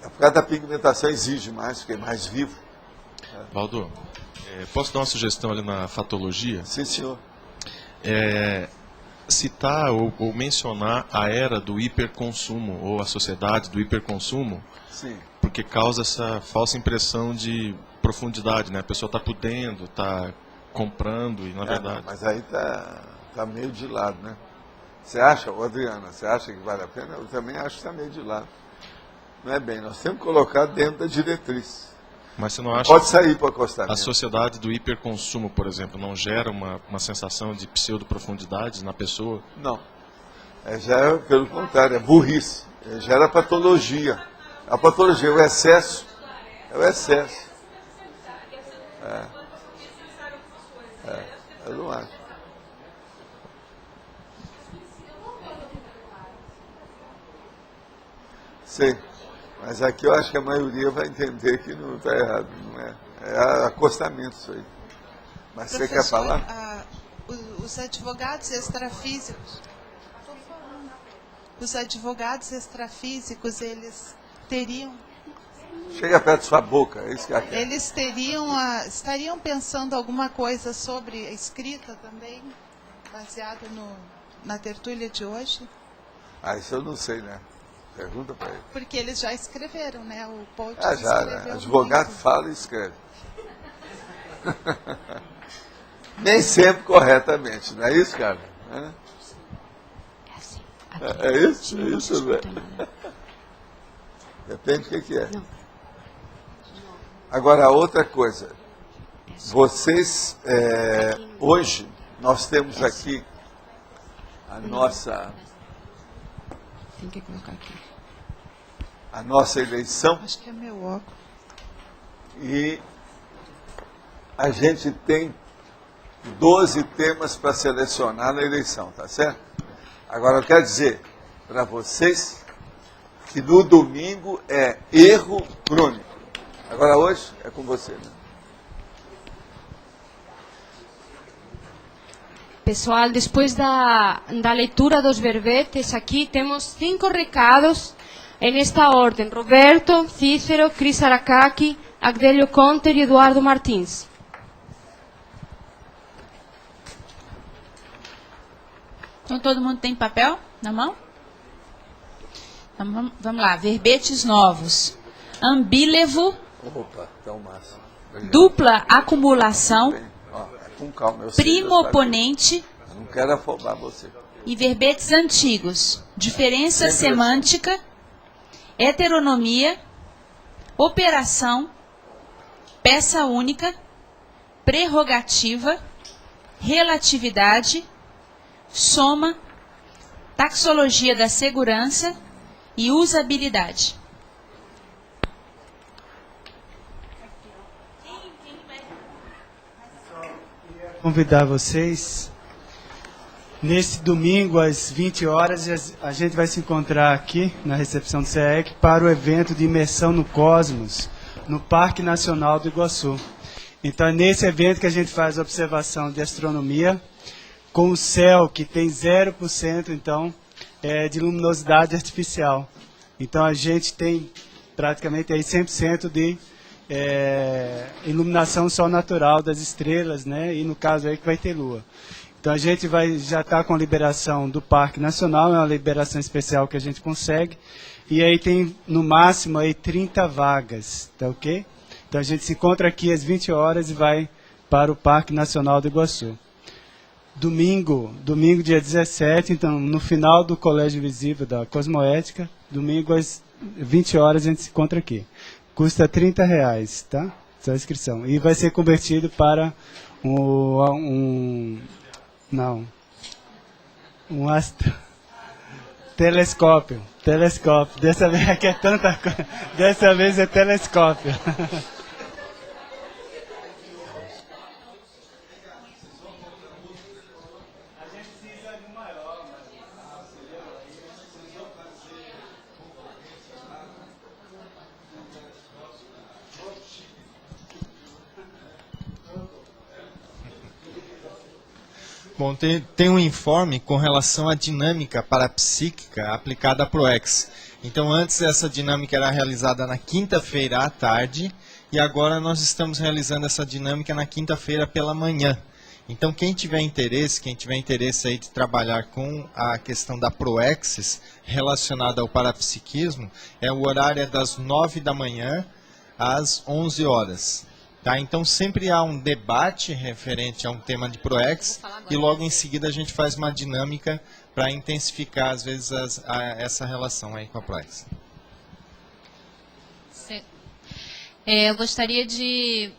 [SPEAKER 1] É por causa da pigmentação, exige mais, porque é mais vivo.
[SPEAKER 7] Valdo, posso dar uma sugestão ali na fatologia?
[SPEAKER 1] Sim, senhor.
[SPEAKER 7] Citar ou mencionar a era do hiperconsumo, ou a sociedade do hiperconsumo,
[SPEAKER 1] sim,
[SPEAKER 7] porque causa essa falsa impressão de profundidade, né? A pessoa está podendo, está comprando, e na verdade...
[SPEAKER 1] Mas aí tá meio de lado, né? Você acha, Adriana, você acha que vale a pena? Eu também acho que está meio de lado. Não é bem, nós temos que colocar dentro da diretriz.
[SPEAKER 7] Mas você não acha
[SPEAKER 1] pode sair para acostamento.
[SPEAKER 7] A sociedade do hiperconsumo, por exemplo, não gera uma sensação de pseudoprofundidades na pessoa?
[SPEAKER 1] Não. Já pelo contrário, é burrice. Gera patologia. A patologia, o excesso. É o excesso. Eu não acho. Sei. Mas aqui eu acho que a maioria vai entender que não está errado, não é? É acostamento isso aí. Mas
[SPEAKER 9] professor,
[SPEAKER 1] você quer falar?
[SPEAKER 9] Os advogados extrafísicos, eles teriam...
[SPEAKER 1] Chega perto de sua boca, é isso que ela quer.
[SPEAKER 9] Eles estariam pensando alguma coisa sobre a escrita também, baseado na tertúlia de hoje?
[SPEAKER 1] Isso eu não sei, né? Pergunta para ele.
[SPEAKER 9] Porque eles já escreveram, né? O Paul
[SPEAKER 1] já, né? Advogado fala e escreve. Nem sempre corretamente, não é isso, cara? É isso? É isso, né? Depende do que é. Agora, outra coisa. Vocês, hoje, nós temos aqui a nossa...
[SPEAKER 13] Tem que colocar aqui.
[SPEAKER 1] A nossa eleição.
[SPEAKER 9] Acho que é meu óculos.
[SPEAKER 1] E a gente tem 12 temas para selecionar na eleição, tá certo? Agora eu quero dizer para vocês que no domingo é erro crônico. Agora hoje é com você, né?
[SPEAKER 21] Pessoal, depois da leitura dos verbetes, aqui temos 5 recados nesta ordem. Roberto, Cícero, Cris Aracaki, Agdélio Conter e Eduardo Martins.
[SPEAKER 18] Então, todo mundo tem papel na mão? Então, vamos lá. Verbetes novos. Ambílevo.
[SPEAKER 1] Opa, então massa. Obrigado.
[SPEAKER 18] Dupla acumulação.
[SPEAKER 1] Com calma, eu
[SPEAKER 18] primo-oponente.
[SPEAKER 1] Eu não quero afobar você.
[SPEAKER 18] E verbetes antigos. Diferença semântica, heteronomia, operação, peça única, prerrogativa, relatividade, soma, taxologia da segurança e usabilidade.
[SPEAKER 8] Convidar vocês, nesse domingo às 20 horas, a gente vai se encontrar aqui na recepção do CEEC para o evento de imersão no Cosmos, no Parque Nacional do Iguaçu. Então é nesse evento que a gente faz a observação de astronomia com o céu que tem 0% então, de luminosidade artificial. Então a gente tem praticamente aí 100% de iluminação sol natural das estrelas, né? E no caso aí que vai ter lua. Então a gente já está com a liberação do Parque Nacional, é uma liberação especial que a gente consegue, e aí tem no máximo aí 30 vagas, tá ok? Então a gente se encontra aqui às 20 horas e vai para o Parque Nacional do Iguaçu. domingo dia 17, então, no final do Colégio Visível da Cosmoética, domingo às 20 horas a gente se encontra aqui. Custa R$30, tá? Só a inscrição. E vai ser convertido para telescópio. Dessa vez aqui é tanta coisa. Dessa vez é telescópio.
[SPEAKER 11] Bom, tem um informe com relação à dinâmica parapsíquica aplicada à PROEX. Então, antes essa dinâmica era realizada na quinta-feira à tarde, e agora nós estamos realizando essa dinâmica na quinta-feira pela manhã. Então, quem tiver interesse aí de trabalhar com a questão da PROEX relacionada ao parapsiquismo, o horário é das 9 da manhã às 11 horas. Tá? Então, sempre há um debate referente a um tema de PROEX e logo em seguida a gente faz uma dinâmica para intensificar, às vezes, essa relação aí com a PROEX.
[SPEAKER 22] Eu gostaria de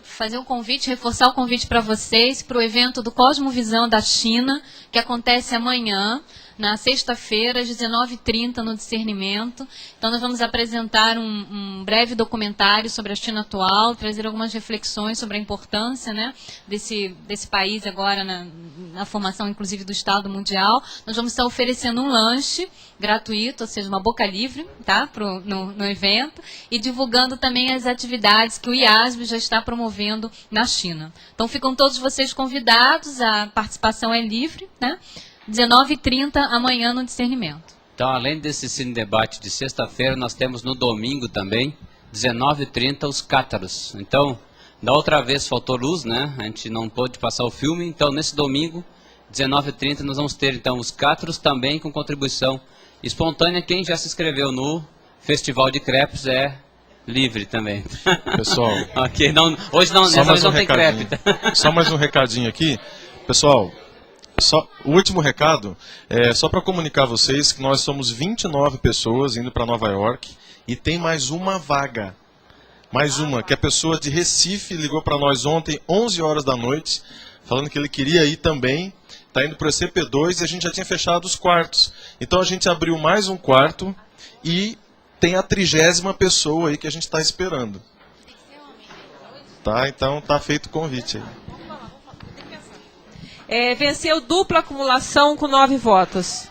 [SPEAKER 22] fazer um convite, reforçar o convite para vocês para o evento do Cosmovisão da China, que acontece amanhã, na sexta-feira, às 19h30, no Discernimento. Então, nós vamos apresentar um breve documentário sobre a China atual, trazer algumas reflexões sobre a importância, né, desse país agora na formação, inclusive, do Estado Mundial. Nós vamos estar oferecendo um lanche gratuito, ou seja, uma boca livre, tá, no evento, e divulgando também as atividades que o IASB já está promovendo na China. Então, ficam todos vocês convidados, a participação é livre, né? 19h30 amanhã no Discernimento.
[SPEAKER 17] Então, além desse cine debate de sexta-feira, nós temos no domingo também, 19h30, os cátaros. Então, da outra vez faltou luz, né? A gente não pôde passar o filme. Então, nesse domingo, 19h30, nós vamos ter então os cátaros também com contribuição espontânea. Quem já se inscreveu no Festival de Crepes é livre também.
[SPEAKER 7] Pessoal,
[SPEAKER 17] okay, hoje não, nessa vez não tem crepe.
[SPEAKER 7] Só mais um recadinho aqui. Pessoal, o último recado é só para comunicar a vocês que nós somos 29 pessoas indo para Nova York e tem mais uma vaga. Mais uma, que a pessoa de Recife ligou para nós ontem, 11 horas da noite, falando que ele queria ir também. Está indo para o CP2 e a gente já tinha fechado os quartos. Então a gente abriu mais um quarto e tem a 30ª pessoa aí que a gente está esperando. Tá? Então tá feito o convite aí.
[SPEAKER 15] Venceu dupla acumulação com 9 votos.